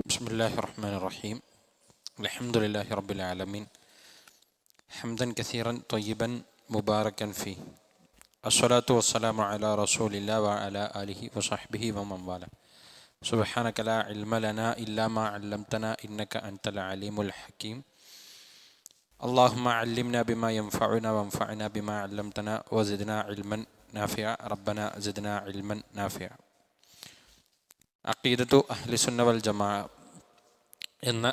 بسم الله الرحمن الرحيم الحمد لله رب العالمين حمدا كثيرا طيبا مباركا فيه الصلاة والسلام على رسول الله وعلى آله وصحبه ومن والاه سبحانك لا علم لنا إلا ما علمتنا إنك أنت العليم الحكيم اللهم علمنا بما ينفعنا وانفعنا بما علمتنا وزدنا علما نافعا ربنا زدنا علما نافعا അഖീദത്തു അഹ്ലുസുന്ന വൽ ജമാ എന്ന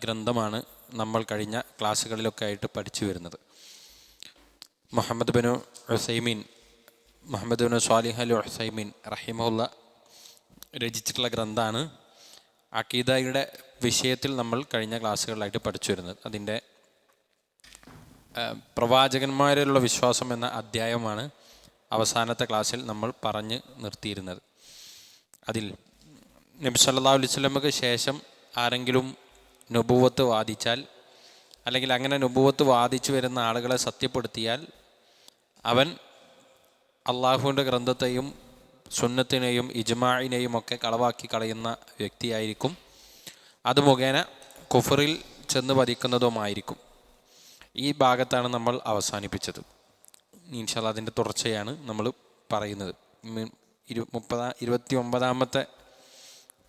ഗ്രന്ഥമാണ് നമ്മൾ കഴിഞ്ഞ ക്ലാസ്സുകളിലൊക്കെ ആയിട്ട് പഠിച്ചു വരുന്നത്. മുഹമ്മദ് ബിൻ സ്വാലിഹ് അൽ ഉസൈമീൻ റഹിമഹുല്ല രചിച്ചിട്ടുള്ള ഗ്രന്ഥമാണ്. അഖീദയുടെ വിഷയത്തിൽ നമ്മൾ കഴിഞ്ഞ ക്ലാസ്സുകളിലായിട്ട് പഠിച്ചു വരുന്നത്. അതിൻ്റെ പ്രവാചകന്മാരിലുള്ള വിശ്വാസം എന്ന അധ്യായമാണ് അവസാനത്തെ ക്ലാസ്സിൽ നമ്മൾ പറഞ്ഞു നിർത്തിയിരുന്നത്. അതിൽ നബി സല്ലല്ലാഹു അലൈഹി വസല്ലമക്ക് ശേഷം ആരെങ്കിലും നുബുവത്ത് വാദിച്ചാൽ, അല്ലെങ്കിൽ അങ്ങനെ നുബുവത്ത് വാദിച്ചു വരുന്ന ആളുകളെ സത്യപ്പെടുത്തിയാൽ, അവൻ അള്ളാഹുവിൻ്റെ ഗ്രന്ഥത്തെയും സുന്നത്തിനെയും ഇജ്മാഇനെയും ഒക്കെ കളവാക്കി കളയുന്ന വ്യക്തിയായിരിക്കും. അത് മുഖേന കുഫറിൽ ചെന്ന് പതിക്കുന്നതുമായിരിക്കും. ഈ ഭാഗത്താണ് നമ്മൾ അവസാനിപ്പിച്ചത്. ഇൻഷാ അല്ലാഹ് അതിൻ്റെ തുടർച്ചയാണ് നമ്മൾ പറയുന്നത്. 29-ാമത്തെ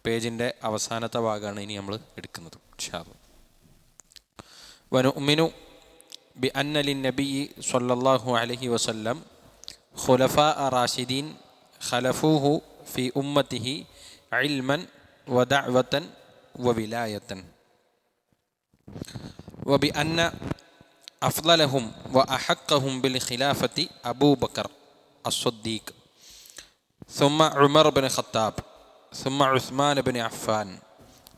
പേജിൻ്റെ അവസാനത്തെ ഭാഗമാണ് ഇനി നമ്മൾ എടുക്കുന്നത്. ഇൻഷാ അല്ലാഹ്. വനുഅ്മിനു ബിഅന്ന ലിന്നബിയ്യി സ്വല്ലല്ലാഹു അലൈഹി വസല്ലം ഖുലഫാഅ റാഷിദീൻ ഖലഫൂഹു ഫി ഉമ്മത്തിഹി ഇൽമൻ വദഅവതൻ വവിലായതൻ വബിഅന്ന അഫ്ളലഹും വഅഹഖഹും ബിൽ ഖിലാഫത്തി അബൂബക്കർ അസ്സദ്ദീഖ് ثم عمر بن الخطاب ثم عثمان بن عفان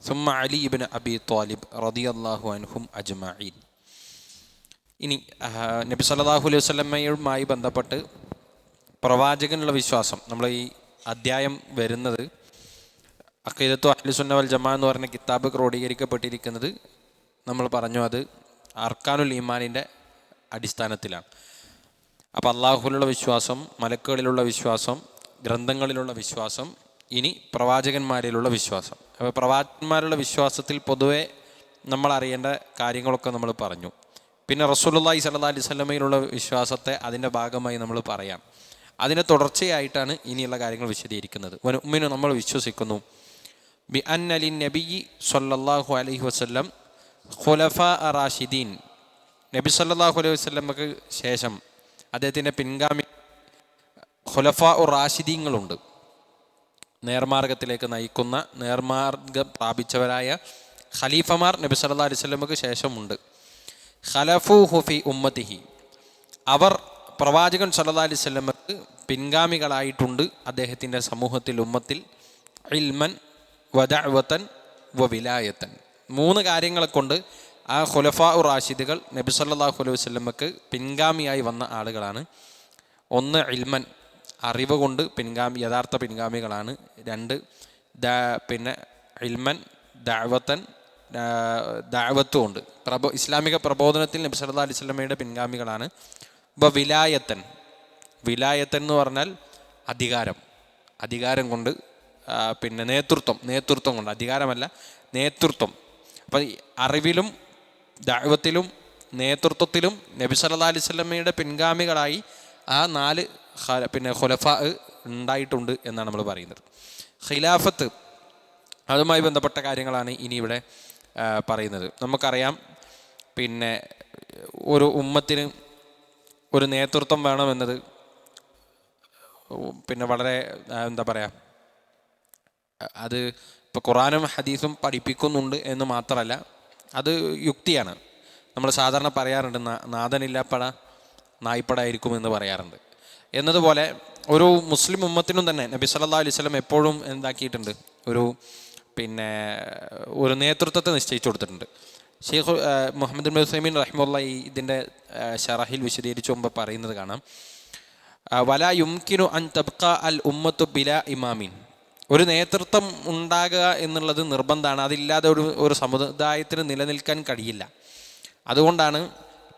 ثم علي بن أبي طالب رضي الله عنهم أجمعين. ഇനി നബി സല്ലല്ലാഹു അലൈഹി വസല്ലമയുമായി ബന്ധപ്പെട്ട് പ്രവാചകനുള്ള വിശ്വാസം, നമ്മൾ ഈ അധ്യായം വരുന്നത് അഖീദത്തു അഹ്ലുസുന്ന വൽ ജമാ എന്ന് പറഞ്ഞ കിതാബ് ക്രോഡീകരിക്കപ്പെട്ടിരിക്കുന്നത് നമ്മൾ പറഞ്ഞു, അത് അർക്കാനുൽ ഈമാനിൻ്റെ അടിസ്ഥാനത്തിലാണ്. അപ്പോൾ അള്ളാഹുവിലുള്ള വിശ്വാസം, മലക്കുകളിലുള്ള വിശ്വാസം, ഗ്രന്ഥങ്ങളിലുള്ള വിശ്വാസം, ഇനി പ്രവാചകന്മാരിലുള്ള വിശ്വാസം. അപ്പോൾ പ്രവാചകന്മാരുടെ വിശ്വാസത്തിൽ പൊതുവെ നമ്മൾ അറിയേണ്ട കാര്യങ്ങളൊക്കെ നമ്മൾ പറഞ്ഞു. പിന്നെ റസൂലുള്ളാഹി സ്വല്ലല്ലാഹു അലൈഹി വസല്ലമയിലുള്ള വിശ്വാസത്തെ അതിൻ്റെ ഭാഗമായി നമ്മൾ പറയാം. അതിൻ്റെ തുടർച്ചയായിട്ടാണ് ഇനിയുള്ള കാര്യങ്ങൾ വിശദീകരിക്കുന്നത്. വനുഅ്മിനു, നമ്മൾ വിശ്വസിക്കുന്നു, ബി അന്ന ലിന്നബിയ്യി സ്വല്ലല്ലാഹു അലൈഹി വസല്ലം ഖുലഫാഅ റാഷിദീൻ, നബി സല്ലല്ലാഹു അലൈഹി വസല്ലമക്ക് ശേഷം അദ്ദേഹത്തിൻ്റെ പിൻഗാമി ഖുലഫാഉ റാഷിദീങ്ങളുണ്ട്. നേർമാർഗത്തിലേക്ക് നയിക്കുന്ന, നേർമാർഗം പ്രാപിച്ചവരായ ഖലീഫമാർ നബി സല്ലല്ലാഹു അലൈഹി വസല്ലമക്ക് ശേഷമുണ്ട്. ഖലഫൂഹു ഫി ഉമ്മത്തിഹി, അവർ പ്രവാചകൻ സല്ലല്ലാഹു അലൈഹി വസല്ലമക്ക് പിൻഗാമികളായിട്ടുണ്ട് അദ്ദേഹത്തിൻ്റെ സമൂഹത്തിൽ, ഉമ്മത്തിൽ. ഇൽമൻ വദഅവതൻ വവിലായതൻ, 3 കാര്യങ്ങളെ കൊണ്ട് ആ ഖുലഫാഉ റാഷിദുകൾ നബി സല്ലല്ലാഹു അലൈഹി വസല്ലമക്ക് പിൻഗാമിയായി വന്ന ആളുകളാണ്. 1 ഇൽമൻ, അറിവ് കൊണ്ട് യഥാർത്ഥ പിൻഗാമികളാണ്. 2 പിന്നെ ഇൽമൻ ദഅവതൻ, ദഅവത്ത് കൊണ്ട് ഇസ്ലാമിക പ്രബോധനത്തിൽ നബി സല്ലല്ലാഹു അലൈഹി വസല്ലമയുടെ പിൻഗാമികളാണ്. വിലായത്തൻ, വിലായത്തൻ എന്ന് പറഞ്ഞാൽ അധികാരം കൊണ്ട്, പിന്നെ നേതൃത്വം കൊണ്ട്, അധികാരമല്ല നേതൃത്വം. അപ്പം അറിവിലും ദഅവത്തിലും നേതൃത്വത്തിലും നബി സല്ലല്ലാഹു അലൈഹി വസല്ലമയുടെ പിൻഗാമികളായി ആ 4 പിന്നെ ഖുലഫാ ഉണ്ടായിട്ടുണ്ട് എന്നാണ് നമ്മൾ പറയുന്നത്. ഖിലാഫത്ത്, അതുമായി ബന്ധപ്പെട്ട കാര്യങ്ങളാണ് ഇനി ഇവിടെ പറയുന്നത്. നമുക്കറിയാം, പിന്നെ ഒരു ഉമ്മത്തിന് ഒരു നേതൃത്വം വേണമെന്നത് പിന്നെ വളരെ അത് ഇപ്പോൾ ഖുർആനും ഹദീസും പഠിപ്പിക്കുന്നുണ്ട് എന്ന് മാത്രമല്ല, അത് യുക്തിയാണ്. നമ്മൾ സാധാരണ പറയാറുണ്ട്, നാഥനില്ലാപ്പട നായ്പ്പടായിരിക്കും എന്ന് പറയാറുണ്ട്. എന്നതുപോലെ ഒരു മുസ്ലിം ഉമ്മത്തിനും തന്നെ നബി സല്ലല്ലാഹു അലൈഹി വസല്ലം എപ്പോഴും എന്താക്കിയിട്ടുണ്ട്, പിന്നെ ഒരു നേതൃത്വത്തെ നിശ്ചയിച്ചു കൊടുത്തിട്ടുണ്ട്. ഷെയ്ഖ് മുഹമ്മദ് ബിൻ ഉസൈമീൻ റഹിമഹുല്ലാ ഇതിൻ്റെ ശറഹിൽ വിശദീകരിച്ചു മുമ്പ് പറയുന്നത് കാണാം, വലാ യുംകിനു അൻ തബ്ഖ അൽ ഉമ്മത്തു ബിലാ ഇമാമിൻ, ഒരു നേതൃത്വം ഉണ്ടാകുക എന്നുള്ളത് നിർബന്ധമാണ്. അതില്ലാതെ ഒരു സമുദായത്തിന് നിലനിൽക്കാൻ കഴിയില്ല. അതുകൊണ്ടാണ്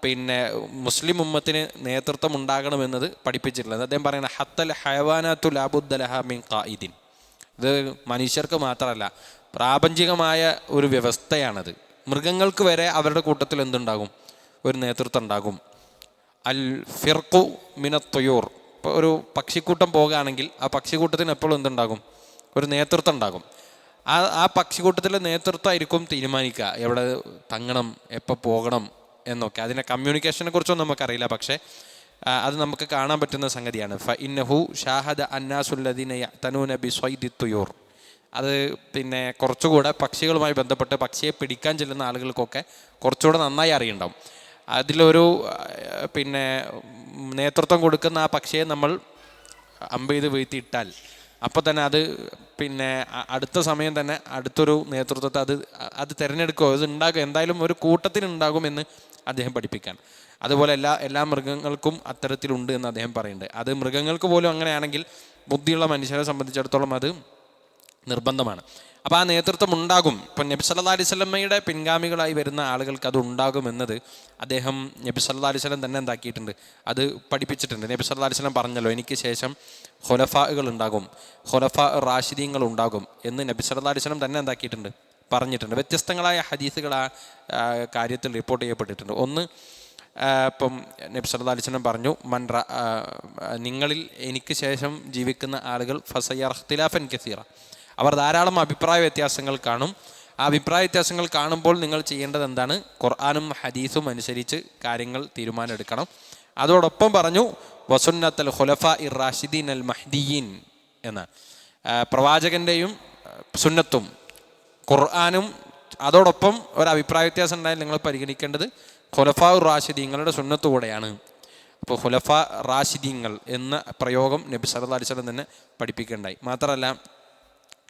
പിന്നെ മുസ്ലിം ഉമ്മത്തിന് നേതൃത്വം ഉണ്ടാകണമെന്നത് പഠിപ്പിച്ചിട്ടുള്ളത്. അദ്ദേഹം പറയുന്നത്, ഹത്തൽ ഹയവാനാത്തു ലാബുദ്ദ ലഹാ മിൻ ഖായിദിൻ, ഇത് മനുഷ്യർക്ക് മാത്രമല്ല പ്രാപഞ്ചികമായ ഒരു വ്യവസ്ഥയാണത്. മൃഗങ്ങൾക്ക് വരെ അവരുടെ കൂട്ടത്തിൽ എന്തുണ്ടാകും? ഒരു നേതൃത്വം ഉണ്ടാകും. അൽ ഫിർഖു മിനത്തുയൂർ. ഇപ്പോൾ ഒരു പക്ഷിക്കൂട്ടം പോകുകയാണെങ്കിൽ ആ പക്ഷിക്കൂട്ടത്തിന് എപ്പോഴും എന്തുണ്ടാകും? ഒരു നേതൃത്വം ഉണ്ടാകും. ആ പക്ഷിക്കൂട്ടത്തിലെ നേതൃത്വമായിരിക്കും തീരുമാനിക്കുക എവിടെ തങ്ങണം, എപ്പോൾ പോകണം എന്നൊക്കെ. അതിൻ്റെ കമ്മ്യൂണിക്കേഷനെ കുറിച്ചൊന്നും നമുക്കറിയില്ല, പക്ഷേ അത് നമുക്ക് കാണാൻ പറ്റുന്ന സംഗതിയാണ്. ഫ ഇന്നഹു ഷാഹദ അന്നാസുല്ലദീന യഅ്തനൂന ബിസ്വൈദി തുയൂർ. അത് പിന്നെ കുറച്ചുകൂടെ പക്ഷികളുമായി ബന്ധപ്പെട്ട് പക്ഷിയെ പിടിക്കാൻ ചെല്ലുന്ന ആളുകൾക്കൊക്കെ കുറച്ചുകൂടെ നന്നായി അറിയുണ്ടാവും. അതിലൊരു പിന്നെ നേതൃത്വം കൊടുക്കുന്ന ആ പക്ഷിയെ നമ്മൾ അമ്പ് ചെയ്ത് വീഴ്ത്തിയിട്ടാൽ അപ്പോൾ തന്നെ അത് പിന്നെ അടുത്ത സമയം തന്നെ അടുത്തൊരു നേതൃത്വത്തെ അത് തിരഞ്ഞെടുക്കുകയോ അത് ഉണ്ടാകും, എന്തായാലും ഒരു കൂട്ടത്തിനുണ്ടാകുമെന്ന് അദ്ദേഹം പഠിപ്പിക്കാൻ. അതുപോലെ എല്ലാ മൃഗങ്ങൾക്കും അത്തരത്തിലുണ്ട് എന്ന് അദ്ദേഹം പറയുന്നുണ്ട്. അത് മൃഗങ്ങൾക്ക് പോലും അങ്ങനെയാണെങ്കിൽ ബുദ്ധിയുള്ള മനുഷ്യരെ സംബന്ധിച്ചിടത്തോളം അത് നിർബന്ധമാണ്. അപ്പോൾ ആ നേതൃത്വം ഉണ്ടാകും. ഇപ്പം നബി സല്ലല്ലാഹു അലൈഹി വസല്ലമയുടെ പിൻഗാമികളായി വരുന്ന ആളുകൾക്ക് അത് ഉണ്ടാകുമെന്നത് അദ്ദേഹം നബി സല്ലല്ലാഹു അലൈഹി വസല്ലം തന്നെ എന്താക്കിയിട്ടുണ്ട്, അത് പഠിപ്പിച്ചിട്ടുണ്ട്. നബി സല്ലല്ലാഹു അലൈഹി വസല്ലം പറഞ്ഞല്ലോ, എനിക്ക് ശേഷം ഖുലഫാകൾ ഉണ്ടാകും, ഖുലഫാ റാഷിദീങ്ങൾ ഉണ്ടാകും എന്ന് നബി സല്ലല്ലാഹു അലൈഹി വസല്ലം തന്നെ എന്താക്കിയിട്ടുണ്ട്, പറഞ്ഞിട്ടുണ്ട്. വ്യത്യസ്തങ്ങളായ ഹദീസുകൾ ആ കാര്യത്തിൽ റിപ്പോർട്ട് ചെയ്യപ്പെട്ടിട്ടുണ്ട്. ഒന്ന്, ഇപ്പം നബി സല്ലല്ലാഹു അലൈഹി വസല്ലം പറഞ്ഞു, നിങ്ങളിൽ എനിക്ക് ശേഷം ജീവിക്കുന്ന ആളുകൾ ഫസയ്യറ ഇഖ്തിലാഫൻ കസീറ, അവർ ധാരാളം അഭിപ്രായ വ്യത്യാസങ്ങൾ കാണും. ആ അഭിപ്രായ വ്യത്യാസങ്ങൾ കാണുമ്പോൾ നിങ്ങൾ ചെയ്യേണ്ടത് എന്താണ്? ഖുർആനും ഹദീസും അനുസരിച്ച് കാര്യങ്ങൾ തീരുമാനമെടുക്കണം. അതോടൊപ്പം പറഞ്ഞു വസുന്നത്തുൽ ഖുലഫാ ഇർ റാഷിദീൻ അൽ മഹ്ദിയീൻ എന്ന പ്രവാചകൻ്റെയും സുന്നത്തും ഖുർആനും അതോടൊപ്പം ഒരു അഭിപ്രായ വ്യത്യാസം ഉണ്ടായാൽ നിങ്ങൾ പരിഗണിക്കേണ്ടത് ഖുലഫാ ഉർ റാഷിദീങ്ങളുടെ സുന്നത്ത് കൂടെയാണ്. അപ്പോൾ ഖുലഫാ റാഷിദീങ്ങൾ എന്ന പ്രയോഗം നബി സല്ലല്ലാഹു അലൈഹി വസല്ലം തന്നെ പഠിപ്പിക്കുകയുണ്ടായി. മാത്രമല്ല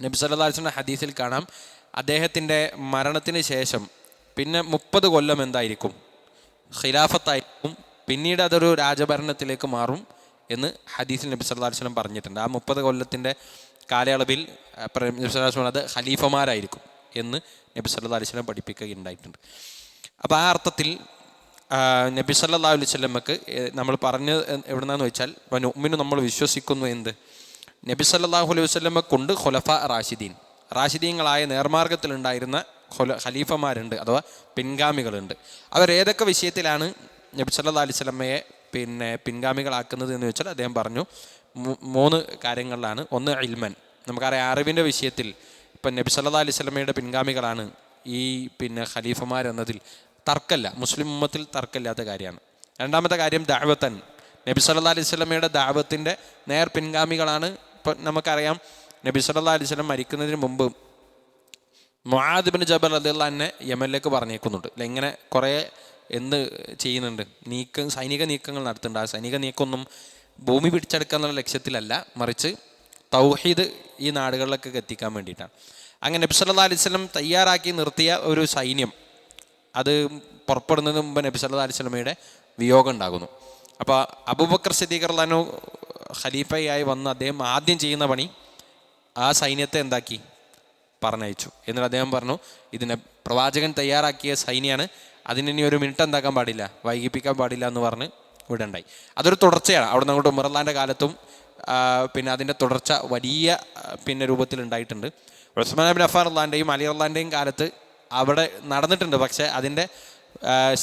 നബി സല്ലല്ലാഹു അലൈഹി വസല്ലം ഹദീസിൽ കാണാം, അദ്ദേഹത്തിൻ്റെ മരണത്തിന് ശേഷം പിന്നെ 30 കൊല്ലം എന്തായിരിക്കും? ഖിലാഫത്തായിരിക്കും. പിന്നീട് അതൊരു രാജഭരണത്തിലേക്ക് മാറും എന്ന് ഹദീസിൽ നബി സല്ലല്ലാഹു അലൈഹി വസല്ലം പറഞ്ഞിട്ടുണ്ട്. ആ 30 കൊല്ലത്തിൻ്റെ കാലയളവിൽ നബി സല്ലല്ലാഹു അലൈഹി വസല്ലം അത് ഖലീഫമാരായിരിക്കും എന്ന് നബി സല്ലല്ലാഹു അലൈഹി വസല്ലം പഠിപ്പിക്കുകയുണ്ടായിട്ടുണ്ട്. അപ്പോൾ ആ അർത്ഥത്തിൽ നബി സല്ലല്ലാഹു അലൈഹി വസല്ലമക്ക് നമ്മൾ പറഞ്ഞത് എവിടുന്നാന്ന് വെച്ചാൽ വനുഅ്മിനു, നമ്മൾ വിശ്വസിക്കുന്നു എന്ത്? നബി സല്ലല്ലാഹു അലൈഹി വസല്ലമ കൊണ്ട് ഖുലഫാ റാഷിദീങ്ങളായ നേർമാർഗത്തിലുണ്ടായിരുന്ന ഖലീഫമാരുണ്ട്, അഥവാ പിൻഗാമികളുണ്ട്. അവരേതൊക്കെ വിഷയത്തിലാണ് നബി സല്ലല്ലാഹു അലൈഹി വസല്ലമയെ പിൻഗാമികളാക്കുന്നത് എന്ന് വെച്ചാൽ അദ്ദേഹം പറഞ്ഞു 3 കാര്യങ്ങളിലാണ്. ഒന്ന് ഇൽമൻ, നമുക്കറിയാം അറിവിൻ്റെ വിഷയത്തിൽ ഇപ്പം നബി സല്ലല്ലാഹു അലൈഹി വസല്ലമയുടെ പിൻഗാമികളാണ് ഈ ഖലീഫമാരെന്നതിൽ തർക്കമില്ല, മുസ്ലിം ഉമ്മത്തിൽ തർക്കമില്ലാത്ത കാര്യമാണ്. രണ്ടാമത്തെ കാര്യം ദഅവത്തൻ, നബി സല്ലല്ലാഹു അലൈഹി വസല്ലമയുടെ ദഅവത്തിൻ്റെ നേർ പിൻഗാമികളാണ്. ഇപ്പം നമുക്കറിയാം നബി സല്ലല്ലാഹു അലൈഹി വസല്ലം മരിക്കുന്നതിന് മുമ്പ് മുആദ് ഇബ്നു ജബൽ റളിയല്ലാഹു അൻഹു യമനിലേക്ക് പറഞ്ഞേക്കുന്നുണ്ട്. ഇങ്ങനെ കുറേ ചെയ്യുന്നുണ്ട്, സൈനിക നീക്കങ്ങൾ നടത്തുന്നുണ്ട്. ആ സൈനിക നീക്കമൊന്നും ഭൂമി പിടിച്ചെടുക്കുക എന്നുള്ള ലക്ഷ്യത്തിലല്ല, മറിച്ച് തൗഹീദ് ഈ നാടുകളിലൊക്കെ എത്തിക്കാൻ വേണ്ടിയിട്ടാണ്. അങ്ങനെ നബി സല്ലല്ലാഹു അലൈഹി വസല്ലം തയ്യാറാക്കി നിർത്തിയ ഒരു സൈന്യം അത് പുറപ്പെടുന്നതിന് മുമ്പ് നബി സല്ലല്ലാഹു അലൈഹി വസല്ലമയുടെ വിയോഗം ഉണ്ടാകുന്നു. അപ്പോൾ അബൂബക്കർ സിദ്ദീഖ് റളിയല്ലാഹു അൻഹു ഖലീഫയായി വന്ന് അദ്ദേഹം ആദ്യം ചെയ്യുന്ന പണി ആ സൈന്യത്തെ എന്താക്കി? പറഞ്ഞയച്ചു. എന്നിട്ട് അദ്ദേഹം പറഞ്ഞു, ഇതിനെ പ്രവാചകൻ തയ്യാറാക്കിയ സൈന്യമാണ്, അതിനി ഒരു മിനിറ്റ് എന്താക്കാൻ പാടില്ല, വൈകിപ്പിക്കാൻ പാടില്ല എന്ന് പറഞ്ഞ് വിടണ്ടായി. അതൊരു തുടർച്ചയാണ്. അവിടെ നിന്ന് അങ്ങോട്ട് ഉമറുള്ളാൻ്റെ കാലത്തും പിന്നെ അതിൻ്റെ തുടർച്ച വലിയ രൂപത്തിലുണ്ടായിട്ടുണ്ട്. ഉസ്മാൻ ഇബ്നു അഫ്ഫാൻ റളിയല്ലാഹുവിൻ്റെയും അലി റളിയല്ലാഹുവിൻ്റെയും കാലത്ത് അവിടെ നടന്നിട്ടുണ്ട്. പക്ഷേ അതിൻ്റെ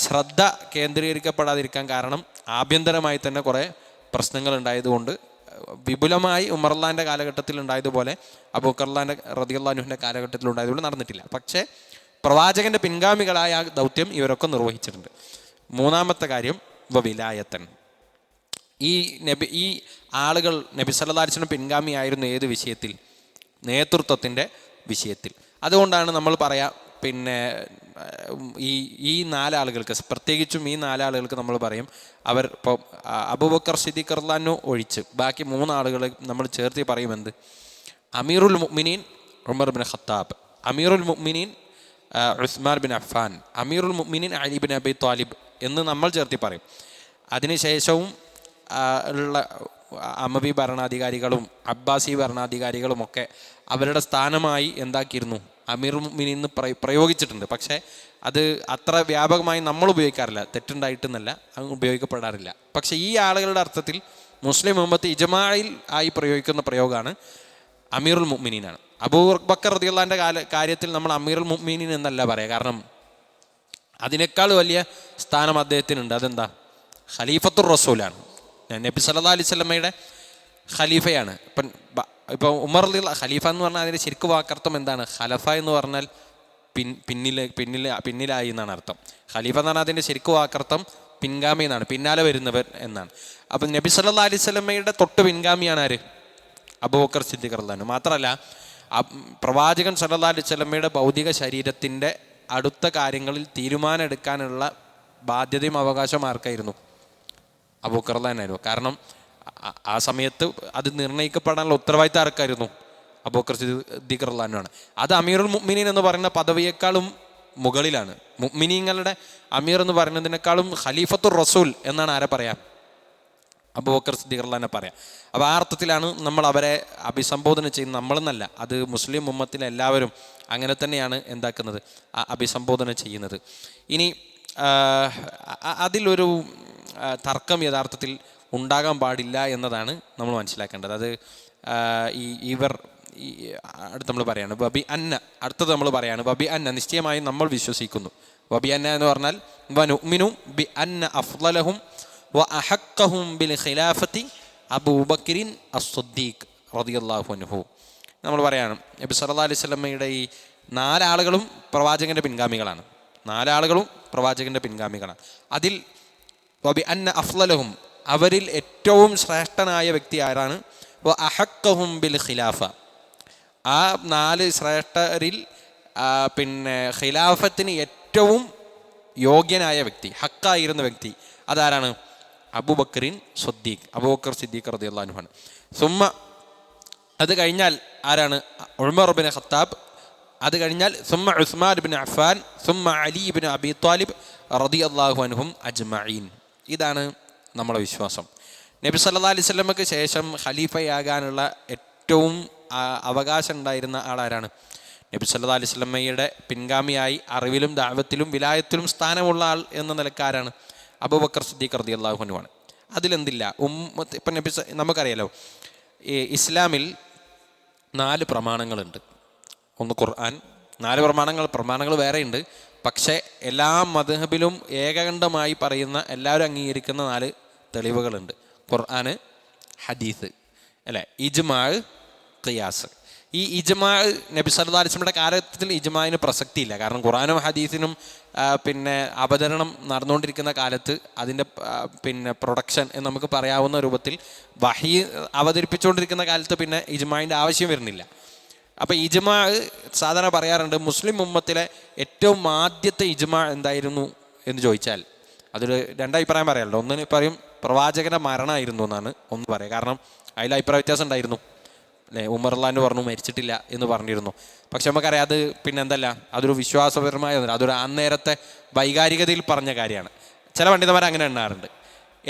ശ്രദ്ധ കേന്ദ്രീകരിക്കപ്പെടാതിരിക്കാൻ കാരണം ആഭ്യന്തരമായി തന്നെ കുറേ പ്രശ്നങ്ങൾ ഉണ്ടായതുകൊണ്ട് വിപുലമായി ഉമറുള്ളാൻ്റെ കാലഘട്ടത്തിൽ ഉണ്ടായതുപോലെ അബൂബക്കർ റളിയല്ലാഹു അൻഹുവിൻ്റെ കാലഘട്ടത്തിൽ ഉണ്ടായതുകൊണ്ട് നടന്നിട്ടില്ല. പക്ഷേ പ്രവാചകൻ്റെ പിൻഗാമികളായ ആ ദൗത്യം ഇവരൊക്കെ നിർവഹിച്ചിട്ടുണ്ട്. മൂന്നാമത്തെ കാര്യം വിലായത്തൻ, ഈ ആളുകൾ നബി സല്ലല്ലാഹു അലൈഹി വസല്ലം പിൻഗാമിയായിരുന്നു ഏത് വിഷയത്തിൽ? നേതൃത്വത്തിൻ്റെ വിഷയത്തിൽ. അതുകൊണ്ടാണ് നമ്മൾ പറയാം ഈ 4 ആളുകൾക്ക്, പ്രത്യേകിച്ചും ഈ 4 ആളുകൾക്ക് നമ്മൾ പറയും, അവർ ഇപ്പോൾ അബൂബക്കർ സിദ്ദീഖ് റളിയല്ലാഹു അൻഹു ഒഴിച്ച് ബാക്കി 3 ആളുകളെ നമ്മൾ ചേർത്തി പറയുമെന്ത്? അമീറുൽ മുഅ്മിനീൻ ഉമർ ഇബ്നു ഖത്താബ്, അമീറുൽ മുഅ്മിനീൻ ഉസ്മാൻ ബിൻ അഫ്ഫാൻ, അമീറുൽ മുഅ്മിനീൻ അലി ബിൻ അബി ത്വാലിബ് എന്ന് നമ്മൾ ചേർത്തി പറയും. അതിനുശേഷവും ഉള്ള അമവി ഭരണാധികാരികളും അബ്ബാസി ഭരണാധികാരികളുമൊക്കെ അവരുടെ സ്ഥാനമായി എന്താക്കിയിരുന്നു? അമീറുൽ മുഅ്മിനീൻ എന്ന് പ്രയോഗിച്ചിട്ടുണ്ട്. പക്ഷേ അത് അത്ര വ്യാപകമായി നമ്മൾ ഉപയോഗിക്കാറില്ല, തെറ്റുണ്ടായിട്ടെന്നല്ല, അത് ഉപയോഗിക്കപ്പെടാറില്ല. പക്ഷേ ഈ ആളുകളുടെ അർത്ഥത്തിൽ മുസ്ലിം ഉമ്മത്ത് ഇജ്മാഇൽ ആയി പ്രയോഗിക്കുന്ന പ്രയോഗമാണ് അമീറുൽ മുഅ്മിനീനാണ്. അബൂബക്കർ റളിയല്ലാഹുവിൻ്റെ കാര്യത്തിൽ നമ്മൾ അമീറുൽ മുഅ്മിനീൻ എന്നല്ല പറയുക. കാരണം അതിനേക്കാൾ വലിയ സ്ഥാനം അദ്ദേഹത്തിനുണ്ട്. അതെന്താ? ഖലീഫത്തുർ റസൂലാണ്. നബി സല്ലല്ലാഹു അലൈഹി വസല്ലമയുടെ ഖലീഫയാണ്. ഇപ്പം ഉമർ റളിയല്ലാഹു ഖലീഫ എന്ന് പറഞ്ഞാൽ അതിൻ്റെ ശരിക്കും വാക്കർത്ഥം എന്താണ്? ഖലഫ എന്ന് പറഞ്ഞാൽ പിന്നിലായി എന്നാണ് അർത്ഥം. ഖലീഫ എന്ന് പറഞ്ഞാൽ അതിൻ്റെ ശരിക്കും വാക്കർത്ഥം പിൻഗാമി എന്നാണ്, പിന്നാലെ വരുന്നവർ എന്നാണ്. അപ്പം നബി സല്ലല്ലാഹു അലൈഹി വസല്ലമയുടെ തൊട്ട് പിൻഗാമിയാണ് ആര്? അബൂബക്കർ സിദ്ദീഖ് റളിയല്ലാഹു അൻഹു. മാത്രമല്ല പ്രവാചകൻ സല്ലല്ലാഹു അലൈഹി വസല്ലമയുടെ ഭൗതിക ശരീരത്തിൻ്റെ അടുത്ത കാര്യങ്ങളിൽ തീരുമാനം എടുക്കാനുള്ള ബാധ്യതയും അവകാശം ആർക്കായിരുന്നു? അബൂബക്കർ റളിയല്ലാഹു. കാരണം ആ സമയത്ത് അത് നിർണ്ണയിക്കപ്പെടാനുള്ള ഉത്തരവാദിത്തം ആർക്കായിരുന്നു? അബൂബക്കർ സിദ്ദീഖ് റളിയല്ലാഹു ആണ്. അത് അമീറുൽ മുഅ്മിനീൻ എന്ന് പറയുന്ന പദവിയേക്കാളും മുകളിലാണ്. മുഅ്മിനീങ്ങളുടെ അമീർ എന്ന് പറയുന്നതിനേക്കാളും ഖലീഫത്തുർ റസൂൽ എന്നാണ് ആരെ പറയാം? അബൂബക്കർ സിദ്ദീഖ് റളിയല്ലാഹു പറയാം. അപ്പോൾ ആ അർത്ഥത്തിലാണ് നമ്മൾ അവരെ അഭിസംബോധന ചെയ്യുന്നത്. നമ്മളെന്നല്ല, അത് മുസ്ലിം ഉമ്മത്തിലെ എല്ലാവരും അങ്ങനെ തന്നെയാണ് എന്താക്കുന്നത്, അഭിസംബോധന ചെയ്യുന്നത്. ഇനി അതിലൊരു തർക്കം യഥാർത്ഥത്തിൽ ഉണ്ടാകാൻ പാടില്ല എന്നതാണ് നമ്മൾ മനസ്സിലാക്കേണ്ടത്. അത് അടുത്ത് നമ്മൾ പറയാണ് വബി അന്ന, അടുത്തത് നമ്മൾ പറയാണ് വബി അന്ന, നിശ്ചയമായും നമ്മൾ വിശ്വസിക്കുന്നു. വബി അന്ന എന്ന് പറഞ്ഞാൽ വനുഅ്മിനു ബി അന്ന അഫ്ളലഹും വ അഹഖഹും ബിൽ ഖിലാഫത്തി അബൂബക്കറിൻ അസ്സദ്ദീഖ് റളിയല്ലാഹു അൻഹു. നമ്മൾ പറയാണ് നബി സല്ലല്ലാഹു അലൈഹി വസല്ലമയുടെ ഈ 4 ആളുകളും പ്രവാചകൻ്റെ പിൻഗാമികളാണ്. 4 ആളുകളും പ്രവാചകൻ്റെ പിൻഗാമികളാണ്. അതിൽ വബി അന്ന അഫ്ളലഹും, അവരിൽ ഏറ്റവും ശ്രേഷ്ഠനായ വ്യക്തി ആരാണ്? വ അഹഖഹും ബിൽ ഖിലാഫ, ആ 4 ശ്രേഷ്ഠരിൽ ഖിലാഫത്തിന് ഏറ്റവും യോഗ്യനായ വ്യക്തി, ഹക്കായിരുന്ന വ്യക്തി അതാരാണ്? അബൂബക്കറിൻ സിദ്ദീഖ്, അബൂബക്കർ സിദ്ദീഖ് റളിയല്ലാഹു അൻഹു. സുമ്മ, അത് കഴിഞ്ഞാൽ ആരാണ്? ഉമർ ഇബ്നു ഖത്താബ്. അത് കഴിഞ്ഞാൽ സുമ്മ ഉസ്മാൻ ഇബ്നു അഫ്ഫാൻ, സുമ്മ അലി ഇബ്നു അബി ത്വാലിബ് റളിയല്ലാഹു അൻഹും അജ്മഈൻ. ഇതാണ് നമ്മുടെ വിശ്വാസം. നബി സല്ലല്ലാഹു അലൈഹി വസല്ലമക്ക് ശേഷം ഖലീഫയാകാനുള്ള ഏറ്റവും അവകാശം ഉണ്ടായിരുന്ന ആളാരാണ്? നബി സല്ലല്ലാഹു അലൈഹി വസല്ലമയുടെ പിൻഗാമിയായി അറിവിലും ദഅവത്തിലും വിലായത്തിലും സ്ഥാനമുള്ള ആൾ എന്ന നിലക്കാരാണ്? അബൂബക്കർ സിദ്ദീഖ് റളിയല്ലാഹു അൻഹു ആണ്. അതിലെന്തില്ല, ഇപ്പം നബി നമുക്കറിയാലോ, ഇസ്ലാമിൽ 4 പ്രമാണങ്ങളുണ്ട്. ഒന്ന് ഖുർആൻ. 4 പ്രമാണങ്ങൾ വേറെയുണ്ട്. പക്ഷേ എല്ലാ മദ്ഹബിലും ഏകകണ്ഠമായി പറയുന്ന, എല്ലാവരും അംഗീകരിക്കുന്ന 4 തെളിവുകളുണ്ട്. ഖുർആൻ, ഹദീസ്, അല്ലേ, ഇജ്മാ, ഖിയാസ്. ഈ ഇജ്മാ നബി സല്ലല്ലാഹു അലൈഹി വസല്ലമയുടെ കാലത്തിൽ ഇജ്മാഇന് പ്രസക്തിയില്ല. കാരണം ഖുർആനും ഹദീസിനും അവതരണം നടന്നുകൊണ്ടിരിക്കുന്ന കാലത്ത് അതിൻ്റെ പ്രൊഡക്ഷൻ എന്ന് നമുക്ക് പറയാവുന്ന രൂപത്തിൽ വഹി അവതരിപ്പിച്ചുകൊണ്ടിരിക്കുന്ന കാലത്ത് പിന്നെ ഇജ്മാഇൻ്റെ ആവശ്യം വരുന്നില്ല. അപ്പോൾ ഇജ്മാ സാധാരണ പറയാറുണ്ട്, മുസ്ലിം ഉമ്മത്തിലെ ഏറ്റവും ആദ്യത്തെ ഇജ്മാ എന്തായിരുന്നു എന്ന് ചോദിച്ചാൽ അതൊരു 2 അഭിപ്രായം പറയാമല്ലോ. ഒന്നിന് പറയും പ്രവാചകൻ്റെ മരണമായിരുന്നു എന്നാണ് ഒന്ന് പറയുക. കാരണം അതിൽ അഭിപ്രായ വ്യത്യാസം ഉണ്ടായിരുന്നു, അല്ലേ. ഉമർ റളിയല്ലാഹു പറഞ്ഞു മരിച്ചിട്ടില്ല എന്ന് പറഞ്ഞിരുന്നു. പക്ഷെ നമുക്കറിയാം അത് പിന്നെ എന്തല്ല, അതൊരു വിശ്വാസപരമായ ഒന്നല്ല, അതൊരു അന്നേരത്തെ വൈകാരികതയിൽ പറഞ്ഞ കാര്യമാണ്. ചില പണ്ഡിതന്മാർ അങ്ങനെ എണ്ണാറുണ്ട്.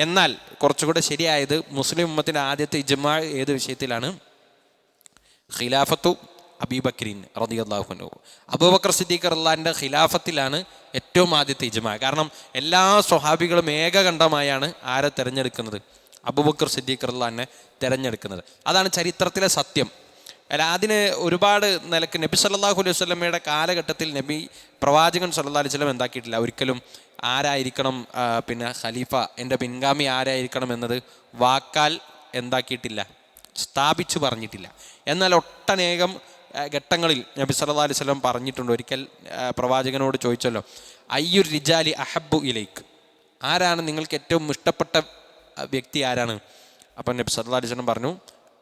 എന്നാൽ കുറച്ചുകൂടെ ശരിയായത് മുസ്ലിം ഉമ്മത്തിൻ്റെ ആദ്യത്തെ ഇജ്മാ ഏത് വിഷയത്തിലാണ്? ഖിലാഫത്തു അബീബക്കറിൻ റളിയല്ലാഹു അൻഹു, അബൂബക്കർ സിദ്ദീഖ് റളിയല്ലാഹുവിൻ്റെ ഖിലാഫത്തിലാണ് ഏറ്റവും ആദ്യത്തെ ഇജ്മാ. കാരണം എല്ലാ സ്വഹാബികളും ഏകകണ്ഠമായാണ് ആരെ തിരഞ്ഞെടുക്കുന്നത്? അബൂബക്കർ സിദ്ദീഖ് റളിയല്ലാഹുവിനെ തിരഞ്ഞെടുക്കുന്നത്. അതാണ് ചരിത്രത്തിലെ സത്യം. അല്ല, അതിന് ഒരുപാട് നിലക്ക് നബി സല്ലല്ലാഹു അലൈഹി വസല്ലമയുടെ കാലഘട്ടത്തിൽ പ്രവാചകൻ സല്ലല്ലാഹു അലൈഹി വസല്ലം എന്താക്കിയിട്ടില്ല, ഒരിക്കലും ആരായിരിക്കണം ഖലീഫ, എൻ്റെ പിൻഗാമി ആരായിരിക്കണം എന്നത് വാക്കാൽ എന്താക്കിയിട്ടില്ല, സ്ഥാപിച്ചു പറഞ്ഞിട്ടില്ല. എന്നാൽ ഒട്ടനേകം ഘട്ടങ്ങളിൽ നബി സല്ലല്ലാഹു അലൈഹി വസല്ലം പറഞ്ഞിട്ടുണ്ട്. ഒരിക്കൽ പ്രവാചകനോട് ചോദിച്ചല്ലോ, അയ്യുർ റിജാലി അഹബ്ബു ഇലൈക്ക്, ആരാണ് നിങ്ങൾക്ക് ഏറ്റവും ഇഷ്ടപ്പെട്ട വ്യക്തി ആരാണ്? അപ്പം നബി സല്ലല്ലാഹു അലൈഹി വസല്ലം പറഞ്ഞു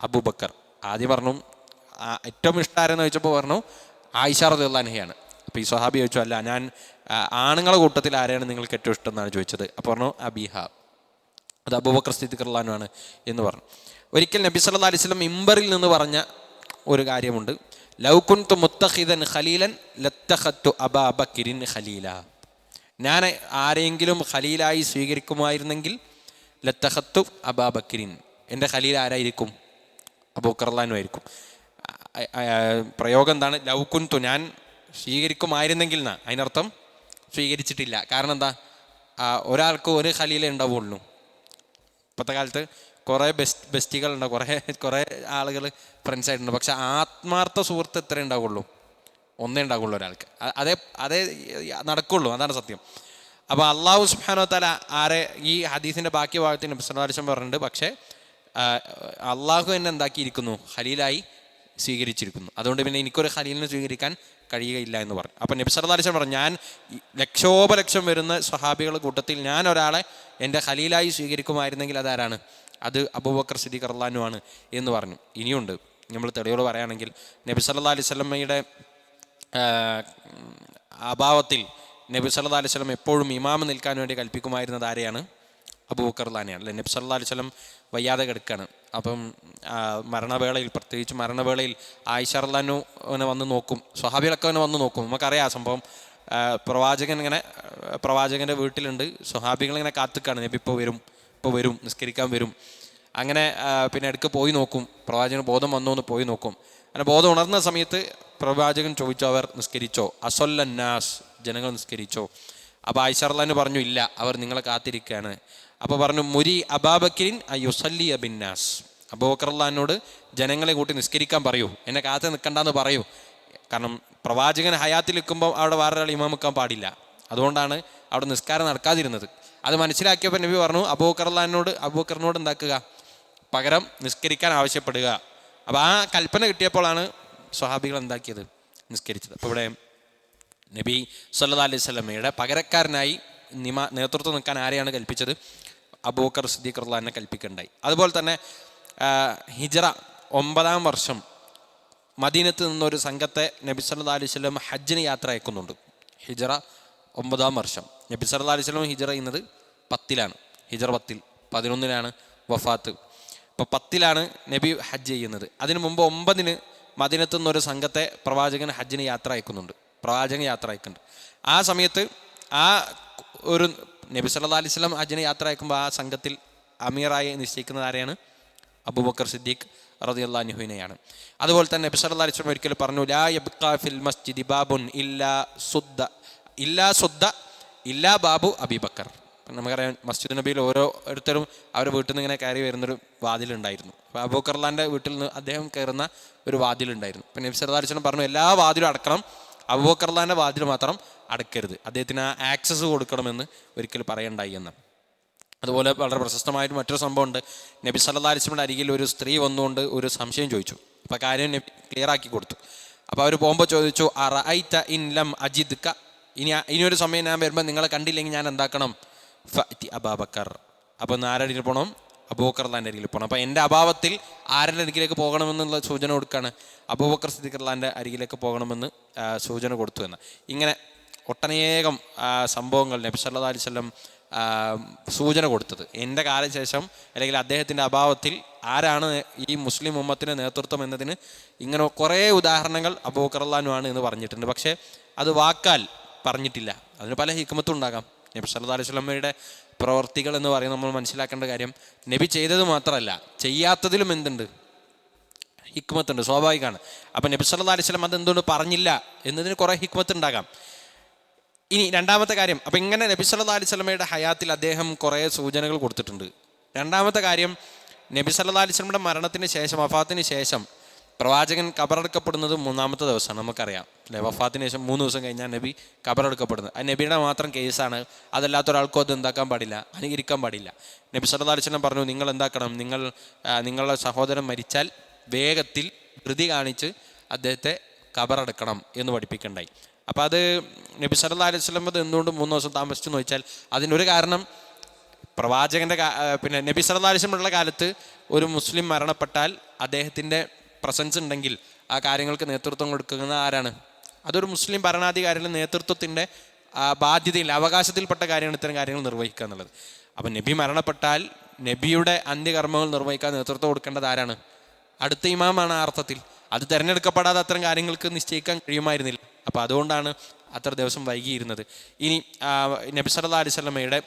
അബൂബക്കർ. ആദ്യം പറഞ്ഞു ഏറ്റവും ഇഷ്ടമാരെന്ന് ചോദിച്ചപ്പോൾ പറഞ്ഞു ആയിഷ റളിയല്ലാഹു അൻഹയാണ്. അപ്പോൾ ഈ സ്വഹാബി ചോദിച്ചു, അല്ല, ഞാൻ ആണുങ്ങളെ കൂട്ടത്തിൽ ആരെയാണ് നിങ്ങൾക്ക് ഏറ്റവും ഇഷ്ടം എന്നാണ് ചോദിച്ചത്. അപ്പോൾ പറഞ്ഞു അബീഹ, അത് അബൂബക്കർ സിദ്ദീഖ് റളിയല്ലാഹു അൻഹു ആണ് എന്ന് പറഞ്ഞു. ഒരിക്കൽ നബി സല്ലല്ലാഹു അലൈഹി വസല്ലം മിമ്പറിൽ നിന്ന് പറഞ്ഞ ഒരു കാര്യമുണ്ട്, ലൗ കുൻതു മുത്തഖിദൻ ഖലീലൻ ലത്തഖത്തു അബാ ബക്രിൻ ഖലീല, ഞാൻ ആരെങ്കിലും ഖലീലായി സ്വീകരിക്കുമായിരുന്നെങ്കിൽ ലത്തഖത്തു അബാ ബക്രിൻ, എൻ്റെ ഖലീൽ ആരായിരിക്കും? അബൂബക്കർ റളിയല്ലാഹു അൻഹു ആയിരിക്കും. പ്രയോഗം എന്താണ്? ലൗ കുൻതു, ഞാൻ സ്വീകരിക്കുമായിരുന്നെങ്കിൽ എന്നാ. അതിനർത്ഥം സ്വീകരിച്ചിട്ടില്ല. കാരണം എന്താ? ഒരാൾക്ക് ഒരു ഖലീലേ ഉണ്ടാവുള്ളൂ. ഇപ്പോഴത്തെ കാലത്ത് കുറേ ബെസ്റ്റികളുണ്ട്, കുറേ ആളുകൾ ഫ്രണ്ട്സായിട്ടുണ്ട്. പക്ഷെ ആത്മാർത്ഥ സുഹൃത്ത് എത്ര ഉണ്ടാവുള്ളൂ? ഒന്നേ ഉണ്ടാവുള്ളൂ ഒരാൾക്ക്. അതേ നടക്കുള്ളൂ, അതാണ് സത്യം. അപ്പോൾ അള്ളാഹു സുബ്ഹാനഹു വ തആല ആരെ ഈ ഹദീസിൻ്റെ ബാക്കി ഭാഗത്തിന് നബി സല്ലല്ലാഹു അലൈഹി വസല്ലം പറഞ്ഞിട്ടുണ്ട്. പക്ഷേ അള്ളാഹു എന്നെ എന്താക്കിയിരിക്കുന്നു? ഖലീലായി സ്വീകരിച്ചിരിക്കുന്നു. അതുകൊണ്ട് പിന്നെ എനിക്കൊരു ഖലീലിനെ സ്വീകരിക്കാൻ കഴിയുകയില്ല എന്ന് പറഞ്ഞു. അപ്പം നബി സല്ലല്ലാഹു അലൈഹി വസല്ലം പറഞ്ഞു, ഞാൻ ലക്ഷോപലക്ഷം വരുന്ന സ്വഹാബികളുടെ കൂട്ടത്തിൽ ഞാൻ ഒരാളെ എൻ്റെ ഖലീലായി സ്വീകരിക്കുമായിരുന്നെങ്കിൽ അതാരാണ്? അത് അബൂബക്കർ സിദ്ദീഖ് റളിയല്ലാഹു അൻഹു ആണ് എന്ന് പറഞ്ഞു. ഇനിയുണ്ട്, നമ്മൾ തെളിവുകൾ പറയുകയാണെങ്കിൽ നബി സല്ലല്ലാഹു അലൈഹി വസല്ലമയുടെ അഭാവത്തിൽ നബി സല്ലല്ലാഹു അലൈഹി വസല്ലം എപ്പോഴും ഇമാമ് നിൽക്കാൻ വേണ്ടി കൽപ്പിക്കുമായിരുന്നത് ആരെയാണ്? അബൂബക്കർ റളിയല്ലാഹു അൻഹു. നബി സല്ലല്ലാഹു അലൈഹി വസല്ലം വയ്യാതെ കിടക്കുകയാണ്. അപ്പം മരണവേളയിൽ, പ്രത്യേകിച്ച് മരണവേളയിൽ ആയിഷ റളിയല്ലാഹു അൻഹ വന്ന് നോക്കും, സ്വഹാബികളൊക്കെ അവനെ വന്ന് നോക്കും. നമുക്കറിയാം ആ സംഭവം. പ്രവാചകൻ്റെ വീട്ടിലുണ്ട്, സ്വഹാബികളിങ്ങനെ കാത്തുക്കാണ്, നബി ഇപ്പോൾ വരും നിസ്കരിക്കാൻ വരും. അങ്ങനെ പിന്നെ ഇടയ്ക്ക് പോയി നോക്കും, പ്രവാചകന് ബോധം വന്നു എന്ന് പോയി നോക്കും. അങ്ങനെ ബോധം ഉണർന്ന സമയത്ത് പ്രവാചകൻ ചോദിച്ചു, അവർ നിസ്കരിച്ചോ? അസൊല്ലന്നാസ്, ജനങ്ങൾ നിസ്കരിച്ചോ? അപ്പോൾ ആയിഷ റളിയല്ലാഹു അൻഹ പറഞ്ഞു, ഇല്ല, അവർ നിങ്ങളെ കാത്തിരിക്കുകയാണ്. അപ്പോൾ പറഞ്ഞു, മുരി അബാബക്കിൻ അയുസല്ലി ബിന്നാസ്, അബൂബക്കർ റളിയല്ലാഹു അൻഹുവോട് ജനങ്ങളെ കൂട്ടി നിസ്കരിക്കാൻ പറയൂ, എന്നെ കാത്ത് നിൽക്കണ്ടെന്ന് പറയൂ. കാരണം പ്രവാചകൻ ഹയാത്തിൽ നിൽക്കുമ്പോൾ അവിടെ വേറൊരാൾ ഇമാം നിൽക്കാൻ പാടില്ല. അതുകൊണ്ടാണ് അവിടെ നിസ്കാരം നടക്കാതിരുന്നത്. അത് മനസ്സിലാക്കിയപ്പോൾ നബി പറഞ്ഞു, അബൂബക്കറിനോട് എന്താക്കുക? പകരം നിസ്കരിക്കാൻ ആവശ്യപ്പെടുക. അപ്പോൾ ആ കൽപ്പന കിട്ടിയപ്പോഴാണ് സ്വഹാബികൾ എന്താക്കിയത്? നിസ്കരിച്ചത്. അപ്പോൾ ഇവിടെ നബി സല്ലല്ലാഹു അലൈഹി വസല്ലമയുടെ പകരക്കാരനായി നേതൃത്വം നിൽക്കാൻ ആരെയാണ് കൽപ്പിച്ചത്? അബൂബക്കർ സിദ്ദീഖ് റളിയല്ലാഹു അൻഹു കൽപ്പിക്കുകയുണ്ടായി. അതുപോലെ തന്നെ ഹിജ്റ 9-ാം വർഷം മദീനത്ത് നിന്നൊരു സംഘത്തെ നബി സല്ലല്ലാഹു അലൈഹി വസല്ലം ഹജ്ജിന് യാത്ര അയക്കുന്നുണ്ട്. ഹിജ്റ 9-ാം വർഷം. നബി സല്ലല്ലാഹു അലൈഹി വസല്ലം ഹിജ്റ ചെയ്യുന്നത് 10-ലാണ്. ഹിജ്റ 10, 11-ലാണ് വഫാത്ത്. അപ്പോൾ 10-ലാണ് നബി ഹജ്ജ് ചെയ്യുന്നത്. അതിനു മുമ്പ് 9-ന് മദീനത്ത് നിന്നൊരു സംഘത്തെ പ്രവാചകൻ ഹജ്ജിന് യാത്ര അയക്കുന്നുണ്ട്. ആ സമയത്ത് ഒരു നബി സല്ലല്ലാഹു അലൈഹി വസല്ലം ഹജ്ജിന് യാത്ര അയക്കുമ്പോൾ ആ സംഘത്തിൽ അമീറായി നിശ്ചയിക്കുന്നത് ആരെയാണ്? അബൂബക്കർ സിദ്ദീഖ് റളിയല്ലാഹു അൻഹുവിനെയാണ്. അതുപോലെ തന്നെ നബി സല്ലല്ലാഹു അലൈഹി വസല്ലം ഒരിക്കൽ പറഞ്ഞു, ലാ യബ്ഖാ ഫിൽ മസ്ജിദി ബാബുൻ ഇല്ലാ ബാബു അബീബക്കർ. നമുക്കറിയാം, മസ്ജിദ് നബിയിൽ ഓരോരുത്തരും അവരുടെ വീട്ടിൽ നിന്ന് ഇങ്ങനെ കയറി വരുന്നൊരു വാതിലുണ്ടായിരുന്നു. അപ്പോൾ അബൂബക്കർ റളിയല്ലാഹുവിൻ്റെ വീട്ടിൽ നിന്ന് അദ്ദേഹം കയറുന്ന ഒരു വാതിലുണ്ടായിരുന്നു. പിന്നെ നബി സല്ലല്ലാഹു അലൈഹി വസല്ലം പറഞ്ഞു, എല്ലാ വാതിലും അടക്കണം, അബൂബക്കർ റളിയല്ലാഹുവിൻ്റെ വാതിൽ മാത്രം അടക്കരുത്, അദ്ദേഹത്തിന് ആ ആക്സസ് കൊടുക്കണമെന്ന് ഒരിക്കൽ പറയണ്ടായി എന്ന്. അതുപോലെ വളരെ പ്രശസ്തമായിട്ട് മറ്റൊരു സംഭവമുണ്ട്. നബി സല്ലല്ലാഹു അലൈഹി വസല്ലമയുടെ അരികിൽ ഒരു സ്ത്രീ വന്നുകൊണ്ട് ഒരു സംശയം ചോദിച്ചു. അപ്പോൾ കാര്യം നബി ക്ലിയർ ആക്കി കൊടുത്തു. അപ്പോൾ അവർ പോകുമ്പോൾ ചോദിച്ചു, അറഅയ്ത ഇൻ ലം അജിദ്ക, ഇനിയൊരു സമയം ഞാൻ വരുമ്പോൾ നിങ്ങളെ കണ്ടില്ലെങ്കിൽ ഞാൻ എന്താക്കണം? ഫഅതി അബൂബക്കർ. അപ്പോൾ ഒന്ന് ആരുടെ അരികിൽ പോകണം? അബൂബക്കർ റളിയല്ലാഹുവിൻ്റെ അരികിൽ പോകണം. അപ്പോൾ എൻ്റെ അഭാവത്തിൽ ആരുടെ അരികിലേക്ക് പോകണമെന്നുള്ള സൂചന കൊടുക്കുകയാണ്. അബൂബക്കർ സിദ്ദീഖ് റളിയല്ലാഹുവിൻ്റെ അരികിലേക്ക് പോകണമെന്ന് സൂചന കൊടുത്തു എന്ന്. ഇങ്ങനെ ഒട്ടനേകം സംഭവങ്ങൾ നബി സല്ലല്ലാഹു അലൈഹി വസല്ലം സൂചന കൊടുത്തത്. എൻ്റെ കാലശേഷം അല്ലെങ്കിൽ അദ്ദേഹത്തിൻ്റെ അഭാവത്തിൽ ആരാണ് ഈ മുസ്ലിം ഉമ്മത്തിന് നേതൃത്വം എന്നതിന് ഇങ്ങനെ കുറേ ഉദാഹരണങ്ങൾ അബൂബക്കർ റളിയല്ലാഹു അൻഹു എന്ന് പറഞ്ഞിട്ടുണ്ട്. പക്ഷേ അത് വാക്കാൽ പറഞ്ഞിട്ടില്ല. അതിന് പല ഹിക്മത്തും ഉണ്ടാകാം. നബി സല്ലല്ലാഹു അലൈഹി വസല്ലമയുടെ പ്രവർത്തികൾ എന്ന് പറയുന്നത് നമ്മൾ മനസ്സിലാക്കേണ്ട കാര്യം, നബി ചെയ്തത് മാത്രമല്ല, ചെയ്യാത്തതിലും എന്തുണ്ട്? ഹിക്മത്തുണ്ട്, സ്വാഭാവികമാണ്. അപ്പം നബി സല്ലല്ലാഹു അലൈഹി വസല്ലം അതെന്തുകൊണ്ട് പറഞ്ഞില്ല എന്നതിന് കുറേ ഹിക്മത്ത് ഉണ്ടാകാം. ഇനി രണ്ടാമത്തെ കാര്യം, അപ്പം ഇങ്ങനെ നബി സല്ലല്ലാഹു അലൈഹി വസല്ലമയുടെ ഹയാത്തിൽ അദ്ദേഹം കുറേ സൂചനകൾ കൊടുത്തിട്ടുണ്ട്. രണ്ടാമത്തെ കാര്യം, നബി സല്ലല്ലാഹു അലൈഹി വസല്ലമയുടെ മരണത്തിന് ശേഷം, വഫാത്തിന് ശേഷം പ്രവാചകൻ കബറടക്കപ്പെടുന്നത് 3-ാമത്തെ ദിവസമാണ്. നമുക്കറിയാം അല്ലെ, വഫാത്തിന് ശേഷം 3 ദിവസം കഴിഞ്ഞാൽ നബി കബറടക്കപ്പെടുന്നത്. അത് നബിയുടെ മാത്രം കേസാണ്. അതല്ലാത്ത ഒരാൾക്കും അത് എന്താക്കാൻ പാടില്ല, അനുകരിക്കാൻ പാടില്ല. നബി സല്ലല്ലാഹു അലൈഹി വസല്ലം പറഞ്ഞു, നിങ്ങൾ എന്താക്കണം? നിങ്ങളുടെ സഹോദരൻ മരിച്ചാൽ വേഗത്തിൽ ധൃതി കാണിച്ച് അദ്ദേഹത്തെ കബറടക്കണം എന്ന് പഠിപ്പിക്കണ്ടായി. അപ്പോൾ അത് നബി സല്ലല്ലാഹു അലൈഹി വസല്ലം അത് എന്തുകൊണ്ട് 3 ദിവസം താമസിച്ചു എന്ന് ചോദിച്ചാൽ അതിനൊരു കാരണം, പ്രവാചകൻ്റെ പിന്നെ നബി സല്ലല്ലാഹു അലൈഹി വസല്ലം ഉള്ള കാലത്ത് ഒരു മുസ്ലിം മരണപ്പെട്ടാൽ അദ്ദേഹത്തിൻ്റെ പ്രസൻസ് ഉണ്ടെങ്കിൽ ആ കാര്യങ്ങൾക്ക് നേതൃത്വം കൊടുക്കുന്നത് ആരാണ്? അതൊരു മുസ്ലിം ഭരണാധികാരിയുടെ നേതൃത്വത്തിൻ്റെ ബാധ്യതയിൽ അവകാശത്തിൽപ്പെട്ട കാര്യമാണ് ഇത്തരം കാര്യങ്ങൾ നിർവഹിക്കുക എന്നുള്ളത്. അപ്പം നബി മരണപ്പെട്ടാൽ നബിയുടെ അന്ത്യകർമ്മങ്ങൾ നിർവഹിക്കാൻ നേതൃത്വം കൊടുക്കേണ്ടത് ആരാണ്? അടുത്ത ഇമാമാണ് ആ അർത്ഥത്തിൽ. അത് തിരഞ്ഞെടുക്കപ്പെടാതെ അത്തരം കാര്യങ്ങൾക്ക് നിശ്ചയിക്കാൻ കഴിയുമായിരുന്നില്ല. അപ്പോൾ അതുകൊണ്ടാണ് അത്ര ദിവസം വൈകിയിരുന്നത്. ഇനി നബി സല്ലല്ലാഹു അലൈഹി വസല്ലമയുടെ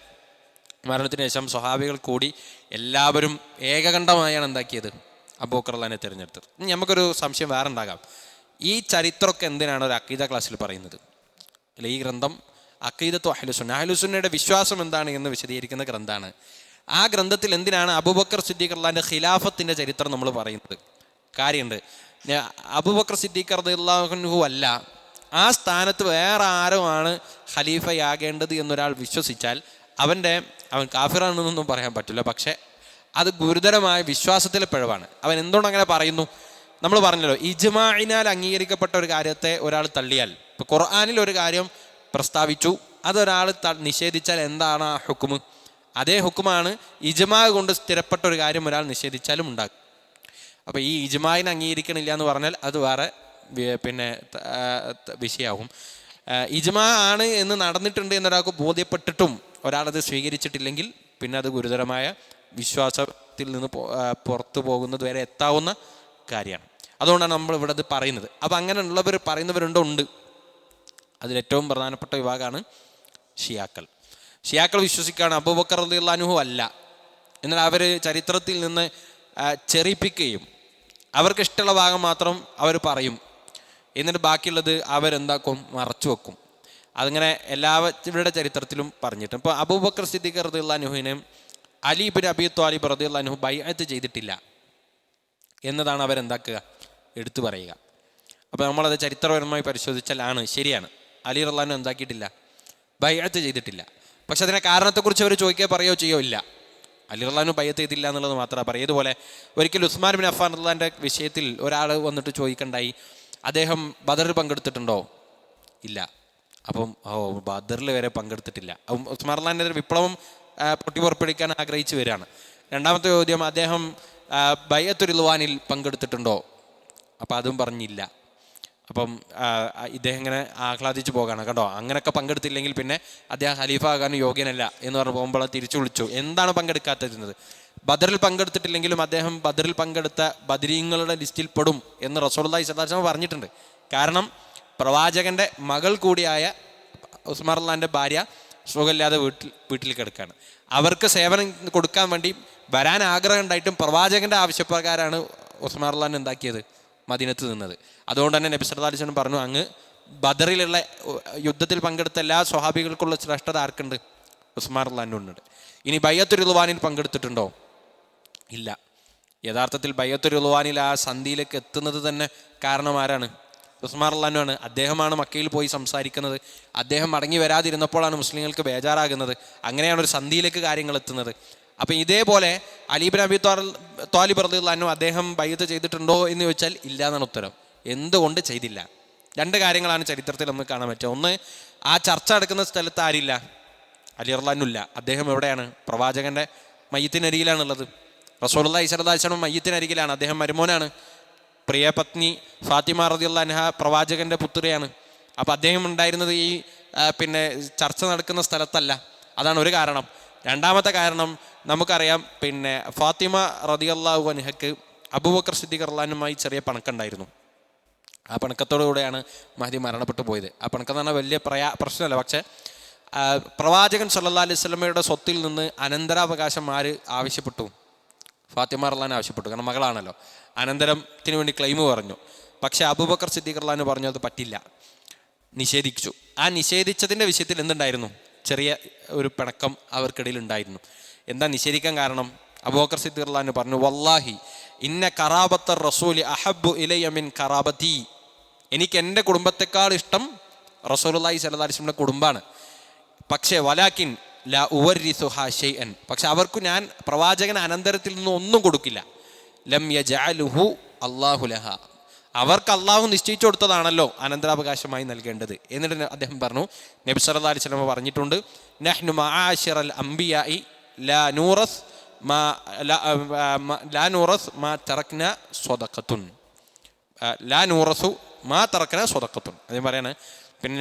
മരണത്തിന് ശേഷം സ്വഹാബികൾ കൂടി എല്ലാവരും ഏകകണ്ഠമായാണ് എന്താക്കിയത്? അബൂബക്കർ റളിയല്ലാഹുവിനെ തിരഞ്ഞെടുത്തത്. ഇനി നമുക്കൊരു സംശയം വേറെ ഉണ്ടാകാം, ഈ ചരിത്രമൊക്കെ എന്തിനാണ് ഒരു അഖീദ ക്ലാസ്സിൽ പറയുന്നത്? അല്ലെ, ഈ ഗ്രന്ഥം അഖീദത്തു അഹ്ലുസുന്ന, അഹ്ലുസുന്നയുടെ വിശ്വാസം എന്താണ് എന്ന് വിശദീകരിക്കുന്ന ഗ്രന്ഥമാണ്. ആ ഗ്രന്ഥത്തിൽ എന്തിനാണ് അബൂബക്കർ സിദ്ദീഖ് റളിയല്ലാഹുവിൻ്റെ ഖിലാഫത്തിൻ്റെ ചരിത്രം നമ്മൾ പറയുന്നത്? കാര്യമുണ്ട്. അബൂബക്കർ സിദ്ദീഖ് റളിയല്ലാഹു അൻഹു അല്ല, ആ സ്ഥാനത്ത് വേറെ ആരോ ആണ് ഖലീഫയാകേണ്ടത് എന്നൊരാൾ വിശ്വസിച്ചാൽ അവൻ കാഫിറാണെന്നൊന്നും പറയാൻ പറ്റില്ല. പക്ഷേ അത് ഗുരുതരമായ വിശ്വാസത്തിലെ പിഴവാണ്. അവൻ എന്തുകൊണ്ട് അങ്ങനെ പറയുന്നു? നമ്മൾ പറഞ്ഞല്ലോ, ഇജ്മാഇനാൽ അംഗീകരിക്കപ്പെട്ട ഒരു കാര്യത്തെ ഒരാൾ തള്ളിയാൽ, ഇപ്പോൾ ഖുർആനിൽ ഒരു കാര്യം പ്രസ്താവിച്ചു, അതൊരാൾ നിഷേധിച്ചാൽ എന്താണ് ആ ഹുക്കുമ്? അതേ ഹുക്കുമാണ് ഇജ്മാ കൊണ്ട് സ്ഥിരപ്പെട്ട ഒരു കാര്യം ഒരാൾ നിഷേധിച്ചാലും ഉണ്ടാകും. അപ്പോൾ ഈ ഇജ്മാഇനെ അംഗീകരിക്കണില്ല എന്ന് പറഞ്ഞാൽ അത് വേറെ വിഷയമാകും. ഇജ്മാ ആണ് എന്ന് നടന്നിട്ടുണ്ട് എന്നൊരാൾക്ക് ബോധ്യപ്പെട്ടിട്ടും ഒരാളത് സ്വീകരിച്ചിട്ടില്ലെങ്കിൽ പിന്നെ അത് ഗുരുതരമായ വിശ്വാസത്തിൽ നിന്ന് പുറത്തു പോകുന്നത് വരെ എത്താവുന്ന കാര്യമാണ്. അതുകൊണ്ടാണ് നമ്മൾ ഇവിടെ അത് പറയുന്നത്. അപ്പോൾ അങ്ങനെയുള്ളവർ പറയുന്നവരുണ്ടോ? ഉണ്ട്. അതിലേറ്റവും പ്രധാനപ്പെട്ട വിഭാഗമാണ് ഷിയാക്കൾ. ഷിയാക്കൾ വിശ്വസിക്കുകയാണ് അബൂബക്കർ റളിയല്ലാഹു അൻഹു അല്ല, എന്നാൽ അവർ ചരിത്രത്തിൽ നിന്ന് ചെറിപ്പിക്കുകയും അവർക്ക് ഇഷ്ടമുള്ള ഭാഗം മാത്രം അവർ പറയും, എന്നിട്ട് ബാക്കിയുള്ളത് അവരെന്താക്കും? മറച്ചു വെക്കും. അതിങ്ങനെ എല്ലാവരുടെ ചരിത്രത്തിലും പറഞ്ഞിട്ട്. ഇപ്പോൾ അബൂബക്കർ സിദ്ദീഖ് റളിയല്ലാഹു അൻഹുവിനെ അലി ഇബ്നു അബീ ത്വാലിബ് റളിയല്ലാഹു അൻഹു ബൈഅത്ത് ചെയ്തിട്ടില്ല എന്നതാണ് അവരെന്താക്കുക? എടുത്തു പറയുക. അപ്പോൾ നമ്മളത് ചരിത്രപരമായി പരിശോധിച്ചാൽ ശരിയാണ്, അലി റളിയല്ലാഹു അൻഹു എന്താക്കിയിട്ടില്ല? ബൈഅത്ത് ചെയ്തിട്ടില്ല. പക്ഷെ അതിനെ കാരണത്തെക്കുറിച്ച് അവർ ചോദിക്കുകയോ പറയുകയോ ചെയ്യോ? ഇല്ല. അലി റളിയല്ലാഹു അൻഹു ബൈഅത്ത് ചെയ്തില്ല എന്നുള്ളത് മാത്രമേ പറയൂ. ഇതുപോലെ ഒരിക്കൽ ഉസ്മാൻ ബിൻ അഫ്ഫാൻ റളിയല്ലാഹുവിൻ്റെ വിഷയത്തിൽ ഒരാൾ വന്നിട്ട് ചോദിക്കണ്ടായി, അദ്ദേഹം ബദറിൽ പങ്കെടുത്തിട്ടുണ്ടോ? ഇല്ല. അപ്പം ബദറിൽ വരെ പങ്കെടുത്തിട്ടില്ല. ഉസ്മാൻ റളിയല്ലാഹുവിൻ്റെ ഒരു വിപ്ലവം പൊട്ടിപ്പുറപ്പെടുവിക്കാൻ ആഗ്രഹിച്ചു വരികയാണ്. രണ്ടാമത്തെ ചോദ്യം, അദ്ദേഹം ബൈഅത്തുർ റിദ്വാനിൽ പങ്കെടുത്തിട്ടുണ്ടോ? അപ്പം അതും പറഞ്ഞില്ല. അപ്പം ഇദ്ദേഹം ഇങ്ങനെ ആഹ്ലാദിച്ചു പോകാണ്. കണ്ടോ, അങ്ങനെയൊക്കെ പങ്കെടുത്തില്ലെങ്കിൽ പിന്നെ അദ്ദേഹം ഖലീഫ ആകാൻ യോഗ്യനല്ല എന്ന് പറഞ്ഞ് പോകുമ്പോൾ തിരിച്ചു വിളിച്ചു. എന്താണ് പങ്കെടുക്കാതിരുന്നത്? ബദറിൽ പങ്കെടുത്തിട്ടില്ലെങ്കിലും അദ്ദേഹം ബദറിൽ പങ്കെടുത്ത ബദരീങ്ങളുടെ ലിസ്റ്റിൽ പെടും എന്ന് റസൂലുള്ളാഹി സ്വല്ലല്ലാഹു അലൈഹി വസല്ലം പറഞ്ഞിട്ടുണ്ട്. കാരണം പ്രവാചകൻ്റെ മകൾ കൂടിയായ ഉസ്മാൻ റളിയല്ലാഹുവിൻ്റെ ഭാര്യ സുഖമില്ലാതെ വീട്ടിൽ കിടക്കുകയാണ്. അവർക്ക് സേവനം കൊടുക്കാൻ വേണ്ടി വരാൻ ആഗ്രഹം ഉണ്ടായിട്ടും പ്രവാചകൻ്റെ ആവശ്യപ്രകാരമാണ് ഉസ്മാൻ റളിയല്ലാഹു എന്താക്കിയത്? മദീനത്ത് നിന്നത്. അതുകൊണ്ട് തന്നെ നബി സല്ലല്ലാഹു അലൈഹി വസല്ലം പറഞ്ഞു, അങ്ങ് ബദറിലുള്ള യുദ്ധത്തിൽ പങ്കെടുത്ത എല്ലാ സ്വഹാബികൾക്കുള്ള ശ്രേഷ്ഠത ആർക്കുണ്ട്? ഉസ്മാൻ റളിയല്ലാഹു ഉണ്ട്. ഇനി ബൈഅത്തുർ റിദ്വാനിൽ പങ്കെടുത്തിട്ടുണ്ടോ? ഇല്ല. യഥാർത്ഥത്തിൽ ബൈഅത്തുർ റിദ്വാനിൽ ആ സന്ധിയിലേക്ക് എത്തുന്നത് തന്നെ കാരണം ആരാണ്? ഉസ്മാൻ റളിയല്ലാഹു ആണ്. അദ്ദേഹമാണ് മക്കയിൽ പോയി സംസാരിക്കുന്നത്. അദ്ദേഹം മടങ്ങി വരാതിരുന്നപ്പോഴാണ് മുസ്ലിങ്ങൾക്ക് ബേജാറാകുന്നത്. അങ്ങനെയാണ് ഒരു സന്ധിയിലേക്ക് കാര്യങ്ങൾ എത്തുന്നത്. അപ്പം ഇതേപോലെ അലി ഇബ്നു അബീ ത്വാലിബ് റളിയല്ലാഹു അൻഹു അദ്ദേഹം ബൈഅത്ത് ചെയ്തിട്ടുണ്ടോ എന്ന് ചോദിച്ചാൽ ഇല്ല എന്നാണ് ഉത്തരം. എന്തുകൊണ്ട് ചെയ്തില്ല? രണ്ട് കാര്യങ്ങളാണ് ചരിത്രത്തിൽ നമുക്ക് കാണാൻ പറ്റുക. ഒന്ന്, ആ ചർച്ച നടക്കുന്ന സ്ഥലത്ത് ആരില്ല? അലി റളിയല്ലാഹു അൻഹു ഇല്ല. അദ്ദേഹം എവിടെയാണ്? പ്രവാചകൻ്റെ മയ്യിത്തിനരികിലാണുള്ളത്. റസൂലുള്ളാഹി സ്വല്ലല്ലാഹു അലൈഹി വസല്ലം മയ്യിത്തിനരികിലാണ്. അദ്ദേഹം മരുമോനാണ്. പ്രിയ പത്നി ഫാത്തിമ റളിയല്ലാഹു അൻഹ പ്രവാചകൻ്റെ പുത്രിയാണ്. അപ്പോൾ അദ്ദേഹം ഉണ്ടായിരുന്നത് ഈ ചർച്ച നടക്കുന്ന സ്ഥലത്തല്ല. അതാണ് ഒരു കാരണം. രണ്ടാമത്തെ കാരണം നമുക്കറിയാം, ഫാത്തിമ റളിയല്ലാഹു അൻഹയ്ക്ക് അബൂബക്കർ സിദ്ദീഖ് റളിയല്ലാഹു അൻഹുമായി ചെറിയ പണക്കുണ്ടായിരുന്നു. ആ പണക്കത്തോടുകൂടെയാണ് മഹദി മരണപ്പെട്ടു പോയത്. ആ പണക്കം എന്ന് പറഞ്ഞാൽ വലിയ പ്രശ്നമല്ല. പക്ഷേ പ്രവാചകൻ സല്ലല്ലാഹു അലൈഹി വസല്ലമയുടെ സ്വത്തിൽ നിന്ന് അനന്തരാവകാശം ആര് ആവശ്യപ്പെട്ടു? ഫാത്തിമ റളിയല്ലാഹു അൻഹ ആവശ്യപ്പെട്ടു. കാരണം മകളാണല്ലോ. അനന്തരത്തിന് വേണ്ടി ക്ലെയിം പറഞ്ഞു. പക്ഷേ അബൂബക്കർ സിദ്ദീഖ് റളിയല്ലാഹു അൻഹു പറഞ്ഞു അത് പറ്റില്ല, നിഷേധിച്ചു. ആ നിഷേധിച്ചതിൻ്റെ വിഷയത്തിൽ എന്തുണ്ടായിരുന്നു? ചെറിയ ഒരു പിണക്കം അവർക്കിടയിൽ ഉണ്ടായിരുന്നു. എന്താ നിഷേധിക്കാൻ കാരണം? അബൂബക്കർ സിദ്ദീഖ് റളിയല്ലാഹു അൻഹു പറഞ്ഞു, വല്ലാഹി ഇന്ന ഖറാബത്തർ റസൂലി അഹബ്ബു ഇലയ്യ മിൻ ഖറാബത്തി, എനിക്ക് എൻ്റെ കുടുംബത്തെക്കാൾ ഇഷ്ടം റസൂലുള്ളാഹി സ്വല്ലല്ലാഹു അലൈഹി വസല്ലമയുടെ കുടുംബമാണ്. പക്ഷേ വലാകിൻ ലാ ഉവരിസുഹാ ഷൈഅൻ, പക്ഷെ അവർക്ക് ഞാൻ പ്രവാചകൻ അനന്തരത്തിൽ നിന്നും ഒന്നും കൊടുക്കില്ല. ലം യജഅലുഹു അല്ലാഹു ലഹ, അവർക്ക് അള്ളാഹു നിശ്ചയിച്ചു കൊടുത്തതാണല്ലോ അനന്തരാവകാശമായി നൽകേണ്ടത്. എന്നിട്ട് അദ്ദേഹം പറഞ്ഞു, നബി സല്ലല്ലാഹു അലൈഹി വസല്ലം പറഞ്ഞിട്ടുണ്ട്, നഹ്നു മആശിറൽ അംബിയാഇ ലാ നൂറസ് മാ തറക്ന സ്വദഖത്തുൻ, ലാ നൂറസു മാ തറക്ന സ്വദഖത്തുൻ. അദ്ദേഹം പറയാണ്,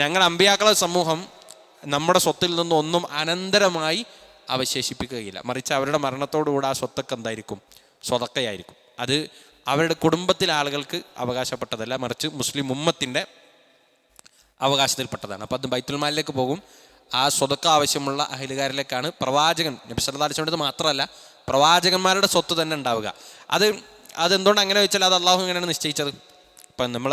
ഞങ്ങൾ അമ്പിയാക്കളുടെ സമൂഹം നമ്മുടെ സ്വത്തിൽ നിന്നും ഒന്നും അനന്തരമായി അവശേഷിപ്പിക്കുകയില്ല. മറിച്ച് അവരുടെ മരണത്തോടുകൂടെ ആ സ്വത്തൊക്കെ എന്തായിരിക്കും? സ്വതക്കയായിരിക്കും. അത് അവരുടെ കുടുംബത്തിലെ ആളുകൾക്ക് അവകാശപ്പെട്ടതല്ല, മറിച്ച് മുസ്ലിം ഉമ്മത്തിൻ്റെ അവകാശത്തിൽപ്പെട്ടതാണ്. അപ്പോൾ അത് ബൈത്തുൽമാലിലേക്ക് പോകും. ആ സ്വതക്ക ആവശ്യമുള്ള അഹലുകാരിലേക്കാണ് പ്രവാചകൻ നബി സല്ലല്ലാഹു അലൈഹി വസല്ലം മാത്രമല്ല പ്രവാചകന്മാരുടെ സ്വത്ത് തന്നെ ഉണ്ടാവുക. അതെന്തുകൊണ്ട് അങ്ങനെ വെച്ചാൽ അത് അള്ളാഹു എങ്ങനെയാണ് നിശ്ചയിച്ചത്? ഇപ്പം നമ്മൾ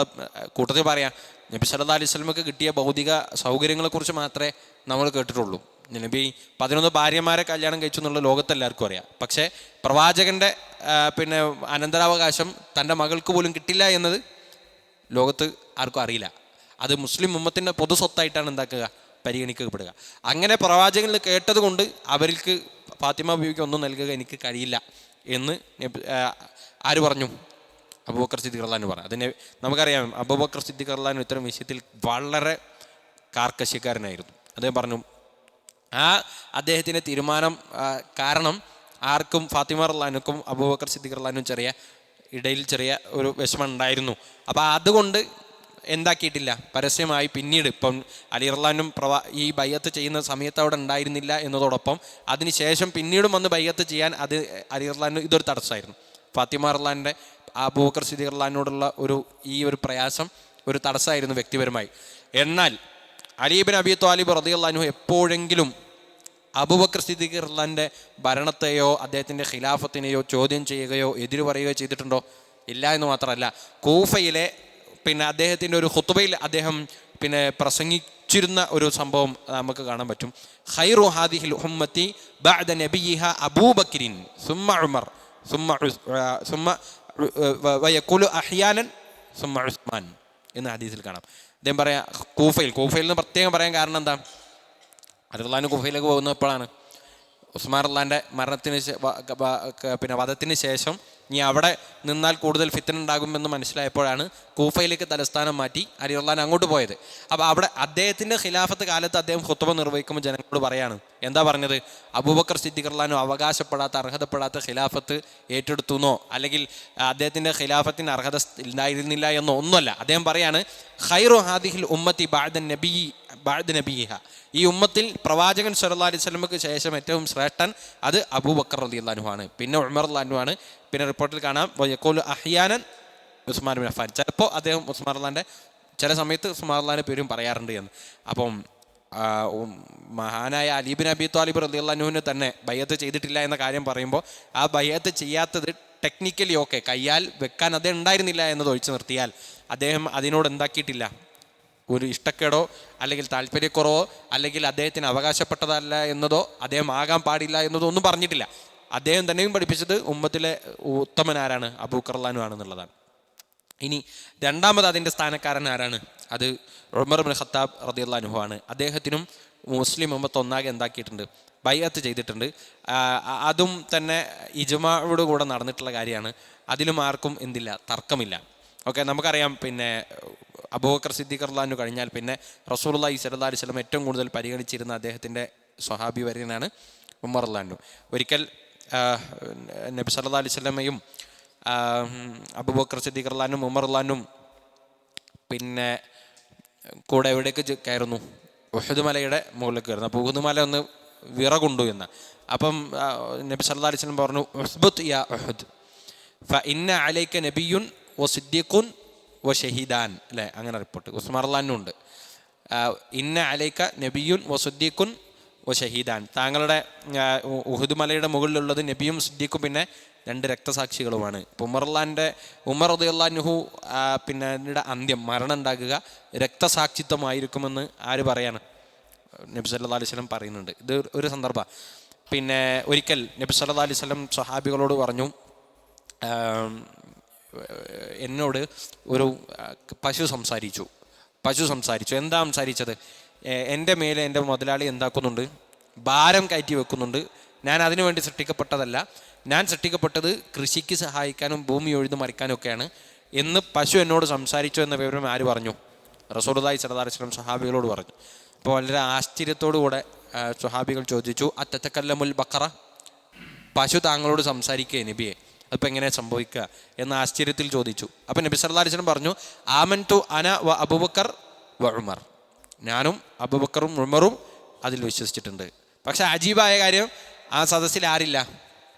കൂട്ടത്തിൽ പറയാം, നബി സല്ലല്ലാഹു അലൈഹി വസല്ലമക്ക് കിട്ടിയ ഭൗതിക സൗകര്യങ്ങളെക്കുറിച്ച് മാത്രമേ നമ്മൾ കേട്ടിട്ടുള്ളൂ. നബി 11 ഭാര്യമാരെ കല്യാണം കഴിച്ചു എന്നുള്ള ലോകത്തെല്ലാവർക്കും അറിയാം. പക്ഷേ പ്രവാചകൻ്റെ പിന്നെ അനന്തരാവകാശം തൻ്റെ മകൾക്ക് പോലും കിട്ടില്ല എന്നത് ലോകത്ത് ആർക്കും അറിയില്ല. അത് മുസ്ലിം ഉമ്മത്തിൻ്റെ പൊതു സ്വത്തായിട്ടാണ് എന്താക്കുക, പരിഗണിക്കപ്പെടുക. അങ്ങനെ പ്രവാചകനിൽ കേട്ടത് കൊണ്ട് അവർക്ക് ഫാത്തിമ ബീവിക്ക് ഒന്നും നൽകുക എനിക്ക് കഴിയില്ല എന്ന് ആര് പറഞ്ഞു? അബൂബക്കർ സിദ്ദീഖ് റളിയല്ലാഹു അൻഹു പറഞ്ഞു. അതിനെ നമുക്കറിയാം, അബൂബക്കർ സിദ്ദീഖ് റളിയല്ലാഹു അൻഹു ഇത്തരം വിഷയത്തിൽ വളരെ കാർക്കശ്യക്കാരനായിരുന്നു. അദ്ദേഹം പറഞ്ഞു അദ്ദേഹത്തിൻ്റെ തീരുമാനം കാരണം ആർക്കും ഫാത്തിമ റളിയല്ലാഹു അൻഹുക്കും അബൂബക്കർ സിദ്ദീഖ് റളിയല്ലാഹു അൻഹു ഇടയിൽ ചെറിയ ഒരു വിഷമം ഉണ്ടായിരുന്നു. അപ്പോൾ അതുകൊണ്ട് എന്താക്കിയിട്ടില്ല, പരസ്യമായി പിന്നീട് ഇപ്പം അലി റളിയല്ലാഹു അൻഹു ഈ ബയ്യത്ത് ചെയ്യുന്ന സമയത്ത് അവിടെ ഉണ്ടായിരുന്നില്ല എന്നതോടൊപ്പം അതിനുശേഷം പിന്നീടും വന്ന് ബയ്യത്ത് ചെയ്യാൻ അത് അലി റളിയല്ലാഹു അൻഹു ഇതൊരു തടസ്സമായിരുന്നു. ഫാത്തിമ റളിയല്ലാഹു അൻഹുവിൻ്റെ അബൂബക്കർ സിദ്ദീഖ് റളിയല്ലാഹു അൻഹുവിനോടുള്ള ഒരു പ്രയാസം ഒരു തടസ്സമായിരുന്നു വ്യക്തിപരമായി. എന്നാൽ അലി ഇബ്നു അബീ ത്വാലിബ് റളിയല്ലാഹു അൻഹു എപ്പോഴെങ്കിലും അബൂബക്കർ സിദ്ദീഖ് റളിയല്ലാഹു അൻഹുവിൻ്റെ ഭരണത്തെയോ അദ്ദേഹത്തിൻ്റെ ഖിലാഫത്തിനെയോ ചോദ്യം ചെയ്യുകയോ എതിര് പറയുകയോ ചെയ്തിട്ടുണ്ടോ? ഇല്ല എന്ന് മാത്രമല്ല, കൂഫയിലെ അദ്ദേഹത്തിൻ്റെ ഒരു ഖുത്ബയിൽ അദ്ദേഹം പ്രസംഗിച്ചിരുന്ന ഒരു സംഭവം നമുക്ക് കാണാൻ പറ്റും. ഖൈറു ഹാദിഹിൽ ഉമ്മത്തി ബഅദ നബിയിഹ അബൂബക്രിൻ സുമ്മ ഉമർ സുമ്മ വയഖുലു അഹ്യാനൻ സുമ്മ ഉസ്മാൻ എന്ന ഹദീസിൽ കാണാം. അദ്ദേഹം പറയാം, കൂഫയിൽ നിന്ന് പ്രത്യേകം പറയാൻ കാരണം എന്താ? റളിയല്ലാഹു അൻഹു കൂഫയിലേക്ക് പോകുന്നത് എപ്പോഴാണ്? ഉസ്മാൻ റളിയല്ലാഹുവിൻ്റെ മരണത്തിന് വധത്തിന് ശേഷം ഇനി അവിടെ നിന്നാൽ കൂടുതൽ ഫിത്ന ഉണ്ടാകുമെന്ന് മനസ്സിലായപ്പോഴാണ് കൂഫയിലേക്ക് തലസ്ഥാനം മാറ്റി അലി റളിയല്ലാഹു അൻഹു അങ്ങോട്ട് പോയത്. അപ്പോൾ അവിടെ അദ്ദേഹത്തിൻ്റെ ഖിലാഫത്ത് കാലത്ത് അദ്ദേഹം ഖുത്ബ നിർവഹിക്കുമ്പോൾ ജനങ്ങളോട് പറയാണ്, എന്താ പറഞ്ഞത്? അബൂബക്കർ സിദ്ദീഖ് റളിയല്ലാഹു അൻഹു അവകാശപ്പെടാത്ത അർഹതപ്പെടാത്ത ഖിലാഫത്ത് ഏറ്റെടുത്തുന്നോ അല്ലെങ്കിൽ അദ്ദേഹത്തിൻ്റെ ഖിലാഫത്തിന് അർഹത ഉണ്ടായിരുന്നില്ല എന്നോ ഒന്നുമല്ല. അദ്ദേഹം പറയാണ്, ഖൈറു ഹാദിഹിൽ ഉമ്മത്തി ബഅദ നബിയിഹ, ഈ ഉമ്മത്തിൽ പ്രവാചകൻ സല്ലല്ലാഹു അലൈഹി വസല്ലമക്ക് ശേഷം ഏറ്റവും ശ്രേഷ്ഠൻ അത് അബൂബക്കർ റളിയല്ലാഹു അൻഹു ആണ്, പിന്നെ ഉമർ റളിയല്ലാഹു അൻഹു ആണ്, പിന്നെ റിപ്പോർട്ടിൽ കാണാം വയഖൂലു അഹ്യാനൻ ഉസ്മാൻ ബിൻ അഫ്ഫാൻ, ചിലപ്പോൾ അദ്ദേഹം ഉസ്മാൻ റളിയല്ലാഹുവിൻ്റെ ചില സമയത്ത് ഉസ്മാൻ റളിയല്ലാഹുവിൻ്റെ പേരും പറയാറുണ്ട് എന്ന്. അപ്പം മഹാനായ അലി ഇബ്നു അബീ ത്വാലിബ് റളിയല്ലാഹു അൻഹുവിന് തന്നെ ബയ്യത്ത് ചെയ്തിട്ടില്ല എന്ന കാര്യം പറയുമ്പോൾ ആ ബയ്യത്ത് ചെയ്യാത്തത് ടെക്നിക്കലി ഓക്കെ, കയ്യാൽ വെക്കാൻ അദ്ദേഹം ഉണ്ടായിരുന്നില്ല എന്നത് ഒഴിച്ചു നിർത്തിയാൽ അദ്ദേഹം അതിനോട് എന്താക്കിയിട്ടില്ല, ഒരു ഇഷ്ടക്കേടോ അല്ലെങ്കിൽ താല്പര്യക്കുറവോ അല്ലെങ്കിൽ അദ്ദേഹത്തിന് അവകാശപ്പെട്ടതല്ല എന്നതോ അദ്ദേഹം ആകാൻ പാടില്ല എന്നതോ ഒന്നും പറഞ്ഞിട്ടില്ല. അദ്ദേഹം തന്നെയും പഠിപ്പിച്ചത് ഉമ്മത്തിലെ ഉത്തമൻ ആരാണ്? അബൂബക്കർ റളിയല്ലാഹു അൻഹു ആണെന്നുള്ളതാണ്. ഇനി രണ്ടാമത് അതിൻ്റെ സ്ഥാനക്കാരൻ ആരാണ്? അത് ഉമർ ഇബ്നു ഖത്താബ് റളിയല്ലാഹു അൻഹു ആണ്. അദ്ദേഹത്തിനും മുസ്ലിം ഉമ്മത്ത് ഒന്നാകെ എന്താക്കിയിട്ടുണ്ട്, ബൈഅത്ത് ചെയ്തിട്ടുണ്ട്. അതും തന്നെ ഇജ്മാഅോട് കൂടെ നടന്നിട്ടുള്ള കാര്യമാണ്. അതിലും ആർക്കും എന്തില്ല, തർക്കമില്ല. ഓക്കെ, നമുക്കറിയാം അബൂബക്കർ സിദ്ദീഖ് റളിയല്ലാഹു അൻഹു കഴിഞ്ഞാൽ പിന്നെ റസൂലുള്ളാഹി സ്വല്ലല്ലാഹു അലൈഹി വസല്ലം ഏറ്റവും കൂടുതൽ പരിഗണിച്ചിരുന്ന അദ്ദേഹത്തിൻ്റെ സ്വഹാബി വര്യനാണ് ഉമർ റളിയല്ലാഹു അൻഹു. ഒരിക്കൽ നബി സല്ലല്ലാഹു അലൈഹി വസല്ലമയും അബൂബക്കർ സിദ്ദീഖ് റളിയല്ലാഹു അൻഹും ഉമർ റളിയല്ലാഹു അൻഹും പിന്നെ കൂടെ എവിടേക്ക് കയറുന്നു? ഉഹദ് മലയുടെ മുകളിലേക്ക് കയറുന്നു. അപ്പോൾ ഉഹദ് മല ഒന്ന് വിറകൊണ്ടു എന്ന്. അപ്പം നബി സല്ലല്ലാഹു അലൈഹി വസല്ലം പറഞ്ഞു, ഉസ്ബുത് യാ ഉഹദ് ഫഇന്ന അലൈക നബിയ്യുൻ വസിദ്ദീഖുൻ വശഹീദാൻ, അല്ലേ? അങ്ങനെ റിപ്പോർട്ട് ഉസ്മാൻ റളിയല്ലാഹു അൻഹു ഉണ്ട്. ഇന്ന അലൈക നബിയ്യുൻ വസിദ്ദീഖുൻ വശഹീദാൻ, താങ്കളുടെ ഉഹദ് മലയുടെ മുകളിലുള്ളത് നബിയും സിദ്ദീഖും പിന്നെ 2 രക്തസാക്ഷികളുമാണ്. ഇപ്പോൾ ഉമർ റളിയല്ലാഹു അൻഹു പിന്നീട് അന്ത്യം മരണം ഉണ്ടാകുക രക്തസാക്ഷിത്വമായിരിക്കുമെന്ന് ആര് പറയാണ്? നബി സല്ലല്ലാഹു അലൈഹി വസല്ലം പറയുന്നുണ്ട്. ഇത് ഒരു സന്ദർഭം. പിന്നെ ഒരിക്കൽ നബി സല്ലല്ലാഹു അലൈഹി വസല്ലം സ്വഹാബികളോട് പറഞ്ഞു, എന്നോട് ഒരു പശു സംസാരിച്ചു. എന്താ സംസാരിച്ചത്? എൻ്റെ മേലെ എൻ്റെ മുതലാളി എന്താക്കുന്നുണ്ട്? ഭാരം കയറ്റി വെക്കുന്നുണ്ട്. ഞാൻ അതിനു വേണ്ടി സൃഷ്ടിക്കപ്പെട്ടതല്ല, ഞാൻ സൃഷ്ടിക്കപ്പെട്ടത് കൃഷിക്ക് സഹായിക്കാനും ഭൂമി ഒഴുതു മറിക്കാനും ഒക്കെയാണ് എന്ന് പശു എന്നോട് സംസാരിച്ചു എന്ന വിവരം ആര് പറഞ്ഞു? റസൂലുള്ളാഹി സ്വല്ലല്ലാഹു അലൈഹി വസല്ലം സ്വഹാബികളോട് പറഞ്ഞു. അപ്പോൾ വളരെ ആശ്ചര്യത്തോടുകൂടെ സ്വഹാബികൾ ചോദിച്ചു, അത്തതകല്ലമുൽ ബഖറ, പശു താങ്കളോട് സംസാരിക്കുക നബിയെ, അതിപ്പോൾ എങ്ങനെ സംഭവിക്കുക എന്ന് ആശ്ചര്യത്തിൽ ചോദിച്ചു. അപ്പം നബി സല്ലല്ലാഹു അലൈഹി വസല്ലം പറഞ്ഞു, ആമൻതു അന വ അബൂബക്കർ വ ഉമർ, ഞാനും അബൂബക്കറും ഉമറും അതിൽ വിശ്വസിച്ചിട്ടുണ്ട്. പക്ഷെ അജീബായ കാര്യം, ആ സദസ്സിൽ ആരില്ല?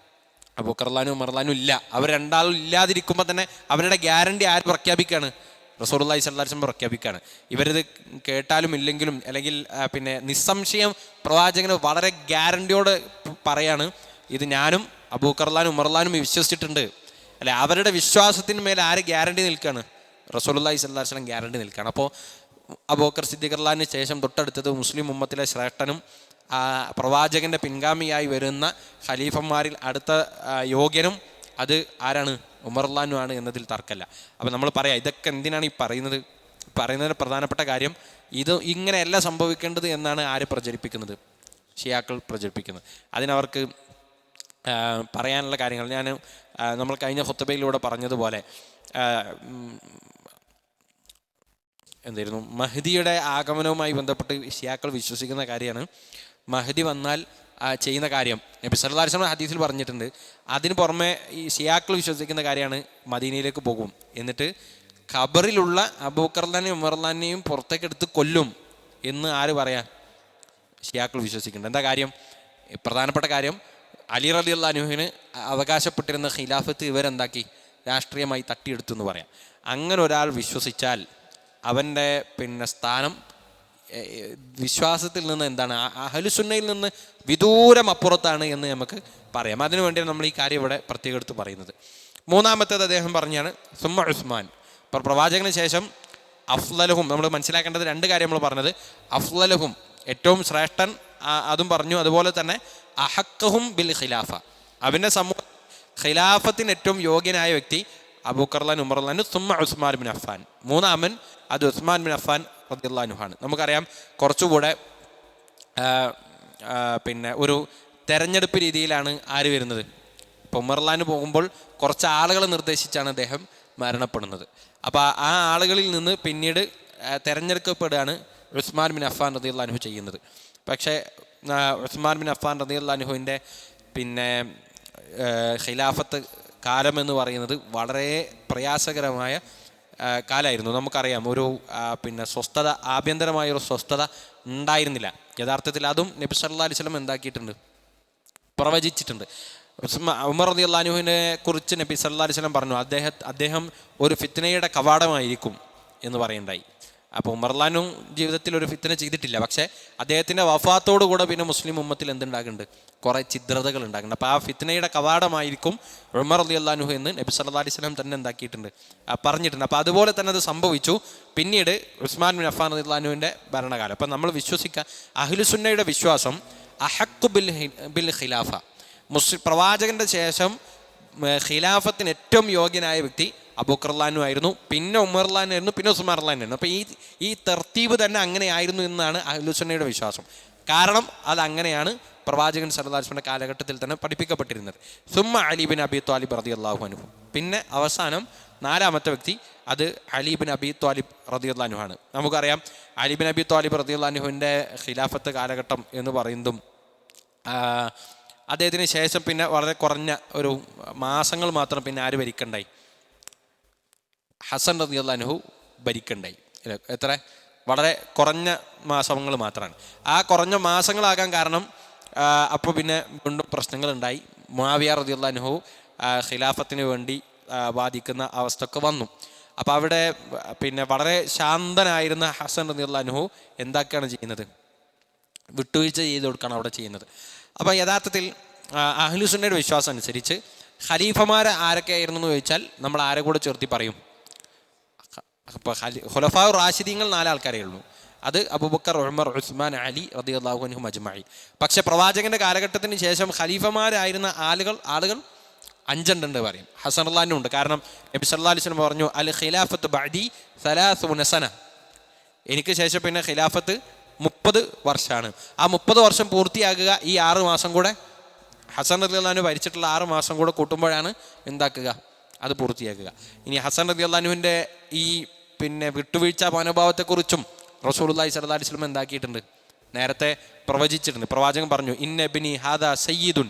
അബൂബക്കർ റളിയല്ലാഹു അൻഹു ഉമർ റളിയല്ലാഹു അൻഹു ഇല്ല. അവർ രണ്ടാളും ഇല്ലാതിരിക്കുമ്പോൾ തന്നെ അവരുടെ ഗ്യാരണ്ടി ആര് പ്രഖ്യാപിക്കുകയാണ്? റസൂലുള്ളാഹി സ്വല്ലല്ലാഹു അലൈഹി വസല്ലം പ്രഖ്യാപിക്കുകയാണ്. ഇവരിത് കേട്ടാലും ഇല്ലെങ്കിലും അല്ലെങ്കിൽ പിന്നെ നിസ്സംശയം പ്രവാചകന് വളരെ ഗ്യാരണ്ടിയോട് പറയാണ്, ഇത് ഞാനും അബൂബക്കർ റളിയല്ലാഹു അൻഹു ഉമർ റളിയല്ലാഹു അൻഹു വിശ്വസിച്ചിട്ടുണ്ട്. അല്ലെ, അവരുടെ വിശ്വാസത്തിന് മേലെ ആര് ഗ്യാരണ്ടി നിൽക്കുകയാണ്? റസൂലുള്ളാഹി സ്വല്ലല്ലാഹു അലൈഹി വസല്ലം ഗ്യാരണ്ടി നിൽക്കുകയാണ്. അപ്പോൾ അബൂബക്കർ സിദ്ദീഖ് റളിയല്ലാഹു അൻഹുവിന് ശേഷം തൊട്ടടുത്തത് മുസ്ലിം ഉമ്മത്തിലെ ശ്രേഷ്ഠനും പ്രവാചകൻ്റെ പിൻഗാമിയായി വരുന്ന ഖലീഫന്മാരിൽ അടുത്ത യോഗ്യനും അത് ആരാണ്? ഉമർ റളിയല്ലാഹു ആണ് എന്നതിൽ തർക്കമില്ല. അപ്പം നമ്മൾ പറയാം ഇതൊക്കെ എന്തിനാണ് ഈ പറയുന്നതിന് പ്രധാനപ്പെട്ട കാര്യം ഇത് ഇങ്ങനെയല്ല സംഭവിക്കേണ്ടത് എന്നാണ് ആര് പ്രചരിപ്പിക്കുന്നത്? ഷിയാക്കൾ പ്രചരിപ്പിക്കുന്നത്. അതിനവർക്ക് പറയാനുള്ള കാര്യങ്ങൾ നമ്മൾ കഴിഞ്ഞ ഖുത്ബയിലൂടെ പറഞ്ഞതുപോലെ എന്തായിരുന്നു, മഹ്ദിയുടെ ആഗമനവുമായി ബന്ധപ്പെട്ട് ഷിയാക്കൾ വിശ്വസിക്കുന്ന കാര്യമാണ് മഹ്ദി വന്നാൽ ചെയ്യുന്ന കാര്യം. നബി സല്ലല്ലാഹു അലൈഹി വസല്ലം ഹദീസിൽ പറഞ്ഞിട്ടുണ്ട്. അതിന് പുറമെ ഈ ഷിയാക്കൾ വിശ്വസിക്കുന്ന കാര്യമാണ് മദീനയിലേക്ക് പോകും, എന്നിട്ട് ഖബറിലുള്ള അബൂബക്കർ റളിയല്ലാഹു ഉമർ റളിയല്ലാഹുവിനെയും പുറത്തേക്ക് എടുത്ത് കൊല്ലും എന്ന് ആര് പറയാം? ഷിയാക്കൾ വിശ്വസിക്കുന്നുണ്ട്. എന്താ കാര്യം? പ്രധാനപ്പെട്ട കാര്യം, അലി റളിയല്ലാഹു അൻഹുവിന് അവകാശപ്പെട്ടിരുന്ന ഖിലാഫത്ത് ഇവരെന്താക്കി? രാഷ്ട്രീയമായി തട്ടിയെടുത്തു എന്ന് പറയാം. അങ്ങനെ ഒരാൾ വിശ്വസിച്ചാൽ അവൻ്റെ സ്ഥാനം വിശ്വാസത്തിൽ നിന്ന് എന്താണ്, അഹ്ലുസുന്നയിൽ നിന്ന് വിദൂരം അപ്പുറത്താണ് എന്ന് നമുക്ക് പറയാം. അതിനുവേണ്ടിയാണ് നമ്മൾ ഈ കാര്യം ഇവിടെ പ്രത്യേകം എടുത്ത് പറയുന്നത്. മൂന്നാമത്തേത് അദ്ദേഹം പറഞ്ഞാണ് സുമ്മ ഉസ്മാൻ. ഇപ്പോൾ പ്രവാചകന് ശേഷം അഫ്ളലുഹും, നമ്മൾ മനസ്സിലാക്കേണ്ടത് രണ്ട് കാര്യം നമ്മൾ പറഞ്ഞത്. അഫ്ളലുഹും ഏറ്റവും ശ്രേഷ്ഠൻ അതും പറഞ്ഞു, അതുപോലെ തന്നെ അഹക്കഹും ബിൽ ഖിലാഫ, അവൻ്റെ സമൂഹം ഖിലാഫത്തിന് ഏറ്റവും യോഗ്യനായ വ്യക്തി അബൂബക്കർ റളിയല്ലാഹു ഉമർ റളിയല്ലാഹു സുമ്മ ഉസ്മാൻ ബിൻ അഫ്ഫാൻ. മൂന്നാമൻ അത് ഉസ്മാൻ ബിൻ അഫ്ഫാൻ റളിയല്ലാഹു അൻഹു ആണ്. നമുക്കറിയാം കുറച്ചുകൂടെ ഒരു തെരഞ്ഞെടുപ്പ് രീതിയിലാണ് ആര് വരുന്നത്? ഇപ്പോൾ ഉമർ റളിയല്ലാഹു പോകുമ്പോൾ കുറച്ച് ആളുകളെ നിർദ്ദേശിച്ചാണ് അദ്ദേഹം മരണപ്പെടുന്നത്. അപ്പോൾ ആ ആളുകളിൽ നിന്ന് പിന്നീട് തിരഞ്ഞെടുക്കപ്പെടുകയാണ് ഉസ്മാൻ ബിൻ അഫ്ഫാൻ റളിയല്ലാഹു അൻഹു ചെയ്യുന്നത്. പക്ഷേ ഉസ്മാൻ ബിൻ അഫ്ഫാൻ റളിയല്ലാഹു അൻഹുവിൻ്റെ ഖിലാഫത്ത് കാലം എന്ന് പറയുന്നത് വളരെ പ്രയാസകരമായ കാലമായിരുന്നു. നമുക്കറിയാം ഒരു സ്വസ്ഥത, ആഭ്യന്തരമായൊരു സ്വസ്ഥത ഉണ്ടായിരുന്നില്ല യഥാർത്ഥത്തിൽ. അതും നബി സല്ലല്ലാഹു അലൈഹി വസല്ലം എന്താക്കിയിട്ടുണ്ട്? പ്രവചിച്ചിട്ടുണ്ട്. ഉമർ റളിയല്ലാഹു അൻഹുവിനെ കുറിച്ച് നബി സല്ലല്ലാഹു അലൈഹി വസല്ലം പറഞ്ഞു അദ്ദേഹം ഒരു ഫിത്നയുടെ കവാടമായിരിക്കും എന്ന് പറയുണ്ടായി. അപ്പോൾ ഉമർ റളിയല്ലാഹു അൻഹു ജീവിതത്തിൽ ഒരു ഫിത്ന ചെയ്തിട്ടില്ല, പക്ഷേ അദ്ദേഹത്തിൻ്റെ വഫാത്തോടു കൂടെ പിന്നെ മുസ്ലിം ഉമ്മത്തിൽ എന്തുണ്ടാകുന്നുണ്ട്? കുറേ ഛിദ്രതകൾ ഉണ്ടാകുന്നുണ്ട്. അപ്പോൾ ആ ഫിത്നയുടെ കവാടമായിരിക്കും ഉമർ റളിയല്ലാഹു അൻഹു എന്ന് നബി സല്ലല്ലാഹു അലൈഹി വസല്ലം തന്നെ എന്താക്കിയിട്ടുണ്ട്? പറഞ്ഞിട്ടുണ്ട്. അപ്പോൾ അതുപോലെ തന്നെ അത് സംഭവിച്ചു. പിന്നീട് ഉസ്മാൻ ബിൻ അഫ്ഫാൻ റളിയല്ലാഹു അൻഹുവിൻ്റെ ഭരണകാലം. അപ്പം നമ്മൾ വിശ്വസിക്കുക, അഹ്ലുസുന്നയുടെ വിശ്വാസം അഹഖു ബിൽ ഖിലാഫ, പ്രവാചകൻ്റെ ശേഷം ഖിലാഫത്തിന് ഏറ്റവും യോഗ്യനായ വ്യക്തി അബൂബക്കർ റളിയല്ലാഹു അൻഹു ആയിരുന്നു, പിന്നെ ഉമർ റളിയല്ലാഹു അൻഹു ആയിരുന്നു, പിന്നെ ഉസ്മാൻ റളിയല്ലാഹു അൻഹു ആയിരുന്നു. അപ്പോൾ ഈ തർത്തീബ് തന്നെ അങ്ങനെയായിരുന്നു എന്നാണ് അഹ്ലുസുന്നയുടെ വിശ്വാസം. കാരണം അത് അങ്ങനെയാണ് പ്രവാചകൻ സല്ലല്ലാഹു അലൈഹി വസല്ലം കാലഘട്ടത്തിൽ തന്നെ പഠിപ്പിക്കപ്പെട്ടിരുന്നത്. സുമ്മ അലി ബിൻ അബി ത്വാലിബ് റളിയല്ലാഹു അൻഹു, പിന്നെ അവസാനം നാലാമത്തെ വ്യക്തി അത് അലി ബിൻ അബി ത്വാലിബ് റളിയല്ലാഹു അൻഹു ആണ്. നമുക്കറിയാം അലി ബിൻ അബി ത്വാലിബ് റളിയല്ലാഹു അൻഹുവിൻ്റെ ഖിലാഫത്ത് കാലഘട്ടം എന്ന് പറയുന്നതും അദ്ദേഹത്തിന് ശേഷം പിന്നെ വളരെ കുറഞ്ഞ ഒരു മാസങ്ങൾ മാത്രം പിന്നെ ആര് ഭരിക്കണ്ടായി? ഹസൻ റളിയല്ലാഹു അൻഹു ഭരിക്കണ്ടായി. എത്ര? വളരെ കുറഞ്ഞ മാസങ്ങൾ മാത്രമാണ്. ആ കുറഞ്ഞ മാസങ്ങളാകാൻ കാരണം അപ്പോൾ പിന്നെ വീണ്ടും പ്രശ്നങ്ങളുണ്ടായി. മുആവിയ റളിയല്ലാഹു അൻഹു ഖിലാഫത്തിന് വേണ്ടി വാദിക്കുന്ന അവസ്ഥയൊക്കെ വന്നു. അപ്പോൾ അവിടെ വളരെ ശാന്തനായിരുന്ന ഹസൻ റളിയല്ലാഹു അൻഹു എന്താക്കുകയാണ് ചെയ്യുന്നത്? വിട്ടുവീഴ്ച ചെയ്ത് കൊടുക്കുകയാണ് അവിടെ ചെയ്യുന്നത്. അപ്പോൾ യഥാർത്ഥത്തിൽ അഹ്ലുസുന്നയുടെ വിശ്വാസം അനുസരിച്ച് ഖലീഫമാർ ആരൊക്കെയായിരുന്നു എന്ന് ചോദിച്ചാൽ നമ്മൾ ആരെ കൂടെ ചേർത്തി പറയും? അപ്പോൾ ഖുലഫാ റാഷിദീങ്ങൾ 4 ആൾക്കാരേ ഉള്ളൂ. അത് അബൂബക്കർ, ഉമർ, ഉസ്മാൻ, അലി റളിയല്ലാഹു അൻഹും അജ്മഈൻ. പക്ഷെ പ്രവാചകന്റെ കാലഘട്ടത്തിന് ശേഷം ഖലീഫമാരായിരുന്ന ആളുകൾ 5 ഉണ്ട് പറയും. ഹസൻ റളിയല്ലാഹു അൻഹു ഉണ്ട്. കാരണം നബി സല്ലല്ലാഹു അലൈഹി വസല്ലം പറഞ്ഞു അൽ ഖിലാഫത്ത് ബഅദി 30 സന, എനിക്ക് ശേഷം പിന്നെ ഖിലാഫത്ത് 30 വർഷമാണ്. ആ 30 വർഷം പൂർത്തിയാക്കുക ഈ 6 മാസം കൂടെ, ഹസൻ റളിയല്ലാഹു അൻഹു ഭരിച്ചിട്ടുള്ള 6 മാസം കൂടെ കൂട്ടുമ്പോഴാണ് എന്താക്കുക? അത് പൂർത്തിയാക്കുക. ഇനി ഹസൻ റളിയല്ലാഹു അൻഹുവിൻ്റെ ഈ വിട്ടുവീഴ്ച മനോഭാവത്തെക്കുറിച്ചും റസൂലുള്ളാഹി സ്വല്ലല്ലാഹു അലൈഹി വസല്ലം എന്താക്കിയിട്ടുണ്ട്? നേരത്തെ പ്രവചിച്ചിട്ടുണ്ട്. പ്രവാചകൻ പറഞ്ഞു ഇന്ന ഇബ്നി ഹാദാ സയ്യിദുൻ,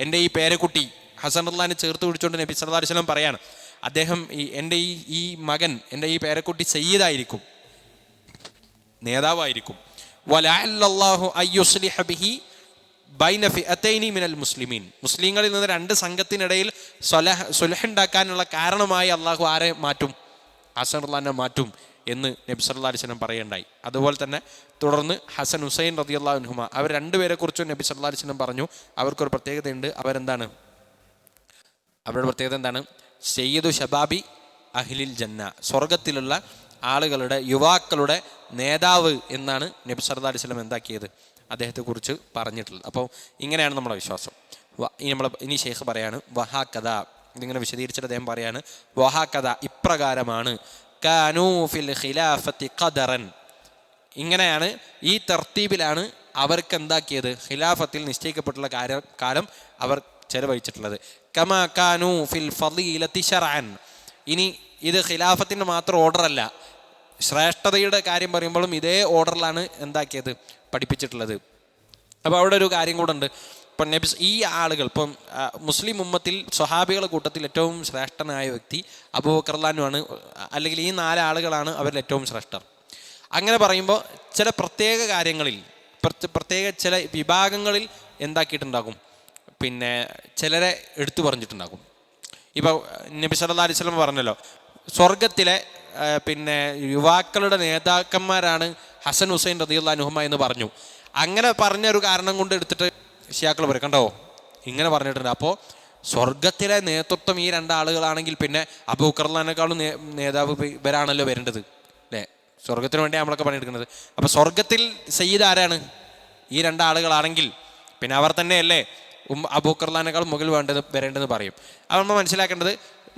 എൻ്റെ ഈ പേരക്കുട്ടി, ഹസൻ റളിയല്ലാഹു ചേർത്ത് പിടിച്ചുകൊണ്ട് നബി സ്വല്ലല്ലാഹു അലൈഹി വസല്ലം പറയാണ്, അദ്ദേഹം എൻ്റെ ഈ മകൻ, എൻ്റെ ഈ പേരക്കുട്ടി സയ്യിദായിരിക്കും, നേതാവായിരിക്കും. വലഅല്ലല്ലാഹു അയ്യുസ്ലിഹ ബിഹി ബൈന ഫിഅതൈനി മിനൽ മുസ്ലിമീൻ, മുസ്ലിങ്ങളിൽ നിന്ന് 2 സംഘത്തിനിടയിൽ സുൽഹ് ഉണ്ടാക്കാനുള്ള കാരണമായി അള്ളാഹു ആരെ മാറ്റും? ഹസൻ റളിയല്ലാഹു അൻഹു മാറ്റും എന്ന് നബി സല്ലല്ലാഹു അലൈഹി വസല്ലം പറയുണ്ടായി. അതുപോലെ തന്നെ തുടർന്ന് ഹസൻ ഹുസൈൻ റളിയല്ലാഹു അൻഹുമ, അവർ 2 പേരെക്കുറിച്ചും നബി സല്ലല്ലാഹു അലൈഹി വസല്ലം പറഞ്ഞു അവർക്കൊരു പ്രത്യേകതയുണ്ട്. അവരുടെ പ്രത്യേകത എന്താണ്? സയ്യിദു ശബാബി അഹ്ലിൽ ജന്ന, സ്വർഗത്തിലുള്ള ആളുകളുടെ, യുവാക്കളുടെ നേതാവ് എന്നാണ് നബി സല്ലല്ലാഹു അലൈഹി വസല്ലം എന്താക്കിയത്? അദ്ദേഹത്തെക്കുറിച്ച് പറഞ്ഞിട്ടുള്ളത്. അപ്പോൾ ഇങ്ങനെയാണ് നമ്മുടെ വിശ്വാസം. ഇനി ഷെയ്ഖ് പറയാണ് വഹാ കഥ, ഇതിങ്ങനെ വിശദീകരിച്ചിട്ട് അദ്ദേഹം പറയാണ് വഹാ കഥ, ഇപ്രകാരമാണ് കാനൂ ഫിൽ ഖിലാഫത്തി ഖദറൻ, ഇങ്ങനെയാണ് ഈ തർത്തീബിലാണ് അവർക്ക് എന്താക്കിയത്, ഖിലാഫത്തിൽ നിശ്ചയിക്കപ്പെട്ടുള്ള കാലം അവർ ചെലവഴിച്ചിട്ടുള്ളത്. കമാ കാനൂ ഫിൽ ഫളീലത്തി ശർഅൻ, ഇനി ഇത് ഖിലാഫത്തിൻ്റെ മാത്രം ഓർഡറല്ല, ശ്രേഷ്ഠതയുടെ കാര്യം പറയുമ്പോഴും ഇതേ ഓർഡറിലാണ് എന്താക്കിയത്, പഠിപ്പിച്ചിട്ടുള്ളത്. അപ്പോൾ അവിടെ ഒരു കാര്യം കൂടെ ഉണ്ട്. ഇപ്പം ഈ ആളുകൾ, ഇപ്പം മുസ്ലിം ഉമ്മത്തിൽ സ്വഹാബികളുടെ കൂട്ടത്തിൽ ഏറ്റവും ശ്രേഷ്ഠനായ വ്യക്തി അബൂബക്കർ റളിയല്ലാഹു ആണ്, അല്ലെങ്കിൽ ഈ 4 ആളുകളാണ് അവരിൽ ഏറ്റവും ശ്രേഷ്ഠർ. അങ്ങനെ പറയുമ്പോൾ ചില പ്രത്യേക കാര്യങ്ങളിൽ, പ്രത്യേക ചില വിഭാഗങ്ങളിൽ എന്താക്കിയിട്ടുണ്ടാകും, പിന്നെ ചിലരെ എടുത്തു പറഞ്ഞിട്ടുണ്ടാകും. ഇപ്പോൾ നബി സല്ലല്ലാഹു അലൈഹി വസല്ലം പറഞ്ഞല്ലോ, സ്വർഗത്തിലെ പിന്നെ യുവാക്കളുടെ നേതാക്കന്മാരാണ് ഹസൻ ഹുസൈൻ റളിയല്ലാഹു അൻഹുമ എന്ന് പറഞ്ഞു. അങ്ങനെ പറഞ്ഞൊരു കാരണം കൊണ്ട് എടുത്തിട്ട് ഷിയാക്കൾ പറയും, കണ്ടോ ഇങ്ങനെ പറഞ്ഞിട്ടുണ്ട്. അപ്പോൾ സ്വർഗത്തിലെ നേതൃത്വം ഈ 2 ആളുകളാണെങ്കിൽ പിന്നെ അബൂബക്കർ റളിയല്ലാഹുവിനേക്കാളും നേതാവ് ഇവരാണല്ലോ വരേണ്ടത് അല്ലേ? സ്വർഗത്തിന് വേണ്ടി നമ്മളൊക്കെ പണിയെടുക്കുന്നത്. അപ്പോൾ സ്വർഗത്തിൽ സയ്യിദ് ആരാണ്? ഈ 2 ആളുകളാണെങ്കിൽ പിന്നെ അവർ തന്നെയല്ലേ അബൂബക്കർ റളിയല്ലാഹുവിനേക്കാളും മുകളിൽ വരേണ്ടതെന്ന് പറയും. അത് നമ്മൾ മനസ്സിലാക്കേണ്ടത്,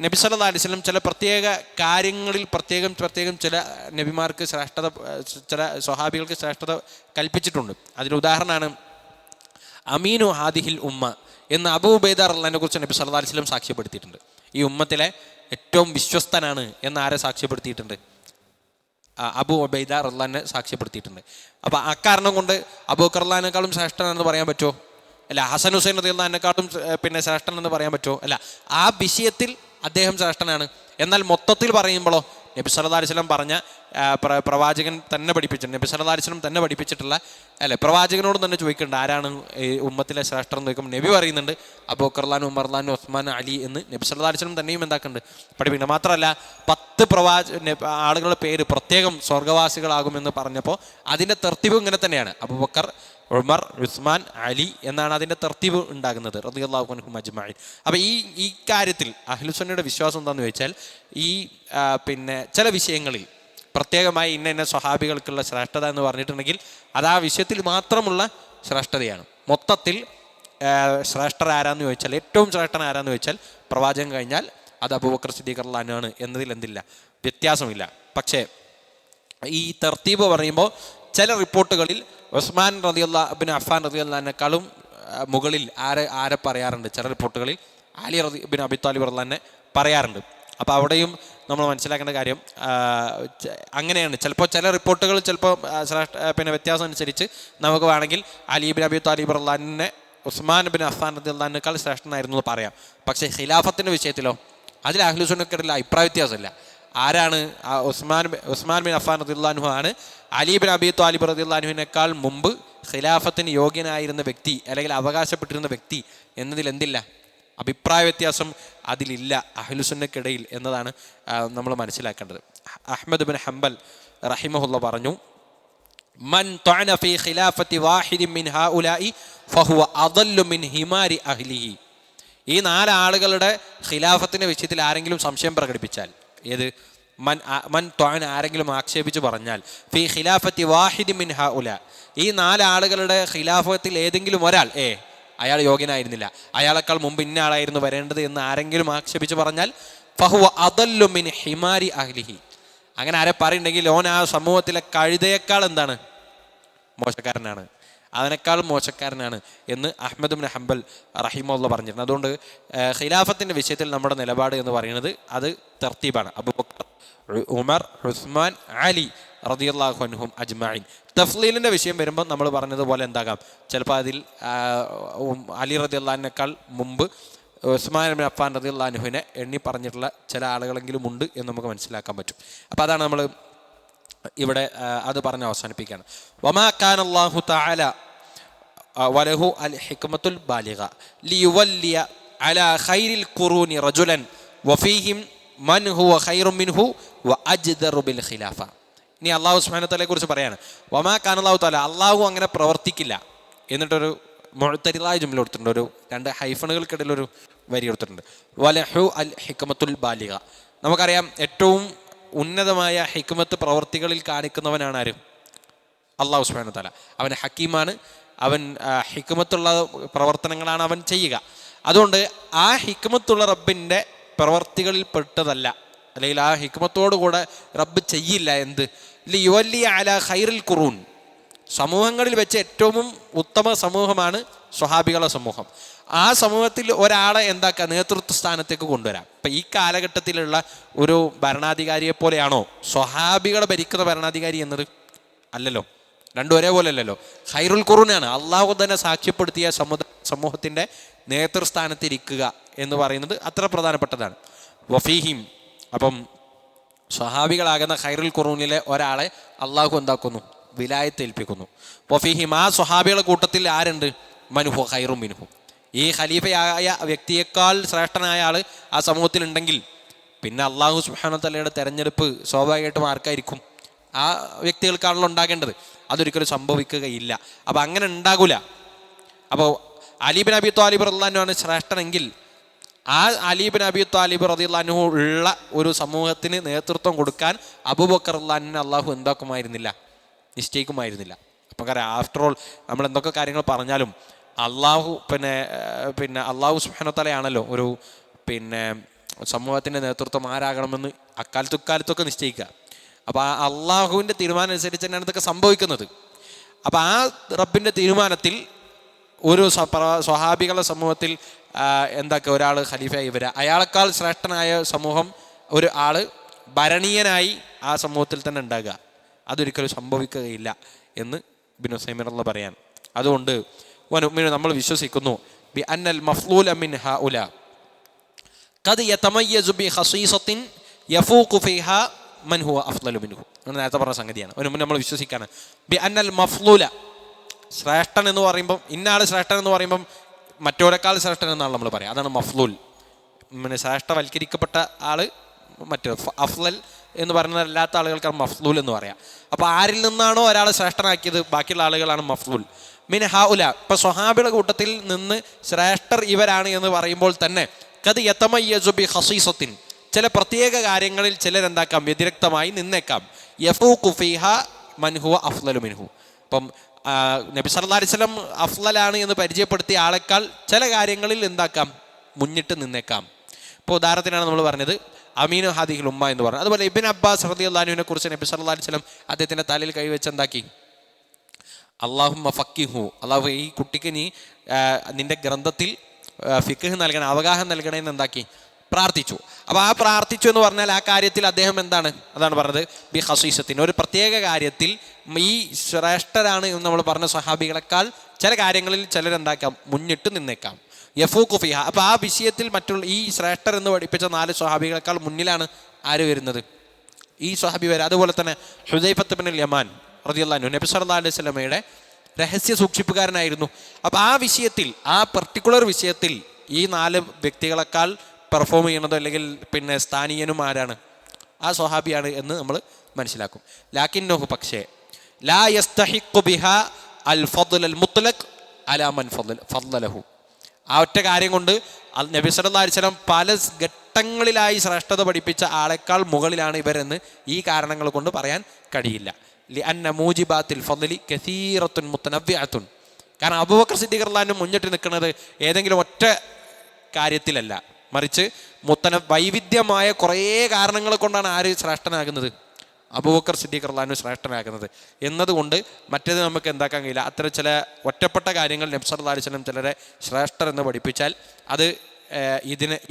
നബി സല്ലല്ലാഹു അലൈഹി വസല്ലം ചില പ്രത്യേക കാര്യങ്ങളിൽ പ്രത്യേകം ചില നബിമാർക്ക് ശ്രേഷ്ഠത, ചില സ്വഹാബികൾക്ക് ശ്രേഷ്ഠത കൽപ്പിച്ചിട്ടുണ്ട്. അതിനുദാഹരണമാണ് അമീനു ഹാദിഹിൽ ഉമ്മ എന്ന് അബൂ ഉബൈദ റളിയല്ലാഹുവിനെ കുറിച്ച് നബി സല്ലല്ലാഹു അലൈഹി വസല്ലം സാക്ഷ്യപ്പെടുത്തിയിട്ടുണ്ട്. ഈ ഉമ്മത്തിലെ ഏറ്റവും വിശ്വസ്തനാണ് എന്ന് ആരെ സാക്ഷ്യപ്പെടുത്തിയിട്ടുണ്ട്? അബൂ ഉബൈദ റളിയല്ലാഹുവിനെ സാക്ഷ്യപ്പെടുത്തിയിട്ടുണ്ട്. അപ്പോൾ അക്കാരണം കൊണ്ട് അബൂബക്കർ റളിയല്ലാഹുവിനേക്കാളും ശ്രേഷ്ഠനാണെന്ന് പറയാൻ പറ്റുമോ? അല്ല. ഹസൻ ഹുസൈൻ റളിയല്ലാഹുവിനേക്കാളും പിന്നെ ശ്രേഷ്ഠനെന്ന് പറയാൻ പറ്റുമോ? അല്ല. ആ വിഷയത്തിൽ അദ്ദേഹം ശ്രേഷ്ഠനാണ്. എന്നാൽ മൊത്തത്തിൽ പറയുമ്പോഴോ നബി സല്ലല്ലാഹു അലൈഹി വസല്ലം പറഞ്ഞ പ്രവാചകൻ തന്നെ പഠിപ്പിച്ചിട്ടുണ്ട്, നബി സല്ലല്ലാഹു അലൈഹി വസല്ലം തന്നെ പഠിപ്പിച്ചിട്ടുള്ള അല്ലെ, പ്രവാചകനോട് തന്നെ ചോദിക്കേണ്ട ആരാണ് ഈ ഉമ്മത്തിലെ ശ്രേഷ്ഠൻ എന്ന് ചോദിക്കുമ്പോൾ നബി പറയുന്നുണ്ട് അബൂബക്കർ റളിയല്ലാഹു, ഉമർ റളിയല്ലാഹു, ഉസ്മാൻ, അലി എന്ന് നബി സല്ലല്ലാഹു അലൈഹി വസല്ലം തന്നെയും എന്താക്കുന്നുണ്ട്, പഠിപ്പിക്കുന്നുണ്ട്. മാത്രമല്ല 10 ആളുകളുടെ പേര് പ്രത്യേകം സ്വർഗവാസികളാകുമെന്ന് പറഞ്ഞപ്പോൾ അതിൻ്റെ തർത്തീബ് ഇങ്ങനെ തന്നെയാണ്. അബൂബക്കർ, ഉമർ, ഉസ്മാൻ, അലി എന്നാണ് അതിൻ്റെ തർത്തീബ് ഉണ്ടാകുന്നത് റളിയല്ലാഹു അൻഹും അജ്മഈൻ. അപ്പോൾ ഈ കാര്യത്തിൽ അഹ്ലുസുന്നയുടെ വിശ്വാസം എന്താണെന്ന് ചോദിച്ചാൽ, ഈ പിന്നെ ചില വിഷയങ്ങളിൽ പ്രത്യേകമായി ഇന്ന സ്വഹാബികൾക്കുള്ള ശ്രേഷ്ഠത എന്ന് പറഞ്ഞിട്ടുണ്ടെങ്കിൽ അത് ആ വിഷയത്തിൽ മാത്രമുള്ള ശ്രേഷ്ഠതയാണ്. മൊത്തത്തിൽ ശ്രേഷ്ഠർ ആരാന്ന് ചോദിച്ചാൽ, ഏറ്റവും ശ്രേഷ്ഠൻ ആരാന്ന് ചോദിച്ചാൽ പ്രവാചകൻ കഴിഞ്ഞാൽ അത് അബൂബക്കർ സിദ്ദീഖ് റളിയല്ലാഹു അൻഹു എന്നതിൽ എന്തില്ല, വ്യത്യാസമില്ല. പക്ഷേ ഈ തർത്തീബ് പറയുമ്പോൾ ചില റിപ്പോർട്ടുകളിൽ ഉസ്മാൻ റളിയല്ലാഹു ഇബ്നു അഫ്ഫാൻ റളിയല്ലാഹു അൻഹുവിനേക്കാളും മുകളിൽ ആരെ പറയാറുണ്ട്? ചില റിപ്പോർട്ടുകളിൽ അലി ഇബ്നു അബി ത്വാലിബ് റളിയല്ലാഹു അൻഹു പറയാറുണ്ട്. അപ്പോൾ അവിടെയും നമ്മൾ മനസ്സിലാക്കേണ്ട കാര്യം അങ്ങനെയാണ്. ചിലപ്പോൾ ചില റിപ്പോർട്ടുകൾ ചിലപ്പോൾ പിന്നെ വ്യത്യാസം അനുസരിച്ച് നമുക്ക് വേണമെങ്കിൽ അലി ഇബ്നു അബി ത്വാലിബ് റളിയല്ലാഹു അൻഹുവിനെ ഉസ്മാൻ ഇബ്നു അഫ്ഫാൻ റളിയല്ലാഹു അൻഹുവിനേക്കാൾ ശ്രേഷ്ഠനായിരുന്നു എന്ന് പറയാം. പക്ഷേ ഖിലാഫത്തിൻ്റെ വിഷയത്തിലോ അതിൽ അഹ്ലുസുന്നയ്ക്കിടയിൽ അഭിപ്രായ വ്യത്യാസമില്ല. ആരാണ് ഉസ്മാൻ ബിൻ അഫ്ഫാൻ റളിയല്ലാഹു അൻഹു ആണ് അലി ബിൻ അബി ത്വാലിബ് റളിയല്ലാഹു അൻഹുവിനേക്കാൾ മുമ്പ് ഖിലാഫത്തിന് യോഗ്യനായിരുന്ന വ്യക്തി അല്ലെങ്കിൽ അവകാശപ്പെട്ടിരുന്ന വ്യക്തി എന്നതിൽ എന്തില്ല, അഭിപ്രായ വ്യത്യാസം അതിലില്ല അഹ്ലുസുന്നയ്ക്കിടയിൽ എന്നതാണ് നമ്മൾ മനസ്സിലാക്കേണ്ടത്. അഹ്മദ് ബിൻ ഹംബൽ റഹിമഹുല്ലാഹ് പറഞ്ഞു, മൻ തഅന ഫീ ഖിലാഫത്തി വാഹിദിൻ മിൻ ഹൗലാഇ ഫഹുവ അദല്ലു മിൻ ഹിമാരി അഹ്ലിഹി. ഈ 4 ആളുകളുടെ ഖിലാഫത്തിൻ്റെ വിഷയത്തിൽ ആരെങ്കിലും സംശയം പ്രകടിപ്പിച്ചാൽ, ഏത് മൻ ത്വഅന ആരെങ്കിലും ആക്ഷേപിച്ച് പറഞ്ഞാൽ ഫീ ഖിലാഫത്തി വാഹിദിൻ മിൻ ഹൗലാ, ഈ 4 ആളുകളുടെ ഖിലാഫത്തിൽ ഏതെങ്കിലും ഒരാൾ അയാൾ യോഗ്യനായിരുന്നില്ല, അയാളെക്കാൾ മുമ്പ് ഇന്ന ആളായിരുന്നു വരേണ്ടത് എന്ന് ആരെങ്കിലും ആക്ഷേപിച്ച് പറഞ്ഞാൽ ഫഹുവ അദല്ലു മിൻ ഹിമാരി അഹ്ലിഹി, അങ്ങനെ ആരെ പറയുന്നുണ്ടെങ്കിൽ ഓൻ ആ സമൂഹത്തിലെ കഴുതയേക്കാൾ എന്താണ്, മോശക്കാരനാണ്, അതിനേക്കാൾ മോശക്കാരനാണ് എന്ന് അഹ്മദ് ബിൻ ഹംബൽ റഹിമഹുല്ലാഹ് പറഞ്ഞിട്ടുണ്ട്. അതുകൊണ്ട് ഖിലാഫത്തിൻ്റെ വിഷയത്തിൽ നമ്മുടെ നിലപാട് എന്ന് പറയുന്നത് അത് തർത്തീബാണ്. അബൂബക്കർ, ഉമർ, ഉസ്മാൻ, അലി റളിയല്ലാഹു അൻഹും അജ്മഈൻ. തഫ്ളീലിൻ്റെ വിഷയം വരുമ്പോൾ നമ്മൾ പറഞ്ഞതുപോലെ എന്താകാം, ചിലപ്പോൾ അതിൽ അലി റളിയല്ലാഹു അൻഹുവിനേക്കാൾ മുമ്പ് ഉസ്മാൻ ബിൻ അഫ്ഫാൻ റളിയല്ലാഹു അൻഹുവിനെ എണ്ണി പറഞ്ഞിട്ടുള്ള ചില ആളുകളെങ്കിലും ഉണ്ട് എന്ന് നമുക്ക് മനസ്സിലാക്കാൻ പറ്റും. അപ്പോൾ അതാണ് നമ്മൾ ഇവിടെ അത് പറഞ്ഞ് അവസാനിപ്പിക്കുകയാണ്. വമാ കാന അല്ലാഹു തആല വലഹു അൽ ഹിക്മത്തുൽ ബാലിഗ ലിയുവല്ലിയ അലാ ഖൈരിൽ ഖുറൂനി റജുലൻ വഫീഹിം മൻ ഹുവ ഖൈറും മിൻഹു വഅജ്ദറു ബിൽ ഖിലാഫ. ഇനി അല്ലാഹു സുബ്ഹാനഹു വ തആലയെ കുറിച്ച് പറയാണ്, വമാ കാന അല്ലാഹു തആല, അല്ലാഹു അങ്ങനെ പ്രവർത്തിക്കില്ല എന്നിട്ടൊരു മുഅ്തരിദായ ജുംല കൊടുത്തിട്ടുണ്ട്, ഒരു 2 ഹൈഫണുകൾക്കിടയിൽ ഒരു വരി കൊടുത്തിട്ടുണ്ട്. വലഹു അൽ ഹിക്മത്തുൽ ബാലിഗ. നമുക്കറിയാം ഏറ്റവും ഉന്നതമായ ഹിക്മത്ത് പ്രവർത്തികളിൽ കാണിക്കുന്നവനാണ് ആര്? അള്ളാഹു സുബ്ഹാനഹു വ തആല അവൻ ഹക്കീമാണ്, അവൻ ഹിക്മത്തുള്ള പ്രവർത്തനങ്ങളാണ് അവൻ ചെയ്യുക. അതുകൊണ്ട് ആ ഹിക്മത്തുള്ള റബ്ബിൻ്റെ പ്രവർത്തികളിൽ പെട്ടതല്ല, അല്ലെങ്കിൽ ആ ഹിക്മത്തോടുകൂടെ റബ്ബ് ചെയ്യില്ല എന്ത് ലിയുവല്ലി അലാ ഖൈറുൽ ഖുറൂൻ, സമൂഹങ്ങളിൽ വെച്ച് ഏറ്റവും ഉത്തമ സമൂഹമാണ് സ്വഹാബികളുടെ സമൂഹം. ആ സമൂഹത്തിൽ ഒരാളെ എന്താക്കുക, നേതൃത്വ സ്ഥാനത്തേക്ക് കൊണ്ടുവരാം. ഇപ്പം ഈ കാലഘട്ടത്തിലുള്ള ഒരു ഭരണാധികാരിയെ പോലെയാണോ സ്വഹാബികളെ ഭരിക്കുന്ന ഭരണാധികാരി എന്നത്? അല്ലല്ലോ, രണ്ടും ഒരേപോലെ അല്ലല്ലോ. ഖൈറുൽ ഖുറൂനാണ്, അള്ളാഹു തന്നെ സാക്ഷ്യപ്പെടുത്തിയ സമൂഹത്തിൻ്റെ നേതൃസ്ഥാനത്തിരിക്കുക എന്ന് പറയുന്നത് അത്ര പ്രധാനപ്പെട്ടതാണ്. വഫീഹിം, അപ്പം സ്വഹാബികളാകുന്ന ഖൈറുൽ ഖുറൂനിലെ ഒരാളെ അള്ളാഹു എന്താക്കുന്നു, വിലായത്ത് ഏൽപ്പിക്കുന്നു. വഫീഹിം, ആ സ്വഹാബികളുടെ കൂട്ടത്തിൽ ആരുണ്ട്? മനുഹു ഖൈറു മിൻഹു, ഈ ഖലീഫയായ വ്യക്തിയേക്കാൾ ശ്രേഷ്ഠനായ ആൾ ആ സമൂഹത്തിലുണ്ടെങ്കിൽ പിന്നെ അള്ളാഹു സുബ്ഹാനഹു വ തആലയുടെ തെരഞ്ഞെടുപ്പ് സ്വാഭാവികമായിട്ടും ആർക്കായിരിക്കും? ആ വ്യക്തികൾക്കാണല്ലോ ഉണ്ടാകേണ്ടത്. അതൊരിക്കലും സംഭവിക്കുകയില്ല. അപ്പം അങ്ങനെ ഉണ്ടാകില്ല. അപ്പോൾ അലി ബിൻ അബി ത്വാലിബ് റളിയല്ലാഹു അൻഹു ആണ് ശ്രേഷ്ഠനെങ്കിൽ ആ അലി ബിൻ അബി ത്വാലിബ് റളിയല്ലാഹു അൻഹു ഉള്ള ഒരു സമൂഹത്തിന് നേതൃത്വം കൊടുക്കാൻ അബൂബക്കർ റളിയല്ലാഹു അൻഹുവിനെ അള്ളാഹു എന്താക്കുമായിരുന്നില്ല, നിശ്ചയിക്കുമായിരുന്നില്ല. അപ്പം കാരണം ആഫ്റ്റർ ഓൾ നമ്മൾ എന്തൊക്കെ കാര്യങ്ങൾ പറഞ്ഞാലും അള്ളാഹു പിന്നെ അള്ളാഹു സുബ്ഹാനഹു വ തആലയാണല്ലോ ഒരു സമൂഹത്തിൻ്റെ നേതൃത്വം ആരാകണമെന്ന് അക്കാലത്തൊക്കെ നിശ്ചയിക്കുക. അപ്പോൾ ആ അള്ളാഹുവിൻ്റെ തീരുമാനം അനുസരിച്ച് തന്നെയാണ് ഇതൊക്കെ സംഭവിക്കുന്നത്. അപ്പോൾ ആ റബ്ബിൻ്റെ തീരുമാനത്തിൽ ഒരു സ്വഹാബികളുടെ സമൂഹത്തിൽ എന്താക്കുക, ഒരാൾ ഖലീഫയായി വരിക, അയാളെക്കാൾ ശ്രേഷ്ഠനായ സമൂഹം ഒരു ആൾ ഭരണീയനായി ആ സമൂഹത്തിൽ തന്നെ ഉണ്ടാകുക, അതൊരിക്കലും സംഭവിക്കുകയില്ല എന്ന് ഇബ്നു ഉസൈമീൻ റളിയല്ലാഹു പറയാൻ. അതുകൊണ്ട് നമ്മൾ വിശ്വസിക്കുന്നു ബി അന്നൽ മഫ്ലൂല മിൻ ഹഉല ഖദ് യതമയ്യസു ബി ഖസീസത്തിൻ യഫൂഖു ഫീഹാ മൻ ഹുവ അഫ്ളലു മിൻഹു. നേരത്തെ പറഞ്ഞ സംഗതിയാണ്. നമ്മൾ വിശ്വസിക്കാണ് ബി അന്നൽ മഫ്ലൂല, ശ്രേഷ്ഠൻ എന്ന് പറയുമ്പം, ഇന്നയാൾ ശ്രേഷ്ഠൻ എന്ന് പറയുമ്പം മറ്റോരെക്കാൾ ശ്രേഷ്ഠൻ എന്നാണ് നമ്മൾ പറയുക. അതാണ് മഫ്ലൂൽ. ശ്രേഷ്ഠവൽക്കരിക്കപ്പെട്ട ആൾ മറ്റേ അഫ്ളൽ എന്ന് പറയുന്നതല്ലാത്ത ആളുകൾക്കാണ് മഫ്ലൂൽ എന്ന് പറയാം. അപ്പോൾ ആരിൽ നിന്നാണോ ഒരാൾ ശ്രേഷ്ഠനാക്കിയത് ബാക്കിയുള്ള ആളുകളാണ് മഫ്ലൂൽ. മിൻ ഹഉല, ഇപ്പം സ്വഹാബിയുടെ കൂട്ടത്തിൽ നിന്ന് ശ്രേഷ്ഠർ ഇവരാണ് എന്ന് പറയുമ്പോൾ തന്നെ ഖദ് യതമയ്യസു ബി ഖസീസത്തിൻ, ചില പ്രത്യേക കാര്യങ്ങളിൽ ചിലരെന്താക്കാം, വ്യതിരക്തമായി നിന്നേക്കാം. യഫൂഖു ഫീഹാ മൻ ഹുവ അഫ്ളലു മിൻഹു, ഇപ്പം നബി സല്ലല്ലാഹു അലൈഹി വസല്ലം അഫ്ളലാണ് എന്ന് പരിചയപ്പെടുത്തിയ ആളെക്കാൾ ചില കാര്യങ്ങളിൽ എന്താക്കാം, മുന്നിട്ട് നിന്നേക്കാം. ഇപ്പോൾ ഉദാഹരണത്തിനാണ് നമ്മൾ പറഞ്ഞത് അമീനു ഹാദിഹിൽ ഉമ്മ എന്ന് പറഞ്ഞു. അതുപോലെ ഇബ്ൻ അബ്ബാസ് റളിയല്ലാഹു അൻഹുവിനെ കുറിച്ച് നബി സല്ലല്ലാഹു അലൈഹി വസല്ലം അദ്ദേഹത്തിൻ്റെ തലയിൽ കൈവച്ച് എന്താക്കി, അല്ലാഹുമ്മ ഫക്കിഹു, അള്ളാഹു ഈ കുട്ടിക്ക് നീ നിന്റെ ഗ്രന്ഥത്തിൽ ഫിഖ് നൽകണേ, അവഗാഹം നൽകണേ എന്ന് എന്താക്കി പ്രാർത്ഥിച്ചു. അപ്പോൾ ആ പ്രാർത്ഥിച്ചു എന്ന് പറഞ്ഞാൽ ആ കാര്യത്തിൽ അദ്ദേഹം എന്താണ്, അതാണ് പറഞ്ഞത് ബി ഖസീസത്തിന്, ഒരു പ്രത്യേക കാര്യത്തിൽ ഈ ശ്രേഷ്ഠരാണ് എന്ന് നമ്മൾ പറഞ്ഞ സ്വഹാബികളെക്കാൾ ചില കാര്യങ്ങളിൽ ചിലരെന്താക്കാം, മുന്നിട്ട് നിന്നേക്കാം. യഫൂഖു ഫിഹ, അപ്പോൾ ആ വിഷയത്തിൽ മറ്റുള്ള ഈ ശ്രേഷ്ഠർ എന്ന് പഠിപ്പിച്ച 4 സ്വഹാബികളെക്കാൾ മുന്നിലാണ് ആര് വരുന്നത്, ഈ സ്വഹാബി വരെ. അതുപോലെ തന്നെ ഹുദൈഫത്ത് ഇബ്നുൽ യമാൻ റളിയല്ലാഹു അൻഹു നബി സല്ലല്ലാഹു അലൈഹി വസല്ലമയുടെ രഹസ്യ സൂക്ഷിപ്പുകാരനായിരുന്നു. അപ്പോൾ ആ വിഷയത്തിൽ, ആ പർട്ടിക്കുലർ വിഷയത്തിൽ ഈ 4 വ്യക്തികളെക്കാൾ പെർഫോം ചെയ്യണതോ അല്ലെങ്കിൽ സ്ഥാനീയനും ആരാണ്, ആ സ്വഹാബിയാണ് എന്ന് നമ്മൾ മനസ്സിലാക്കും. ലാക്കിന്നഹു, പക്ഷേ ലാ യസ്തഹിഖു ബിഹാ അൽ ഫദ്ൽ അൽ മുത്ലഖ് അലാ മൻ ഫദ്ലഹു, ആ ഒറ്റ കാര്യം കൊണ്ട് നബി സല്ലല്ലാഹു അലൈഹി വസല്ലം പല ഘട്ടങ്ങളിലായി ശ്രേഷ്ഠത പഠിപ്പിച്ച ആളെക്കാൾ മുകളിലാണ് ഇവരെന്ന് ഈ കാരണങ്ങൾ കൊണ്ട് പറയാൻ കഴിയില്ല. ലിഅന്ന മൂജിബാത്തിൽ ഫദ്ലി കസീറത്തുൻ മുതനവ്വിഅത്തുൻ, കാരണം അബൂബക്കർ സിദ്ദീഖ് റളിയല്ലാഹു അൻഹു മുന്നിട്ട് നിൽക്കുന്നത് ഏതെങ്കിലും ഒറ്റ കാര്യത്തിലല്ല, മറിച്ച് വൈവിധ്യമായ കുറേ കാരണങ്ങൾ കൊണ്ടാണ് ആര് ശ്രേഷ്ഠനാകുന്നത്, അബൂബക്കർ സിദ്ദീഖ് റളിയല്ലാഹു അൻഹു ശ്രേഷ്ഠനാകുന്നത് എന്നതുകൊണ്ട് മറ്റേത് നമുക്ക് എന്താക്കാൻ കഴിയില്ല. അത്തരം ചില ഒറ്റപ്പെട്ട കാര്യങ്ങൾ നബി സല്ലല്ലാഹു അലൈഹി വസല്ലം ചിലരെ ശ്രേഷ്ഠർ എന്ന് പഠിപ്പിച്ചാൽ അത്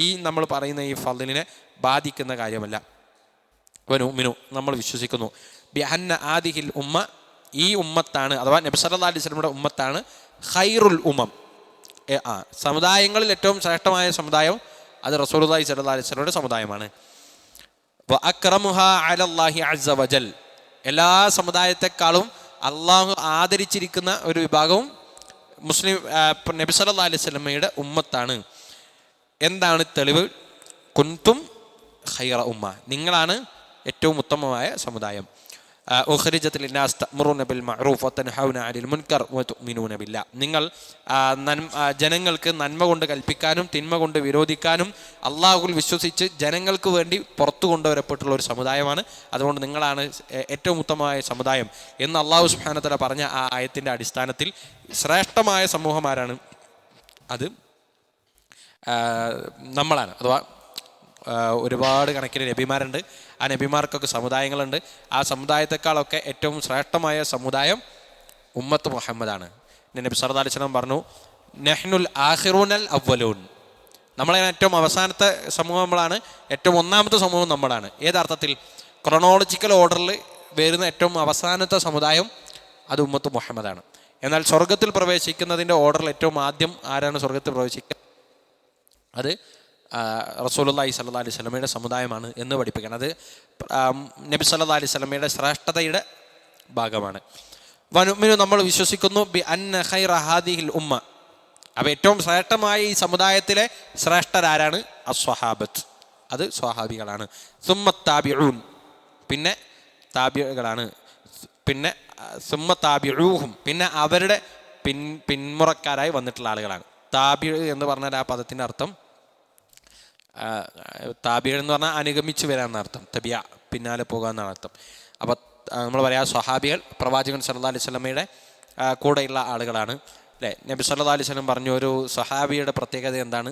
ഈ നമ്മൾ പറയുന്ന ഈ ഫദ്ലിനെ ബാധിക്കുന്ന കാര്യമല്ല. വനുമിനു, നമ്മൾ വിശ്വസിക്കുന്നു ബി അന്ന ആദിഹിൽ ഉമ്മ, ഈ ഉമ്മത്താണ് അഥവാ നബി സല്ലല്ലാഹു അലൈഹി വസല്ലമയുടെ ഉമ്മത്താണ് ഖൈറുൽ ഉമം, സമുദായങ്ങളിൽ ഏറ്റവും ശ്രേഷ്ഠമായ സമുദായം അത് റസൂലുള്ളാഹി സ്വല്ലല്ലാഹു അലൈഹി വസല്ലമയുടെ സമുദായമാണ്. വഅക്രമുഹാ അലല്ലാഹി അസ്സ വജൽ, എല്ലാ സമുദായത്തെക്കാളും അള്ളാഹു ആദരിച്ചിരിക്കുന്ന ഒരു വിഭാഗവും നബി സല്ലല്ലാഹു അലൈഹി വസല്ലമയുടെ ഉമ്മത്താണ്. എന്താണ് തെളിവ്? കുൻതും ഖൈറ ഉമ്മ, നിങ്ങളാണ് ഏറ്റവും ഉത്തമമായ സമുദായം. ഉഖ്രിജത്ത് ലിന്നാസ് തഅ്മുറൂന ബിൽ മഅറൂഫ് വതൻഹൗന അനിൽ മുൻകർ വതുഅ്മിനൂന ബില്ലാ. നിങ്ങൾ ജനങ്ങൾക്ക് നന്മ കൊണ്ട് കൽപ്പിക്കാനും തിന്മ കൊണ്ട് വിരോധിക്കാനും അള്ളാഹുവിൽ വിശ്വസിച്ച് ജനങ്ങൾക്ക് വേണ്ടി പുറത്തു കൊണ്ടുവരപ്പെട്ടുള്ള ഒരു സമുദായമാണ്. അതുകൊണ്ട് നിങ്ങളാണ് ഏറ്റവും ഉത്തമമായ സമുദായം എന്ന് അള്ളാഹു സുബ്ഹാനഹു വ തആല പറഞ്ഞ ആ ആയത്തിൻ്റെ അടിസ്ഥാനത്തിൽ ശ്രേഷ്ഠമായ സമൂഹമാരാണ് അത് നമ്മളാണ്. അഥവാ ഒരുപാട് കണക്കിന് നബിമാരുണ്ട്. ആ നബിമാർക്കൊക്കെ സമുദായങ്ങളുണ്ട്. ആ സമുദായത്തെക്കാളൊക്കെ ഏറ്റവും ശ്രേഷ്ഠമായ സമുദായം ഉമ്മത്ത് മുഹമ്മദാണ്. നബി സല്ലല്ലാഹു അലൈഹി വസല്ലം പറഞ്ഞു, നഹ്നുൽ ആഖിറൂനൽ അവ്വലൂൻ. നമ്മളെ ഏറ്റവും അവസാനത്തെ സമൂഹം നമ്മളാണ്, ഏറ്റവും ഒന്നാമത്തെ സമൂഹം നമ്മളാണ്. ഏതർത്ഥത്തിൽ? ക്രൊണോളജിക്കൽ ഓർഡറിൽ വരുന്ന ഏറ്റവും അവസാനത്തെ സമുദായം അത് ഉമ്മത്ത് മുഹമ്മദാണ്. എന്നാൽ സ്വർഗത്തിൽ പ്രവേശിക്കുന്നതിൻ്റെ ഓർഡറിൽ ഏറ്റവും ആദ്യം ആരാണ് സ്വർഗത്തിൽ പ്രവേശിക്കുക? അത് റസൂലുള്ളാഹി സ്വല്ലല്ലാഹു അലൈഹി വസല്ലമയുടെ സമുദായമാണ് എന്ന് പഠിപ്പിക്കണം. അത് നബി സല്ലല്ലാഹു അലൈഹി വസല്ലമയുടെ ശ്രേഷ്ഠതയുടെ ഭാഗമാണ്. വനുമിനു, നമ്മൾ വിശ്വസിക്കുന്നു, ബി അന്ന ഖൈറ ഹാദിഹിൽ ഉമ്മ. അപ്പോൾ ഏറ്റവും ശ്രേഷ്ഠമായ ഈ സമുദായത്തിലെ ശ്രേഷ്ഠരാരാണ്? അസ്വഹാബത്ത്, അത് സ്വഹാബികളാണ്. സുമ്മ താബിഊൻ, പിന്നെ താബികളാണ്. പിന്നെ സുമ്മ താബിഊഹും, പിന്നെ അവരുടെ പിന്മുറക്കാരായി വന്നിട്ടുള്ള ആളുകളാണ്. താബി എന്ന് പറഞ്ഞാൽ ആ പദത്തിൻ്റെ അർത്ഥം, താബി എന്ന് പറഞ്ഞാൽ അനുഗമിച്ച് വരാമെന്ന അർത്ഥം, തബിയ പിന്നാലെ പോകുക എന്നാണ് അർത്ഥം. അപ്പോൾ നമ്മൾ പറയാം സ്വഹാബികൾ പ്രവാചകൻ സല്ലല്ലാഹു അലൈഹി വസല്ലമയുടെ കൂടെയുള്ള ആളുകളാണ്, അല്ലേ? നബി സല്ലല്ലാഹു അലൈഹി വസല്ലം പറഞ്ഞു, ഒരു സ്വഹാബിയുടെ പ്രത്യേകത എന്താണ്?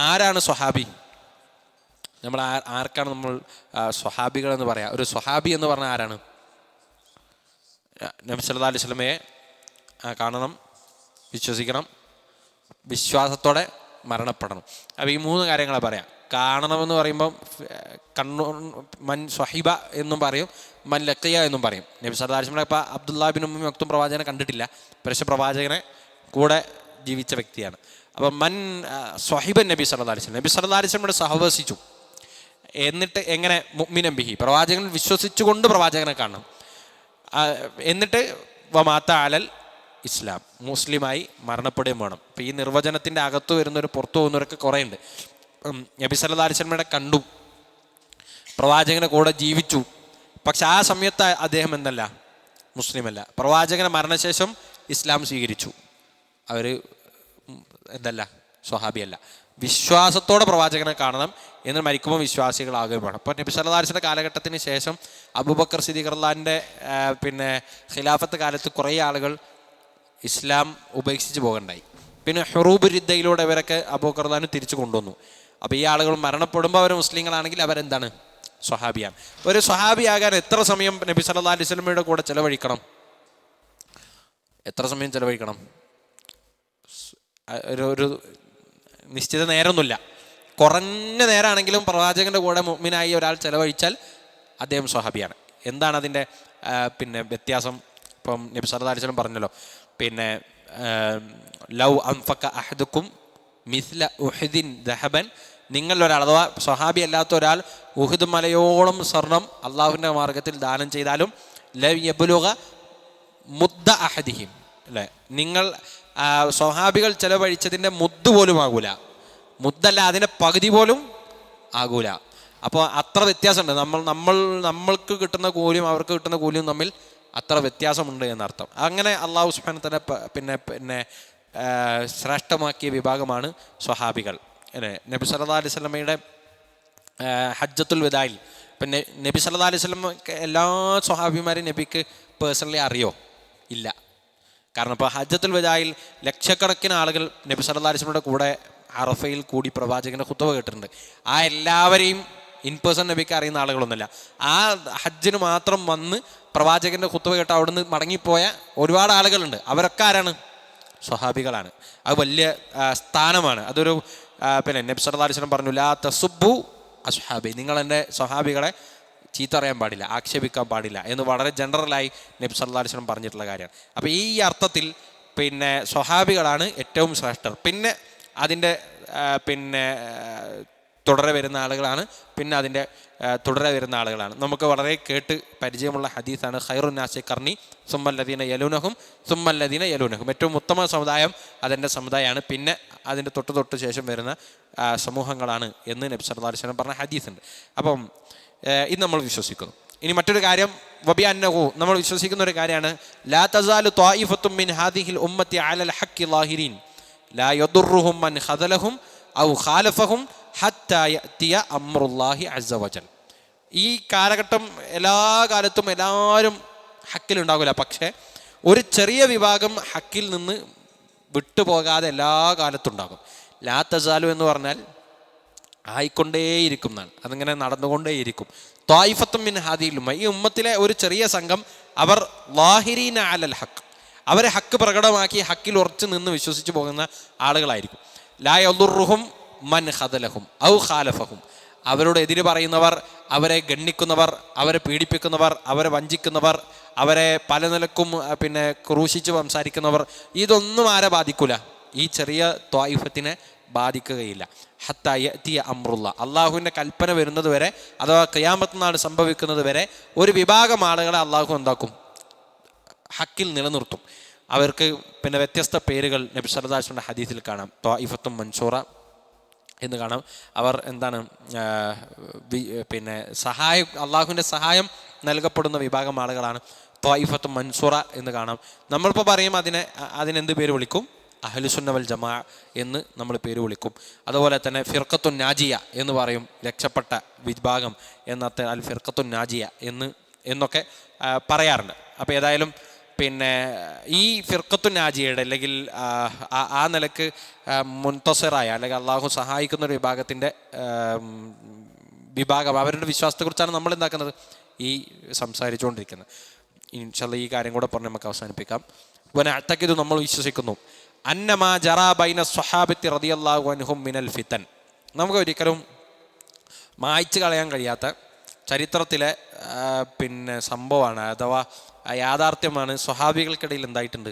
ആരാണ് സ്വഹാബി? നമ്മൾ ആർക്കാണ് നമ്മൾ സ്വഹാബികൾ എന്ന് പറയാം? ഒരു സ്വഹാബി എന്ന് പറഞ്ഞാൽ ആരാണ്? നബി സല്ലല്ലാഹു അലൈഹി വസല്ലമയെ കാണണം, വിശ്വസിക്കണം, വിശ്വാസത്തോടെ മരണപ്പെടണം. അപ്പോൾ ഈ 3 കാര്യങ്ങളെ പറയാം. കാണണമെന്ന് പറയുമ്പം മൻ സ്വഹിബ എന്നും പറയും, മൻ ലക്കിയ എന്നും പറയും. നബി സല്ലല്ലാഹു അലൈഹി വസല്ലം ഇപ്പോൾ അബ്ദുല്ലാഹ് ബിൻ ഉമ്മി മക്തും പ്രവാചകനെ കണ്ടിട്ടില്ല, പക്ഷേ പ്രവാചകനെ കൂടെ ജീവിച്ച വ്യക്തിയാണ്. അപ്പം മൻ സ്വഹിബൻ നബി സല്ലല്ലാഹു അലൈഹി വസല്ലം, നബി സല്ലല്ലാഹു അലൈഹി വസല്ലം സഹവസിച്ചു. എന്നിട്ട് എങ്ങനെ? മുഅ്മിനൻ ബിഹി, പ്രവാചകൻ വിശ്വസിച്ചുകൊണ്ട് പ്രവാചകനെ കാണണം. എന്നിട്ട് വമാത്ത അലൽ ഇസ്ലാം, മുസ്ലിമായി മരണപ്പെടുകയും വേണം. അപ്പോൾ ഈ നിർവചനത്തിൻ്റെ അകത്ത് വരുന്നൊരു പുറത്തു പോകുന്നവരൊക്കെ കുറേ ഉണ്ട്. നബി സല്ലല്ലാഹു അലൈഹി വസല്ലമയെ കണ്ടു, പ്രവാചകനെ കൂടെ ജീവിച്ചു, പക്ഷെ ആ സമയത്ത് അദ്ദേഹം എന്തല്ല? മുസ്ലിമല്ല. പ്രവാചകനെ മരണശേഷം ഇസ്ലാം സ്വീകരിച്ചു, അവർ എന്തല്ല? സ്വഹാബിയല്ല. വിശ്വാസത്തോടെ പ്രവാചകനെ കാണണം, എന്ന് മരിക്കുമ്പോൾ വിശ്വാസികളാകുകയും വേണം. അപ്പോൾ നബി സല്ലല്ലാഹു അലൈഹി വസല്ലം കാലഘട്ടത്തിന് ശേഷം അബൂബക്കർ സിദ്ദീഖ് റളിയല്ലാഹുവിൻ്റെ പിന്നെ ഖിലാഫത്ത് കാലത്ത് കുറേ ആളുകൾ ഇസ്ലാം ഉപേക്ഷിച്ച് പോകണ്ടായി. പിന്നെ ഹുറൂബ് റിദ്ദയിലൂടെ ഇവരൊക്കെ അബൂബക്കർ റളിയല്ലാഹു തിരിച്ചു കൊണ്ടുവന്നു. അപ്പോൾ ഈ ആളുകൾ മരണപ്പെടുമ്പോൾ അവർ മുസ്ലിങ്ങളാണെങ്കിൽ അവരെന്താണ്? സ്വഹാബിയാണ്. ഒരു സ്വഹാബിയാകാൻ എത്ര സമയം നബി സല്ലല്ലാഹു അലൈഹി വസല്ലമയുടെ കൂടെ ചെലവഴിക്കണം? എത്ര സമയം ചെലവഴിക്കണം? ഒരു നിശ്ചിത നേരമൊന്നുമില്ല. കുറഞ്ഞ നേരമാണെങ്കിലും പ്രവാചകൻ്റെ കൂടെ മുഅ്മിനായി ഒരാൾ ചെലവഴിച്ചാൽ അദ്ദേഹം സ്വഹാബിയാണ്. എന്താണ് അതിൻ്റെ പിന്നെ വ്യത്യാസം? ഇപ്പം നബി സല്ലല്ലാഹു അലൈഹി വസല്ലം പറഞ്ഞല്ലോ, പിന്നെ ലൗ അൻഫക അഹദുക്കും മിസ്ല ഉഹദിൻ ദഹബൻ, നിങ്ങളൊരാൾ അഥവാ സ്വഹാബി അല്ലാത്ത ഒരാൾ ഉഹദ് മലയോളം സ്വർണം അള്ളാഹുവിൻ്റെ മാർഗത്തിൽ ദാനം ചെയ്താലും ലൗ യബ്ലുഗ മുദ്ദ അഹദിഹിം, അല്ലേ? നിങ്ങൾ സ്വഹാബികൾ ചെലവഴിച്ചതിൻ്റെ മുദ്ദ് പോലും ആകൂല, മുദ്ദല്ല അതിൻ്റെ പകുതി പോലും ആകൂല. അപ്പോൾ അത്ര വ്യത്യാസമുണ്ട്. നമ്മൾക്ക് കിട്ടുന്ന കൂലിയും അവർക്ക് കിട്ടുന്ന കൂലിയും തമ്മിൽ അത്ര വ്യത്യാസമുണ്ട് എന്നർത്ഥം. അങ്ങനെ അള്ളാഹു സുബ്ഹാനഹു വ തആല പിന്നെ ശ്രേഷ്ഠമാക്കിയ വിഭാഗമാണ് സ്വഹാബികൾ. നബി സല്ലല്ലാഹു അലൈഹി വസല്ലമയുടെ ഹജ്ജത്തുൽ വദായിൽ പിന്നെ നബി സല്ലല്ലാഹു അലൈഹി വസല്ലം എല്ലാ സ്വഹാബിമാരെയും നബിക്ക് പേഴ്സണലി അറിയോ? ഇല്ല. കാരണം ഇപ്പോൾ ഹജ്ജത്തുൽ വദായിൽ ലക്ഷക്കണക്കിന് ആളുകൾ നബി സല്ലല്ലാഹു അലൈഹി വസല്ലമയുടെ കൂടെ അറഫയിൽ കൂടി പ്രവാചകൻ്റെ ഖുത്ബ കേട്ടിട്ടുണ്ട്. ആ എല്ലാവരെയും ഇൻ പേഴ്സൺ നബിക്ക് അറിയുന്ന ആളുകളൊന്നുമില്ല. ആ ഹജ്ജിന് മാത്രം വന്ന് പ്രവാചകൻ്റെ ഖുത്ബ കേട്ട് അവിടുന്ന് മടങ്ങിപ്പോയ ഒരുപാട് ആളുകളുണ്ട്. അവരൊക്കെ ആരാണ്? സ്വഹാബികളാണ്. അത് വലിയ സ്ഥാനമാണ്. അതൊരു പിന്നെ നബി സല്ലല്ലാഹു അലൈഹി വസല്ലം പറഞ്ഞു, ലാ തസുബ്ബു അസ്ഹാബി, നിങ്ങൾ എൻ്റെ സ്വഹാബികളെ ചീത്ത പറയാൻ പാടില്ല, ആക്ഷേപിക്കാൻ പാടില്ല എന്ന് വളരെ ജനറലായി നബി സല്ലല്ലാഹു അലൈഹി വസല്ലം പറഞ്ഞിട്ടുള്ള കാര്യമാണ്. അപ്പോൾ ഈ അർത്ഥത്തിൽ പിന്നെ സ്വഹാബികളാണ് ഏറ്റവും ശ്രേഷ്ഠർ. പിന്നെ അതിൻ്റെ പിന്നെ തുടരെ വരുന്ന ആളുകളാണ്, പിന്നെ അതിൻ്റെ തുടരെ വരുന്ന ആളുകളാണ്. നമുക്ക് വളരെ കേട്ട് പരിചയമുള്ള ഹദീസാണ്, ഖൈറുൻ നാസി ഖർനി സുമ്മല്ലദീന യലൂനഹും സുമ്മല്ലദീന യലൂനഹും, ഏറ്റവും ഉത്തമ സമുദായം അതെൻ്റെ സമുദായമാണ്, പിന്നെ അതിൻ്റെ തൊട്ട് ശേഷം വരുന്ന സമൂഹങ്ങളാണ് എന്ന് നബി സല്ലല്ലാഹു അലൈഹി വസല്ലം പറഞ്ഞ ഹദീസുണ്ട്. അപ്പം ഇത് നമ്മൾ വിശ്വസിക്കുന്നു. ഇനി മറ്റൊരു കാര്യം, വബി അന്നഹു, നമ്മൾ വിശ്വസിക്കുന്ന ഒരു കാര്യമാണ്, ലാ തസാലു ത്വായിഫത്തും മിൻ ഹാദിഹിൽ ഉമ്മത്തി അലൽ ഹഖ്ഖി ളാഹിരീൻ ലാ യദുർറുഹും മൻ ഖദലഹും ഔ ഖാലഫഹും ഹത്താ യഅതിയ അംറുല്ലാഹി അസ്സ വജൽ. ഈ കാലഘട്ടം എല്ലാ കാലത്തും എല്ലാവരും ഹക്കിലുണ്ടാകില്ല, പക്ഷേ ഒരു ചെറിയ വിഭാഗം ഹക്കിൽ നിന്ന് വിട്ടുപോകാതെ എല്ലാ കാലത്തും ഉണ്ടാകും. ലാ തസാലു എന്ന് പറഞ്ഞാൽ ആയിക്കൊണ്ടേയിരിക്കും എന്നാണ്, അതിങ്ങനെ നടന്നുകൊണ്ടേയിരിക്കും. ത്വായിഫത്തും മിൻ ഹാദിഹിൽ ഉമ്മ, ഈ ഉമ്മത്തിലെ ഒരു ചെറിയ സംഘം, അവർ ളാഹിരീന അലൽ ഹഖ്, അവരെ ഹക്ക് പ്രകടമാക്കി ഹക്കിൽ ഉറച്ചു നിന്ന് വിശ്വസിച്ച് പോകുന്ന ആളുകളായിരിക്കും. ലാ യദുർറുഹും മൻ ഖദലഹും ഔ ഖാലഫഹും, അവരോട് എതിര് പറയുന്നവർ, അവരെ ഗണ്ണിക്കുന്നവർ, അവരെ പീഡിപ്പിക്കുന്നവർ, അവരെ വഞ്ചിക്കുന്നവർ, അവരെ പല നിലക്കും ക്രൂശിച്ച് സംസാരിക്കുന്നവർ, ഇതൊന്നും ആരെ ബാധിക്കൂല, ഈ ചെറിയ ത്വായിഫത്തിനെ ബാധിക്കുകയില്ല. ഹത്താ യഅതിയ അംറുള്ള, അള്ളാഹുവിൻ്റെ കൽപ്പന വരുന്നത് വരെ, അഥവാ ഖിയാമത്ത് നാൾ സംഭവിക്കുന്നത് വരെ ഒരു ആളുകളെ അള്ളാഹു എന്താക്കും, ഹക്കിൽ നിലനിർത്തും. അവർക്ക് വ്യത്യസ്ത പേരുകൾ നബി സല്ലല്ലാഹു അലൈഹി വസല്ലം ഹദീസിൽ കാണാം. ത്വായിഫത്തും മൻസൂറ എന്ന് കാണാം. അവർ എന്താണ് സഹായം, അള്ളാഹുവിൻ്റെ സഹായം നൽകപ്പെടുന്ന വിഭാഗം ആളുകളാണ്. ത്വായിഫത്തും മൻസൂറ എന്ന് കാണാം. നമ്മളിപ്പോൾ പറയും അതിനെന്ത് പേര് വിളിക്കും? അഹ്ലുസുന്ന വൽ ജമാ എന്ന് നമ്മൾ പേര് വിളിക്കും. അതുപോലെ തന്നെ ഫിർഖത്തുൻ നാജിയ എന്ന് പറയും, രക്ഷപ്പെട്ട വിഭാഗം എന്നത്തെ അൽ ഫിർഖത്തുൻ നാജിയ എന്നൊക്കെ പറയാറുണ്ട്. അപ്പോൾ ഏതായാലും ഈ ഫിർഖത്തുൻ നാജിയയുടെ അല്ലെങ്കിൽ ആ നിലക്ക് മുൻതസിറായ അല്ലെങ്കിൽ അള്ളാഹു സഹായിക്കുന്ന ഒരു വിഭാഗത്തിൻ്റെ വിഭാഗം, അവരുടെ വിശ്വാസത്തെക്കുറിച്ചാണ് നമ്മൾ എന്താക്കുന്നത്, ഈ സംസാരിച്ചുകൊണ്ടിരിക്കുന്നത്. ഇൻഷാ അല്ലാഹ് ഈ കാര്യം കൂടെ പറഞ്ഞ് നമുക്ക് അവസാനിപ്പിക്കാം. വനഅ്തഖിദു, നമ്മൾ വിശ്വസിക്കുന്നു, അന്നമാ ജറാ ബൈന സ്വഹാബത്തി റളിയല്ലാഹു അൻഹും മിനൽ ഫിതൻ, നമുക്ക് ഒരിക്കലും മായ്ച്ചു കളയാൻ കഴിയാത്ത ചരിത്രത്തിലെ സംഭവമാണ്, അഥവാ യാഥാർത്ഥ്യമാണ്. സ്വഹാബികൾക്കിടയിൽ എന്തായിട്ടുണ്ട്,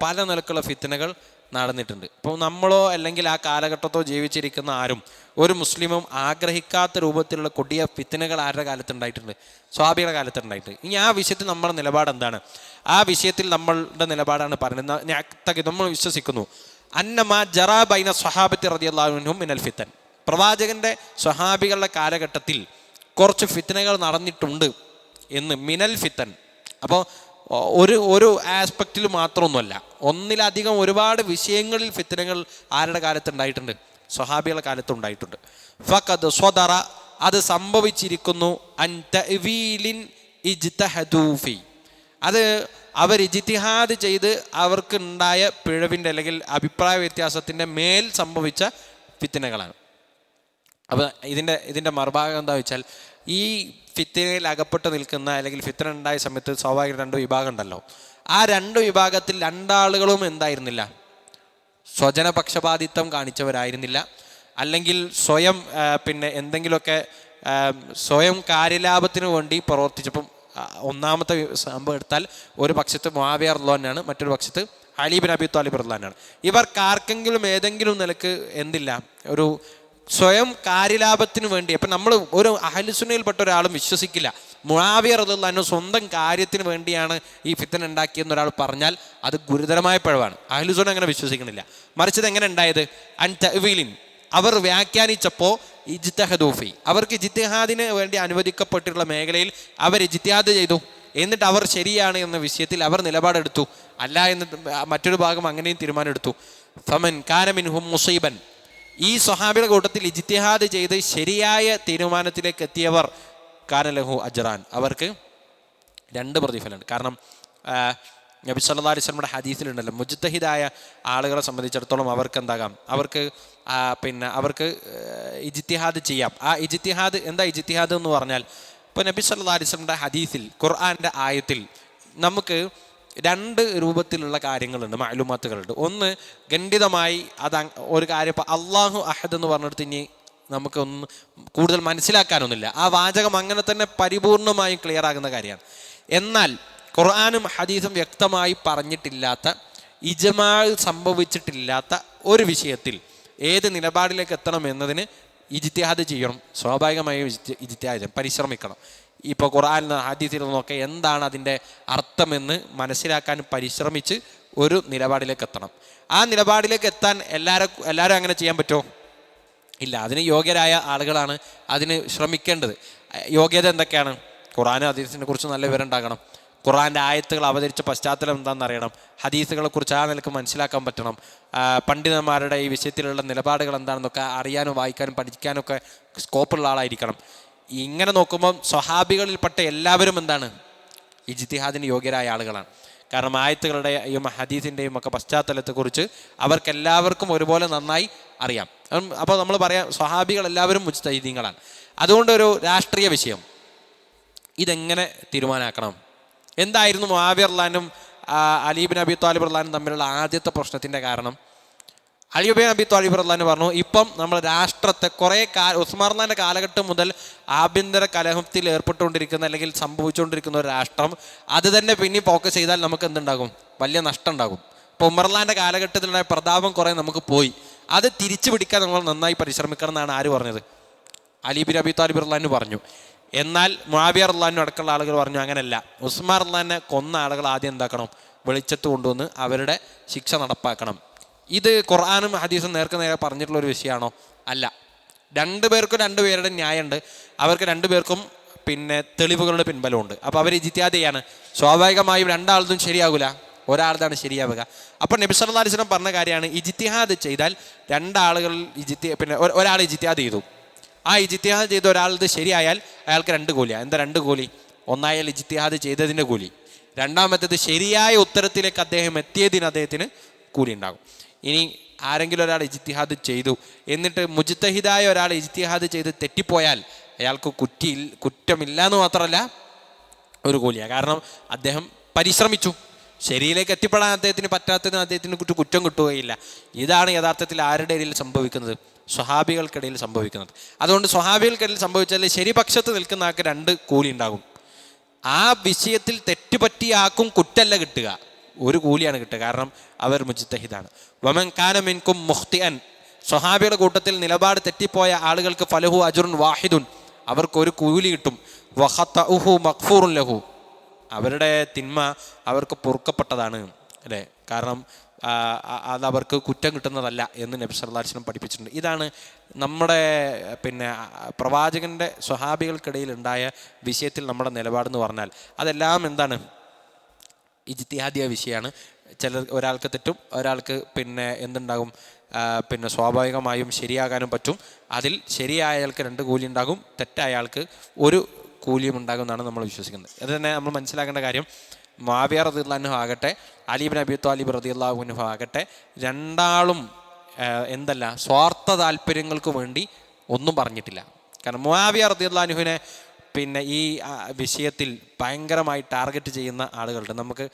പല നിലക്കുള്ള ഫിത്തനകൾ നടന്നിട്ടുണ്ട്. ഇപ്പോൾ നമ്മളോ അല്ലെങ്കിൽ ആ കാലഘട്ടത്തോ ജീവിച്ചിരിക്കുന്ന ആരും, ഒരു മുസ്ലിമും ആഗ്രഹിക്കാത്ത രൂപത്തിലുള്ള കൊടിയ ഫിത്തനകൾ ആരുടെ കാലത്തുണ്ടായിട്ടുണ്ട്? സ്വഹാബികളുടെ കാലത്തുണ്ടായിട്ടുണ്ട്. ഇനി ആ വിഷയത്തിൽ നമ്മുടെ നിലപാട് എന്താണ്? ആ വിഷയത്തിൽ നമ്മളുടെ നിലപാടാണ് പറയുന്നത്. നമ്മൾ വിശ്വസിക്കുന്നു, അന്നമാ ജറാ ബൈന സ്വഹാബത്തി റളിയല്ലാഹു അൻഹും മിനൽ ഫിത്തൻ, പ്രവാചകന്റെ സ്വഹാബികളുടെ കാലഘട്ടത്തിൽ കുറച്ച് ഫിത്തനകൾ നടന്നിട്ടുണ്ട് എന്ന്. മിനൽ ഫിത്തൻ, അപ്പോൾ ഒരു ആസ്പെക്റ്റിൽ മാത്രമൊന്നുമല്ല, ഒന്നിലധികം ഒരുപാട് വിഷയങ്ങളിൽ ഫിത്തനകൾ ആരുടെ കാലത്തുണ്ടായിട്ടുണ്ട്? സ്വഹാബികളുടെ കാലത്തുണ്ടായിട്ടുണ്ട്. ഫഖദ് സ്വദറ, അത് സംഭവിച്ചിരിക്കുന്നു. അൻ തഅ്വീലിൻ ഇജ്തഹദൂ ഫീ, അത് അവർ ഇജ്തിഹാദ് ചെയ്ത് അവർക്കുണ്ടായ പിഴവിൻ്റെ അല്ലെങ്കിൽ അഭിപ്രായ വ്യത്യാസത്തിൻ്റെ മേൽ സംഭവിച്ച ഫിത്തനകളാണ്. അപ്പോൾ ഇതിൻ്റെ മറുഭാഗം എന്താ വെച്ചാൽ, ഈ ഫിത്തനയിൽ അകപ്പെട്ട് നിൽക്കുന്ന അല്ലെങ്കിൽ ഫിത്തന ഉണ്ടായ സമയത്ത് സ്വാഭാവിക രണ്ട് വിഭാഗം ഉണ്ടല്ലോ. ആ രണ്ട് വിഭാഗത്തിൽ രണ്ടാളുകളും എന്തായിരുന്നില്ല, സ്വജനപക്ഷപാതിത്വം കാണിച്ചവരായിരുന്നില്ല, അല്ലെങ്കിൽ സ്വയം എന്തെങ്കിലുമൊക്കെ സ്വയം കാര്യലാഭത്തിന് വേണ്ടി പ്രവർത്തിച്ചപ്പം. ഒന്നാമത്തെ സംഭവം എടുത്താൽ ഒരു പക്ഷത്ത് മുആവിയ റളിയല്ലാഹു അൻഹു ആണ്, മറ്റൊരു പക്ഷത്ത് അലി ബിൻ അബി ത്വാലിബ് റളിയല്ലാഹു അൻഹു ആണ്. ഇവർക്കാർക്കെങ്കിലും ഏതെങ്കിലും നിലക്ക് എന്തില്ല, ഒരു സ്വയം കാര്യലാഭത്തിന് വേണ്ടി. അപ്പം നമ്മൾ ഒരു അഹ്ലുസുന്നയിൽപ്പെട്ട ഒരാളും വിശ്വസിക്കില്ല മുആവിയ റളിയല്ലാഹു അൻഹു സ്വന്തം കാര്യത്തിന് വേണ്ടിയാണ് ഈ ഫിത്തന ഉണ്ടാക്കിയെന്ന് ഒരാൾ പറഞ്ഞാൽ അത് ഗുരുതരമായ പിഴവാണ്. അഹ്ലുസുന്ന അങ്ങനെ വിശ്വസിക്കണില്ല. മറിച്ചത് എങ്ങനെ ഉണ്ടായത്? അൻ തഅ്വീലിൻ, അവർ വ്യാഖ്യാനിച്ചപ്പോൾ ഇജ്തിഹാദൂ ഫീ, അവർക്ക് ഇജ്തിഹാദിന് വേണ്ടി അനുവദിക്കപ്പെട്ടിട്ടുള്ള മേഖലയിൽ അവർ ഇജ്തിഹാദ് ചെയ്തു. എന്നിട്ട് അവർ ശരിയാണ് എന്ന വിഷയത്തിൽ അവർ നിലപാടെടുത്തു. അല്ല എന്ന് മറ്റൊരു ഭാഗം അങ്ങനെയും തീരുമാനമെടുത്തു. ഫമൻ കാന മിൻഹും മുസീബൻ, ഈ സ്വഹാബിയുടെ കൂട്ടത്തിൽ ഇജ്തിഹാദ് ചെയ്ത് ശരിയായ തീരുമാനത്തിലേക്ക് എത്തിയവർ കാന ലഹു അജ്റാൻ, അവർക്ക് രണ്ട് പ്രതിഫലമുണ്ട്. കാരണം നബി സല്ലല്ലാഹു അലൈഹി വസല്ലമയുടെ ഹദീസിലുണ്ടല്ലോ, മുജ്തഹിദായ ആളുകളെ സംബന്ധിച്ചിടത്തോളം അവർക്ക് എന്താകാം, അവർക്ക് ഇജ്തിഹാദ് ചെയ്യാം. ആ ഇജ്തിഹാദ് എന്താ? ഇജ്തിഹാദ് എന്ന് പറഞ്ഞാൽ, ഇപ്പോൾ നബി സല്ലല്ലാഹു അലൈഹി വസല്ലമയുടെ ഹദീസിൽ, ഖുർആൻ്റെ ആയത്തിൽ നമുക്ക് രണ്ട് രൂപത്തിലുള്ള കാര്യങ്ങളുണ്ട്, മഅലൂമാത്തുകളുണ്ട്. ഒന്ന് ഖണ്ഡിതമായി അത് ഒരു കാര്യം, ഇപ്പോൾ അള്ളാഹു അഹദ് എന്ന് പറഞ്ഞിടത്ത് ഇനി നമുക്കൊന്ന് കൂടുതൽ മനസ്സിലാക്കാനൊന്നുമില്ല, ആ വാചകം അങ്ങനെ തന്നെ പരിപൂർണമായും ക്ലിയർ ആകുന്ന കാര്യമാണ്. എന്നാൽ ഖുർആനും ഹദീസും വ്യക്തമായി പറഞ്ഞിട്ടില്ലാത്ത, ഇജ്മാ സംഭവിച്ചിട്ടില്ലാത്ത ഒരു വിഷയത്തിൽ ഏത് നിലപാടിലേക്ക് എത്തണം എന്നതിന് ഇജ്തിഹാദ് ചെയ്യണം. സ്വാഭാവികമായും ഇജ്തിഹാദ് ചെയ്യണം, പരിശ്രമിക്കണം. ഇപ്പോൾ ഖുർആനിൽ നിന്ന് ഹദീസിൽ നിന്നൊക്കെ എന്താണ് അതിൻ്റെ അർത്ഥമെന്ന് മനസ്സിലാക്കാൻ പരിശ്രമിച്ച് ഒരു നിലപാടിലേക്ക് എത്തണം. ആ നിലപാടിലേക്ക് എത്താൻ എല്ലാവരും അങ്ങനെ ചെയ്യാൻ പറ്റുമോ? ഇല്ല. അതിന് യോഗ്യരായ ആളുകളാണ് അതിന് ശ്രമിക്കേണ്ടത്. യോഗ്യത എന്തൊക്കെയാണ്? ഖുർആനും ഹദീസിനെ കുറിച്ച് നല്ല വിവരം ഉണ്ടാകണം. ഖുർആൻ്റെ ആയത്തുകൾ അവതരിച്ച പശ്ചാത്തലം എന്താണെന്ന് അറിയണം. ഹദീസുകളെക്കുറിച്ച് ആ നിലക്ക് മനസ്സിലാക്കാൻ പറ്റണം. പണ്ഡിതന്മാരുടെ ഈ വിഷയത്തിലുള്ള നിലപാടുകൾ എന്താണെന്നൊക്കെ അറിയാനും വായിക്കാനും പഠിക്കാനൊക്കെ സ്കോപ്പുള്ള ആളായിരിക്കണം. ഇങ്ങനെ നോക്കുമ്പം സ്വഹാബികളിൽപ്പെട്ട എല്ലാവരും എന്താണ്, ഇജ്തിഹാദിന് യോഗ്യരായ ആളുകളാണ്. കാരണം ആയത്തുകളുടെയും ഹദീസിൻ്റെയും ഒക്കെ പശ്ചാത്തലത്തെക്കുറിച്ച് അവർക്കെല്ലാവർക്കും ഒരുപോലെ നന്നായി അറിയാം. അപ്പോൾ നമ്മൾ പറയാം സ്വഹാബികൾ എല്ലാവരും മുജ്തഹിദീങ്ങളാണ്. അതുകൊണ്ടൊരു രാഷ്ട്രീയ വിഷയം ഇതെങ്ങനെ തീരുമാനാക്കണം. എന്തായിരുന്നു മുആവിയ റളിയല്ലാഹുവിനും അലി ഇബ്നു അബി ത്വാലിബ് റളിയല്ലാഹു തമ്മിലുള്ള ആദ്യത്തെ പ്രശ്നത്തിൻ്റെ കാരണം? അലി ഇബ്നു അബി ത്വാലിബ് റളിയല്ലാഹു പറഞ്ഞു, ഇപ്പം നമ്മൾ രാഷ്ട്രത്തെ കുറേ ഉസ്മാൻ റളിയല്ലാഹുവിൻ്റെ കാലഘട്ടം മുതൽ ആഭ്യന്തര കലഹത്തിൽ ഏർപ്പെട്ടുകൊണ്ടിരിക്കുന്ന അല്ലെങ്കിൽ സംഭവിച്ചുകൊണ്ടിരിക്കുന്ന ഒരു രാഷ്ട്രം അത് തന്നെ പിന്നെ ഫോക്കസ് ചെയ്താൽ നമുക്ക് എന്തുണ്ടാകും, വലിയ നഷ്ടം ഉണ്ടാകും. ഇപ്പോൾ ഉമർ റളിയല്ലാഹുവിൻ്റെ കാലഘട്ടത്തിലുണ്ടായ പ്രതാപം കുറേ നമുക്ക് പോയി, അത് തിരിച്ചു പിടിക്കാൻ നമ്മൾ നന്നായി പരിശ്രമിക്കണം എന്നാണ് ആര് പറഞ്ഞത്? അലി ഇബ്നു അബി ത്വാലിബ് റളിയല്ലാഹു പറഞ്ഞു. എന്നാൽ മുആവിയ റളിയല്ലാഹു അടക്കമുള്ള ആളുകൾ പറഞ്ഞു അങ്ങനെയല്ല, ഉസ്മാൻ റളിയല്ലാഹുവിനെ കൊന്ന ആളുകൾ ആദ്യം എന്താക്കണം, വെളിച്ചത്ത് കൊണ്ടുവന്ന് അവരുടെ ശിക്ഷ നടപ്പാക്കണം. ഇത് ഖുർആനും ഹദീസും നേർക്ക് നേരെ പറഞ്ഞിട്ടുള്ള ഒരു വിഷയമാണോ? അല്ല. രണ്ടുപേർക്കും രണ്ടുപേരുടെ ന്യായമുണ്ട്. അവർക്ക് രണ്ടുപേർക്കും പിന്നെ തെളിവുകളുടെ പിൻബലമുണ്ട്. അപ്പോൾ അവർ ഇജ്തിഹാദ് ചെയ്യാണ്. സ്വാഭാവികമായും രണ്ടാളതും ശരിയാകില്ല, ഒരാളതാണ് ശരിയാവുക. അപ്പോൾ നബി സല്ലല്ലാഹു അലൈഹി വസല്ലം പറഞ്ഞ കാര്യമാണ്, ഇജ്തിഹാദ് ചെയ്താൽ രണ്ടാളുകൾ പിന്നെ ഒരാൾ ഇജ്തിഹാദ് ചെയ്തു, ആ ഇജ്തിഹാദ് ചെയ്ത ഒരാളത് ശരിയായാൽ അയാൾക്ക് 2 കൂലിയാണ്. എന്താ 2 കൂലി? ഒന്നായാൽ ഇജ്തിഹാദ് ചെയ്തതിൻ്റെ കൂലി, രണ്ടാമത്തേത് ശരിയായ ഉത്തരത്തിലേക്ക് അദ്ദേഹം എത്തിയതിന് അദ്ദേഹത്തിന് കൂലി ഉണ്ടാകും. ഇനി ആരെങ്കിലും ഒരാൾ ഇജ്തിഹാദ് ചെയ്തു എന്നിട്ട് മുജ്തഹിദായ ഒരാൾ ഇജ്തിഹാദ് ചെയ്ത് തെറ്റിപ്പോയാൽ അയാൾക്ക് കുറ്റമില്ല എന്ന് മാത്രമല്ല ഒരു കൂലിയാണ്. കാരണം അദ്ദേഹം പരിശ്രമിച്ചു, ശരിയിലേക്ക് എത്തിപ്പെടാൻ അദ്ദേഹത്തിന് പറ്റാത്തതിന് അദ്ദേഹത്തിന് കുറ്റം കിട്ടുകയില്ല. ഇതാണ് യഥാർത്ഥത്തിൽ ആരുടെ ഇടയിൽ സംഭവിക്കുന്നത്? സ്വഹാബികൾക്കിടയിൽ സംഭവിക്കുന്നത്. അതുകൊണ്ട് സ്വഹാബികൾക്കിടയിൽ സംഭവിച്ചാൽ ശരിപക്ഷത്ത് നിൽക്കുന്ന ആൾക്ക് 2 കൂലി ഉണ്ടാകും. ആ വിഷയത്തിൽ തെറ്റുപറ്റിയ ആക്കും കുറ്റമല്ല കിട്ടുക, ഒരു കൂലിയാണ് കിട്ടുക. കാരണം അവർ മുജ്തഹിദാണ്. വമൻ കാന മിൻകും മുഖ്തിഅൻ, സ്വഹാബിയുടെ കൂട്ടത്തിൽ നിലപാട് തെറ്റിപ്പോയ ആളുകൾക്ക് ഫലഹു അജ്റുൻ വാഹിദുൻ, അവർക്ക് ഒരു കൂലി കിട്ടും. വഖതഉഹു മഗ്ഫൂറുൻ ലഹു, അവരുടെ തിന്മ അവർക്ക് പൊറുക്കപ്പെട്ടതാണ്, അല്ലേ? കാരണം അതവർക്ക് കുറ്റം കിട്ടുന്നതല്ല എന്ന് നബി സല്ലല്ലാഹു അലൈഹി വസല്ലം പഠിപ്പിച്ചിട്ടുണ്ട്. ഇതാണ് നമ്മുടെ പിന്നെ പ്രവാചകൻ്റെ സ്വഹാബികൾക്കിടയിൽ ഉണ്ടായ വിഷയത്തിൽ നമ്മുടെ നിലപാടെന്ന് പറഞ്ഞാൽ അതെല്ലാം എന്താണ്, ഇജ്തിഹാദിയ വിഷയമാണ്. ഒരാൾക്ക് തെറ്റും, ഒരാൾക്ക് പിന്നെ എന്തുണ്ടാകും, പിന്നെ സ്വാഭാവികമായും ശരിയാകാനും പറ്റും. അതിൽ ശരിയായ ആൾക്ക് 2 കൂലി ഉണ്ടാകും, തെറ്റായ ആൾക്ക് ഒരു കൂലിയും ഉണ്ടാകും എന്നാണ് നമ്മൾ വിശ്വസിക്കുന്നത്. അത് തന്നെ നമ്മൾ മനസ്സിലാക്കേണ്ട കാര്യം, മുആവിയ റളിയല്ലാഹു അൻഹു ആകട്ടെ അലി ഇബ്നു അബി ത്വാലിബ് റളിയല്ലാഹു അൻഹു ആകട്ടെ, രണ്ടാളും എന്തല്ല സ്വാർത്ഥ താല്പര്യങ്ങൾക്ക് വേണ്ടി ഒന്നും പറഞ്ഞിട്ടില്ല. കാരണം മുആവിയ റളിയല്ലാഹു അൻഹുവിനെ പിന്നെ ഈ വിഷയത്തിൽ ഭയങ്കരമായി ടാർഗറ്റ് ചെയ്യുന്ന ആളുകളുണ്ട്. നമുക്ക്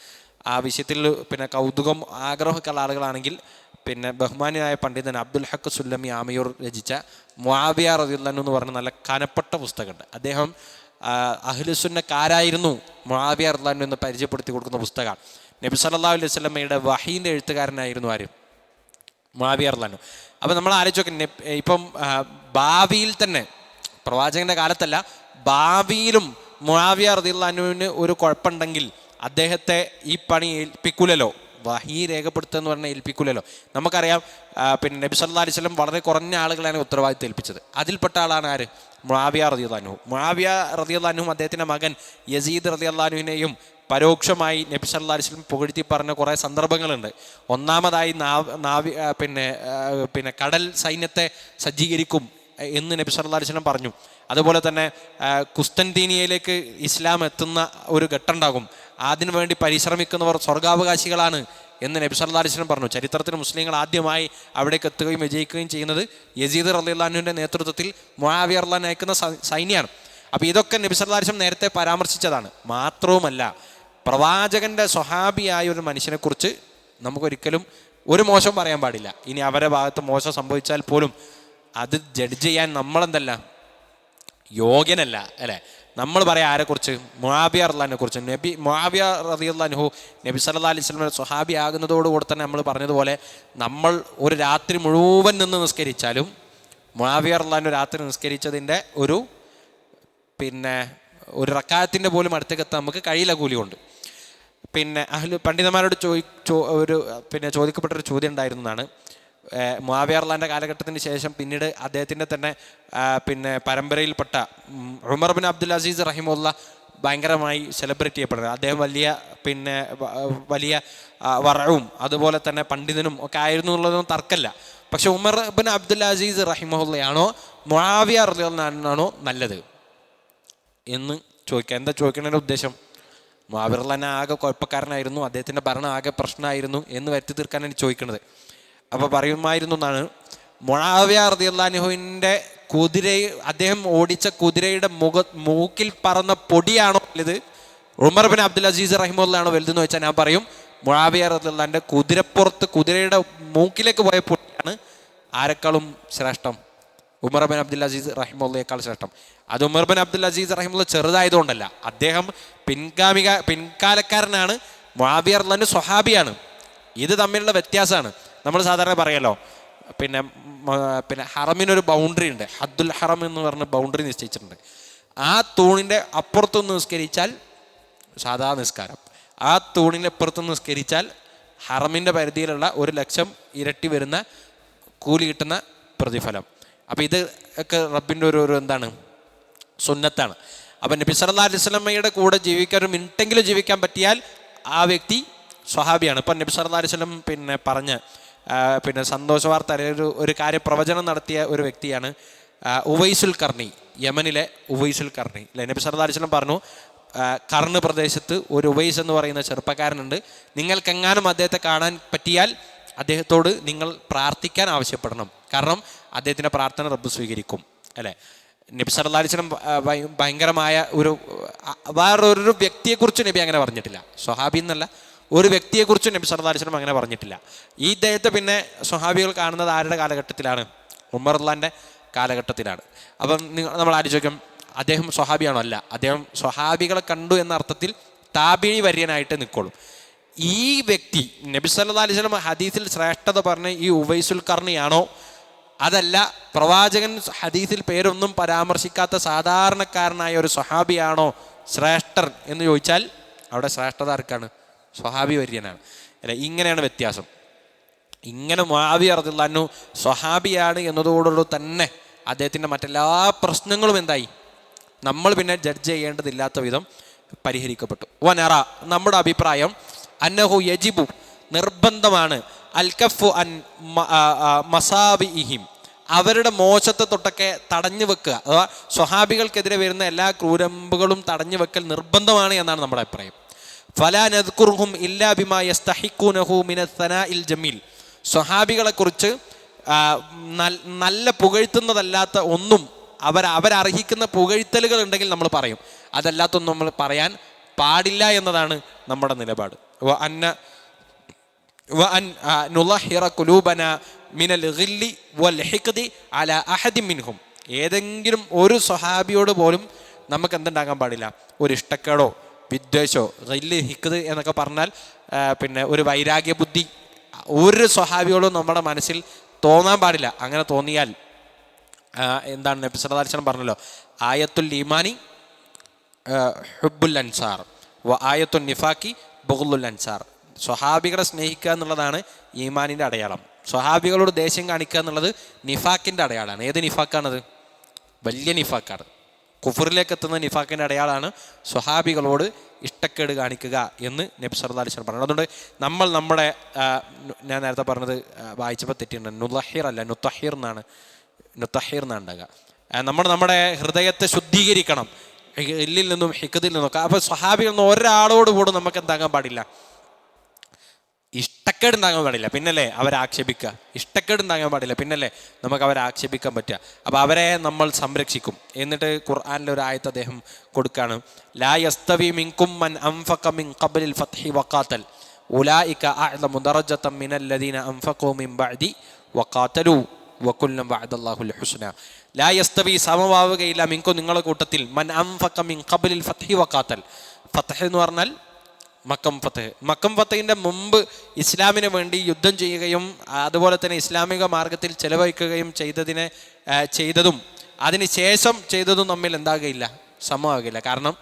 ആ വിഷയത്തിൽ പിന്നെ കൗതുകം ആഗ്രഹമൊക്കെ ഉള്ള ആളുകളാണെങ്കിൽ പിന്നെ ബഹുമാനിയായ പണ്ഡിതൻ അബ്ദുൽ ഹക്ക് സുല്ലമി ആമയൂർ രചിച്ച മുആവിയ റളിയല്ലാഹു അൻഹു എന്ന് പറഞ്ഞ നല്ല കനപ്പെട്ട പുസ്തകമുണ്ട്. അദ്ദേഹം അഹ്ലുസുന്നക്കാരായിരുന്നു മുആവിയ റളിയല്ലാഹു അൻഹു എന്ന് പരിചയപ്പെടുത്തി കൊടുക്കുന്ന പുസ്തകമാണ്. നബി സല്ലല്ലാഹു അലൈഹി വസല്ലമയുടെ വഹീൻ്റെ എഴുത്തുകാരനായിരുന്നു ആര്? മുആവിയ റളിയല്ലാഹു അൻഹു. അപ്പോൾ നമ്മൾ ആലോചിച്ച് നോക്കാം, ഇപ്പം ഭാവിയിൽ തന്നെ പ്രവാചകൻ്റെ കാലത്തല്ല, ഭാവിയിലും മുആവിയ റളിയല്ലാഹു അൻഹുവിന് ഒരു കുഴപ്പമുണ്ടെങ്കിൽ അദ്ദേഹത്തെ ഈ പണി ഏൽപ്പിക്കൂലല്ലോ, വഹീ രേഖപ്പെടുത്തുക എന്ന് പറഞ്ഞാൽ ഏൽപ്പിക്കൂലല്ലോ. നമുക്കറിയാം പിന്നെ നബി സല്ലല്ലാഹു അലൈഹി വസല്ലം വളരെ കുറഞ്ഞ ആളുകളാണ് ഉത്തരവാദിത്തം ഏൽപ്പിച്ചത്. അതിൽപ്പെട്ട ആളാണ് ആര്? മുആവിയ റളിയല്ലാഹു അൻഹു. മുആവിയ റളിയല്ലാഹു അൻഹു അദ്ദേഹത്തിൻ്റെ മകൻ യസീദ് റളിയല്ലാഹു അൻഹുവിനെയും പരോക്ഷമായി നബി സല്ലല്ലാഹു അലൈഹി വസല്ലം പുകഴ്ത്തി പറഞ്ഞ കുറേ സന്ദർഭങ്ങളുണ്ട്. ഒന്നാമതായി പിന്നെ കടൽ സൈന്യത്തെ സജ്ജീകരിക്കും എന്ന് നബി സല്ലല്ലാഹു അലൈഹി വസല്ലം പറഞ്ഞു. അതുപോലെ തന്നെ കുസ്തൻതീനിയയിലേക്ക് ഇസ്ലാം എത്തുന്ന ഒരു ഘട്ടം ഉണ്ടാകും, അതിനുവേണ്ടി പരിശ്രമിക്കുന്നവർ സ്വർഗാവകാശികളാണ് എന്ന് നബി സല്ലല്ലാഹു അലൈഹി വസല്ലം പറഞ്ഞു. ചരിത്രത്തിൽ മുസ്ലിങ്ങൾ ആദ്യമായി അവിടേക്ക് എത്തുകയും വിജയിക്കുകയും ചെയ്യുന്നത് യസീദ് റളിയല്ലാഹു അൻഹുവിൻ്റെ നേതൃത്വത്തിൽ മുആവിയ റളിയല്ലാഹു അൻഹു നയിക്കുന്ന സൈന്യമാണ്. അപ്പോൾ ഇതൊക്കെ നബി സല്ലല്ലാഹു അലൈഹി വസല്ലം നേരത്തെ പരാമർശിച്ചതാണ്. മാത്രവുമല്ല, പ്രവാചകൻ്റെ സ്വഹാബിയായ ഒരു മനുഷ്യനെക്കുറിച്ച് നമുക്കൊരിക്കലും ഒരു മോശം പറയാൻ പാടില്ല. ഇനി അവരുടെ ഭാഗത്ത് മോശം സംഭവിച്ചാൽ പോലും അത് ജഡ്ജ് ചെയ്യാൻ നമ്മളെന്തല്ല, യോഗ്യനല്ല, അല്ലേ? നമ്മൾ പറയാം ആരെക്കുറിച്ച്? മുആവിയ റളിയല്ലാഹു അൻഹുവിനെ കുറിച്ച്. മുആവിയ റളിയല്ലാഹു അൻഹു നബി സല്ലല്ലാഹു അലൈഹി വസല്ലം സ്വഹാബി ആകുന്നതോടുകൂടി തന്നെ നമ്മൾ പറഞ്ഞതുപോലെ നമ്മൾ ഒരു രാത്രി മുഴുവൻ നിന്ന് നിസ്കരിച്ചാലും മുആവിയ റളിയല്ലാഹു അൻഹു രാത്രി നിസ്കരിച്ചതിൻ്റെ പിന്നെ ഒരു റക്കായത്തിൻ്റെ പോലും അടുത്തേക്ക് എത്താൻ നമുക്ക് കഴിയില്ല കൂലി കൊണ്ട്. പിന്നെ പണ്ഡിതന്മാരോട് ചോദിക്കപ്പെട്ടൊരു ചോദ്യം ഉണ്ടായിരുന്നതാണ്, മുആവിയ റളിയല്ലാഹുവിൻ്റെ കാലഘട്ടത്തിന് ശേഷം പിന്നീട് അദ്ദേഹത്തിൻ്റെ തന്നെ പിന്നെ പരമ്പരയിൽപ്പെട്ട ഉമർ ബിൻ അബ്ദുൽ അസീസ് റഹിമഹുല്ലാഹ് ഭയങ്കരമായി സെലിബ്രേറ്റ് ചെയ്യപ്പെടുന്നത്. അദ്ദേഹം വലിയ വറവും അതുപോലെ തന്നെ പണ്ഡിതനും ഒക്കെ ആയിരുന്നു എന്നുള്ളതൊന്നും തർക്കമില്ല. പക്ഷെ ഉമർ ഇബ്നു അബ്ദുൽ അസീസ് റഹിമഹുള്ളയാണോ മുആവിയ റളിയല്ലാഹു അൻഹു നല്ലത് എന്ന് ചോദിക്കുക. എന്താ ചോദിക്കുന്നതിൻ്റെ ഉദ്ദേശം? മുആവിയ റളിയല്ലാഹു അൻഹു ആകെ കുഴപ്പക്കാരനായിരുന്നു, അദ്ദേഹത്തിൻ്റെ ഭരണം ആകെ പ്രശ്നമായിരുന്നു എന്ന് വരുത്തി തീർക്കാനാണ് ചോദിക്കുന്നത്. അപ്പോൾ പറയുമായിരുന്നു എന്നാണ്, മുആവിയ റളിയല്ലാഹു അൻഹുവിൻ്റെ അദ്ദേഹം ഓടിച്ച കുതിരയുടെ മൂക്കിൽ പറന്ന പൊടിയാണോ വലുത്, ഉമർ ബിൻ അബ്ദുൽ അസീസ് റഹിമഹുള്ളയാണോ വലുതെന്ന് ചോദിച്ചാൽ ഞാൻ പറയും മുആവിയ റളിയല്ലാഹു അൻഹുവിൻ്റെ കുതിരയുടെ മൂക്കിലേക്ക് പോയ പൊടിയാണ് ആരെക്കാളും ശ്രേഷ്ഠം, ഉമർ ബിൻ അബ്ദുൽ അസീസ് റഹിമഹുള്ളയേക്കാൾ ശ്രേഷ്ഠം. അത് ഉമർ ബിൻ അബ്ദുൽ അസീസ് റഹിമഹുള്ള ചെറുതായതുകൊണ്ടല്ല, അദ്ദേഹം പിൻകാലക്കാരനാണ്. മുആവിയ റളിയല്ലാഹു അൻഹു സ്വഹാബിയാണ്. ഇത് തമ്മിലുള്ള വ്യത്യാസമാണ്. നമ്മൾ സാധാരണ പറയല്ലോ, പിന്നെ ഹറമിനൊരു ബൗണ്ടറി ഉണ്ട്, ഹദ്ദുൽ ഹറം എന്ന് പറഞ്ഞ ബൗണ്ടറി നിശ്ചയിച്ചിട്ടുണ്ട്. ആ തൂണിൻ്റെ അപ്പുറത്തുനിന്ന് നിസ്കരിച്ചാൽ സാധാ നിസ്കാരം, ആ തൂണിൻ്റെ അപ്പുറത്തുനിന്ന് നിസ്കരിച്ചാൽ ഹറമിൻ്റെ പരിധിയിലുള്ള 1,00,000 ഇരട്ടി വരുന്ന കൂലി കിട്ടുന്ന പ്രതിഫലം. അപ്പോൾ ഇത് ഒക്കെ റബ്ബിൻ്റെ ഒരു എന്താണ്, സുന്നത്താണ്. അപ്പം നബി സല്ലല്ലാഹു അലൈഹി വസല്ലമയുടെ കൂടെ ജീവിക്കാൻ ഒരു മിനിറ്റെങ്കിലും ജീവിക്കാൻ പറ്റിയാൽ ആ വ്യക്തി സ്വഹാബിയാണ്. ഇപ്പം നബി സല്ലല്ലാഹു അലൈഹി വസല്ലം സന്തോഷ വാർത്ത ഒരു കാര്യപ്രവചനം നടത്തിയ ഒരു വ്യക്തിയാണ് ഉവൈസുൽ കർണി, യമനിലെ ഉവൈസുൽ കർണി അല്ലെ. നബി സല്ലല്ലാഹു അലൈഹി വസല്ലം പറഞ്ഞു, കർണ് പ്രദേശത്ത് ഒരു ഉവൈസ് എന്ന് പറയുന്ന ചെറുപ്പക്കാരനുണ്ട്, നിങ്ങൾക്കെങ്ങാനും അദ്ദേഹത്തെ കാണാൻ പറ്റിയാൽ അദ്ദേഹത്തോട് നിങ്ങൾ പ്രാർത്ഥിക്കാൻ ആവശ്യപ്പെടണം, കാരണം അദ്ദേഹത്തിൻ്റെ പ്രാർത്ഥന റബ്ബ് സ്വീകരിക്കും അല്ലേ. നബി സല്ലല്ലാഹു അലൈഹി വസല്ലം ഭയങ്കരമായ വേറൊരു വ്യക്തിയെക്കുറിച്ച് നബി അങ്ങനെ പറഞ്ഞിട്ടില്ല, സ്വഹാബി എന്നല്ല, ഒരു വ്യക്തിയെക്കുറിച്ചും നബി സല്ലല്ലാഹു അലൈഹി വസല്ലം അങ്ങനെ പറഞ്ഞിട്ടില്ല. ഈ ഇദ്ദേഹത്തെ പിന്നെ സ്വഹാബികൾ കാണുന്നത് ആരുടെ കാലഘട്ടത്തിലാണ്? ഉമർ റളിയല്ലാഹുവിൻ്റെ കാലഘട്ടത്തിലാണ്. അപ്പം നമ്മൾ ആലോചിക്കും, അദ്ദേഹം സ്വഹാബിയാണോ? അല്ല, അദ്ദേഹം സ്വഹാബികളെ കണ്ടു എന്ന അർത്ഥത്തിൽ താബിഈ വര്യനായിട്ട് നിൽക്കുള്ളൂ. ഈ വ്യക്തി നബി സല്ലല്ലാഹു അലൈഹി വസല്ലം ഹദീസിൽ ശ്രേഷ്ഠത പറഞ്ഞ ഈ ഉവൈസുൽ കർണിയാണോ, അതല്ല പ്രവാചകൻ ഹദീസിൽ പേരൊന്നും പരാമർശിക്കാത്ത സാധാരണക്കാരനായ ഒരു സ്വഹാബിയാണോ ശ്രേഷ്ഠർ എന്ന് ചോദിച്ചാൽ അവിടെ ശ്രേഷ്ഠത ആർക്കാണ്? സ്വഹാബി വര്യനാണ് അല്ലെ. ഇങ്ങനെയാണ് വ്യത്യാസം. ഇങ്ങനെ മുആവിയ റളിയല്ലാഹു അൻഹു സ്വഹാബിയാണ് എന്നതോടുകൂടി തന്നെ അദ്ദേഹത്തിൻ്റെ മറ്റെല്ലാ പ്രശ്നങ്ങളും എന്തായി, നമ്മൾ പിന്നെ ജഡ്ജ് ചെയ്യേണ്ടതില്ലാത്ത വിധം പരിഹരിക്കപ്പെട്ടു. വനറ, നമ്മുടെ അഭിപ്രായം, അന്നഹു യജിബു, നിർബന്ധമാണ്, അൽ കഫു അൻ മസാബിഹിം, അവരുടെ മോശത്തെ തൊട്ടൊക്കെ തടഞ്ഞു വെക്കുക, അഥവാ സ്വഹാബികൾക്കെതിരെ വരുന്ന എല്ലാ ക്രൂരമ്പുകളും തടഞ്ഞു വെക്കൽ നിർബന്ധമാണ് എന്നാണ് നമ്മുടെ അഭിപ്രായം. ഫലാ നദ്കുറുഹും ഇല്ലാ ബിമാ യസ്തഹിഖൂനഹു മിനസ് സനാഇൽ ജമീൽ, സ്വഹാബികളെക്കുറിച്ച് നല്ല പുകഴ്ത്തുന്നതല്ലാത്ത ഒന്നും അവരർഹിക്കുന്ന പുകഴ്ത്തലുകൾ ഉണ്ടെങ്കിൽ നമ്മൾ പറയും, അതല്ലാത്തൊന്നും നമ്മൾ പറയാൻ പാടില്ല എന്നതാണ് നമ്മുടെ നിലപാട്. ഏതെങ്കിലും ഒരു സ്വഹാബിയോട് പോലും നമുക്ക് എന്തുണ്ടാകാൻ പാടില്ല, ഒരു ഇഷ്ടക്കേടോ വിദ്വേഷോ, ഗില്ല് ഹിഖ്ദ് എന്നൊക്കെ പറഞ്ഞാൽ ഒരു വൈരാഗ്യ ബുദ്ധി ഒരു സ്വഹാബിയോടും നമ്മുടെ മനസ്സിൽ തോന്നാൻ പാടില്ല. അങ്ങനെ തോന്നിയാൽ എന്താണ് നബി സല്ലല്ലാഹു അലൈഹി വസല്ലം പറഞ്ഞല്ലോ, ആയത്തുൽ ഈമാനി ഹുബ്ബുൽ അൻസാർ വ ആയത്തുൻ നിഫാഖി ബുഗ്ളുൽ അൻസാർ. സ്വഹാബികളെ സ്നേഹിക്കുക എന്നുള്ളതാണ് ഈമാനിൻ്റെ അടയാളം. സ്വഹാബികളോട് ദേഷ്യം കാണിക്കുക എന്നുള്ളത് നിഫാക്കിൻ്റെ അടയാളമാണ്. ഏത് നിഫാക്കാണത്? വലിയ നിഫാക്കാണ്. കുഫറിലേക്ക് എത്തുന്ന നിഫാക്കിൻ്റെ അടയാളമാണ് സ്വഹാബികളോട് ഇഷ്ടക്കേട് കാണിക്കുക എന്ന് നബി സല്ലല്ലാഹു അലൈഹി വസല്ലം പറഞ്ഞു. അതുകൊണ്ട് ഞാൻ നേരത്തെ പറഞ്ഞത് വായിച്ചപ്പോൾ തെറ്റിയുണ്ട്, നുളഹിർ അല്ല നുത്തഹിർ എന്നാണ് ഉണ്ടാകുക. നമ്മുടെ ഹൃദയത്തെ ശുദ്ധീകരിക്കണം ഇല്ലിൽ നിന്നും ഹിഖദിൽ നിന്നൊക്കെ. അപ്പോൾ സ്വഹാബികളിൽ നിന്ന് ഒരാളോട് കൂടെ നമുക്ക് എന്താകാൻ പാടില്ല, ഇഷ്ടക്കേടുണ്ടാകാൻ പാടില്ല, പിന്നല്ലേ അവരെ ആക്ഷേപിക്കുക. ഇഷ്ടക്കേടുണ്ടാകാൻ പാടില്ല, പിന്നല്ലേ നമുക്ക് അവരെ ആക്ഷേപിക്കാൻ പറ്റുക. അപ്പോൾ അവരെ നമ്മൾ സംരക്ഷിക്കും. എന്നിട്ട് ഖുർആനിലെ ഒരു ആയത്ത് അദ്ദേഹം കൊടുക്കുകയാണ്, ലാ യസ്തവി മിൻകും മൻ അൻഫഖ മിൻ ഖബ്ലിൽ ഫത്ഹി വഖാതൽ ഉലൈക അഅ്ലമു ദറജതൻ മിനല്ലദീന അൻഫഖു മിൻ ബഅദി വഖാതലു വകുല്ലൻ വഅദല്ലാഹുൽ ഹുസ്ന. ലാ യസ്തവി, സമമാവുകയില്ല, മിൻകും നിങ്ങളുടെ കൂട്ടത്തിൽ, മൻ അൻഫഖ മിൻ ഖബ്ലിൽ ഫത്ഹി വഖാതൽ. ഫത്ഹ് എന്ന് പറഞ്ഞാൽ മക്കം ഫത്തഹിൻ്റെ മുമ്പ് ഇസ്ലാമിന് വേണ്ടി യുദ്ധം ചെയ്യുകയും അതുപോലെ തന്നെ ഇസ്ലാമിക മാർഗത്തിൽ ചെലവഴിക്കുകയും ചെയ്തതും അതിന് ശേഷം ചെയ്തതും തമ്മിൽ എന്താകുകയില്ല, സമമാകില്ല. കാരണം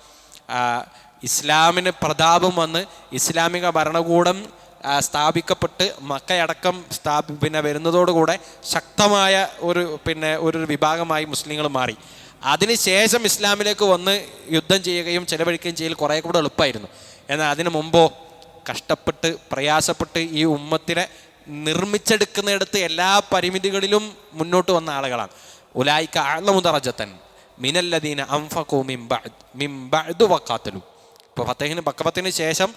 ഇസ്ലാമിന് പ്രതാപം വന്ന് ഇസ്ലാമിക ഭരണകൂടം സ്ഥാപിക്കപ്പെട്ട് മക്കയടക്കം വരുന്നതോടുകൂടെ ശക്തമായ ഒരു വിഭാഗമായി മുസ്ലിങ്ങൾ മാറി. അതിനുശേഷം ഇസ്ലാമിലേക്ക് വന്ന് യുദ്ധം ചെയ്യുകയും ചെലവഴിക്കുകയും ചെയ്യൽ കുറേ കൂടെ എളുപ്പമായിരുന്നു. എന്നാൽ അതിനു മുമ്പോ കഷ്ടപ്പെട്ട് പ്രയാസപ്പെട്ട് ഈ ഉമ്മത്തിനെ നിർമ്മിച്ചെടുക്കുന്നിടത്ത് എല്ലാ പരിമിതികളിലും മുന്നോട്ട് വന്ന ആളുകളാണ്. ഉലൈക അഅ്ലമു ദറജതൻ മിനല്ലദീന അൻഫഖൂ മിൻ ബഅദു വഖാതലു. ഇപ്പോൾ ബക്കറത്തിന് ശേഷം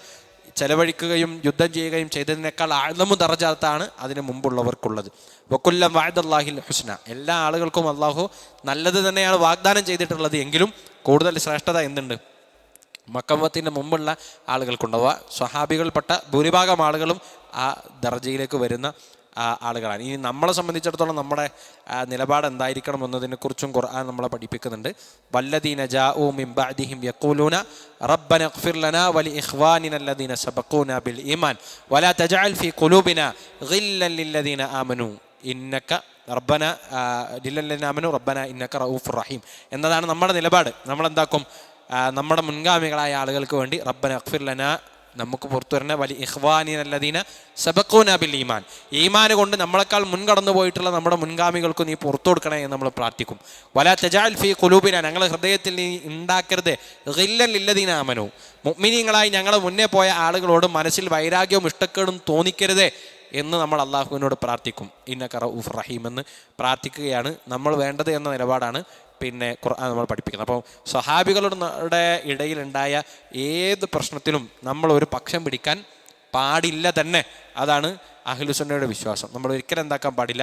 ചെലവഴിക്കുകയും യുദ്ധം ചെയ്യുകയും ചെയ്തതിനേക്കാൾ അഅ്ലമു ദറജത്താണ് അതിന് മുമ്പുള്ളവർക്കുള്ളത്. വകുല്ലം വഅദല്ലാഹിൽ ഹുസ്ന, എല്ലാ ആളുകൾക്കും അള്ളാഹു നല്ലത് തന്നെയാണ് വാഗ്ദാനം ചെയ്തിട്ടുള്ളത്. എങ്കിലും കൂടുതൽ ശ്രേഷ്ഠത എന്തുണ്ട്? മക്കവത്തിൻ്റെ മുമ്പുള്ള ആളുകൾക്കുണ്ടാവുക. സ്വഹാബികൾപ്പെട്ട ഭൂരിഭാഗം ആളുകളും ആ ദർജയിലേക്ക് വരുന്ന ആളുകളാണ്. ഇനി നമ്മളെ സംബന്ധിച്ചിടത്തോളം നമ്മുടെ നിലപാട് എന്തായിരിക്കണം എന്നതിനെക്കുറിച്ചും ഖുർആൻ നമ്മളെ പഠിപ്പിക്കുന്നുണ്ട്. വല്ലദീന ജാഊ മിൻ ബഅദിഹിം യഖൂലൂന റബ്ബന ഇഗ്ഫിർ ലനാ വലി ഇഖ്വാനിന അല്ലദീന സബഖൂന ബിൽ ഈമാൻ വലാ തജഅൽ ഫീ ഖുലൂബിനാ ഗില്ലൻ ലില്ലദീന ആമനൂ ഇന്നക റബ്ബന ലില്ലദീന ആമനൂ റബ്ബന ഇന്നക റഊഫുർ റഹീം എന്നതാണ് നമ്മുടെ നിലപാട്. നമ്മളെന്താക്കും? നമ്മുടെ മുൻഗാമികളായ ആളുകൾക്ക് വേണ്ടി റബ്ബന ഇഗ്ഫിർ ലനാ, നമുക്ക് പുറത്തു വരണ വലി ഇഖ്വാനിനല്ലദീന സബഖൂന ബിൽ ഈമാൻ, ഈമാൻ കൊണ്ട് നമ്മളെക്കാൾ മുൻകടന്നു പോയിട്ടുള്ള നമ്മുടെ മുൻഗാമികൾക്ക് നീ പുറത്തു കൊടുക്കണേ എന്ന് നമ്മൾ പ്രാർത്ഥിക്കും. വലാ തജഅൽ ഫീ ഖുലൂബിന, ഞങ്ങളുടെ ഹൃദയത്തിൽ നീ ഉണ്ടാക്കരുത് ഗില്ലൻ ലില്ലദീന ആമനൂ, മുഅ്മിനീങ്ങളായി ഞങ്ങൾ മുന്നേ പോയ ആളുകളോട് മനസ്സിൽ വൈരാഗ്യവും ഇഷ്ടക്കേടും തോന്നിക്കരുതേ എന്ന് നമ്മൾ അള്ളാഹുവിനോട് പ്രാർത്ഥിക്കും. ഇന്നക റഊഫുർ റഹീം എന്ന് പ്രാർത്ഥിക്കുകയാണ് നമ്മൾ വേണ്ടത് എന്ന നിലപാടാണ് പിന്നെ ഖുർആൻ നമ്മൾ പഠിപ്പിക്കുന്നത്. അപ്പോൾ സ്വഹാബികളുടെ ഇടയിലുണ്ടായ ഏത് പ്രശ്നത്തിലും നമ്മൾ ഒരു പക്ഷം പിടിക്കാൻ പാടില്ല തന്നെ. അതാണ് അഹ്ലുസുന്നയുടെ വിശ്വാസം. നമ്മൾ ഒരിക്കലും എന്താക്കാൻ പാടില്ല,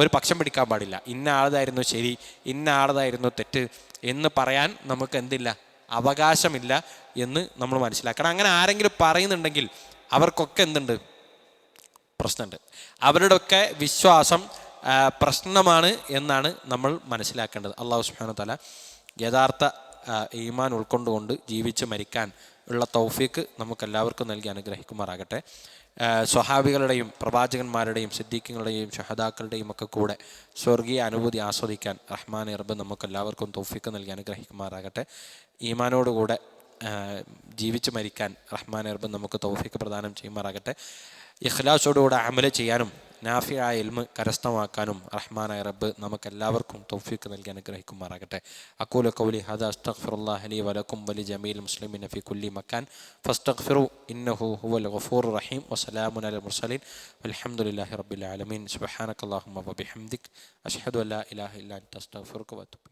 ഒരു പക്ഷം പിടിക്കാൻ പാടില്ല. ഇന്ന ആളതായിരുന്നു ശരി, ഇന്ന ആളതായിരുന്നു തെറ്റ് എന്ന് പറയാൻ നമുക്ക് എന്തില്ല, അവകാശമില്ല എന്ന് നമ്മൾ മനസ്സിലാക്കണം. അങ്ങനെ ആരെങ്കിലും പറയുന്നുണ്ടെങ്കിൽ അവർക്കൊക്കെ എന്തുണ്ട്, പ്രശ്നമുണ്ട്. അവരുടെയൊക്കെ വിശ്വാസം പ്രശ്നമാണ് എന്നാണ് നമ്മൾ മനസ്സിലാക്കേണ്ടത്. അള്ളാഹു സുബ്ഹാനഹു വ തആല യഥാർത്ഥ ഈമാൻ ഉൾക്കൊണ്ടുകൊണ്ട് ജീവിച്ച് മരിക്കാൻ ഉള്ള തൗഫീക്ക് നമുക്കെല്ലാവർക്കും നൽകി അനുഗ്രഹിക്കുമാറാകട്ടെ. സ്വഹാബികളുടെയും പ്രവാചകന്മാരുടെയും സിദ്ദീഖുകളുടെയും ഷഹദാക്കളുടെയും ഒക്കെ കൂടെ സ്വർഗീയ അനുഭൂതി ആസ്വദിക്കാൻ റഹ്മാൻ റബ്ബ് നമുക്കെല്ലാവർക്കും തൗഫീക്ക് നൽകി അനുഗ്രഹിക്കുമാറാകട്ടെ. ഈമാനോടുകൂടെ ജീവിച്ച് മരിക്കാൻ റഹ്മാൻ റബ്ബ് നമുക്ക് തൗഫീക്ക് പ്രദാനം ചെയ്യുമാറാകട്ടെ. ഇഖ്ലാസോടുകൂടെ അമല് ചെയ്യാനും നാഫിയായ ഇൽമ് കരസ്ഥമാക്കാനും റഹ്മാനായ റബ്ബ് നമുക്കെല്ലാവർക്കും തൗഫീക്ക് നൽകി അനുഗ്രഹിക്കുമാറാകട്ടെ. അഖൂലു ഖൗലി ഹാദാ അസ്തഗ്ഫിറുല്ലാഹ ലി വലക്കും വലി ജമീൽ മുസ്ലിമീന ഫി കുല്ലി മക്കാൻ ഫസ്തഗ്ഫിറു ഇന്നഹു ഹുവൽ ഗഫൂറുർ റഹീം. വസ്സലാമു അലൽ മുർസലീൻ വൽഹംദുലില്ലാഹി റബ്ബിൽ ആലമീൻ. സുബ്ഹാനകല്ലാഹുമ്മ വബിഹംദിക് അഷ്ഹദു അല്ലാ ഇലാഹ ഇല്ലാ അൻത അസ്തഗ്ഫിറുക വഅതുബു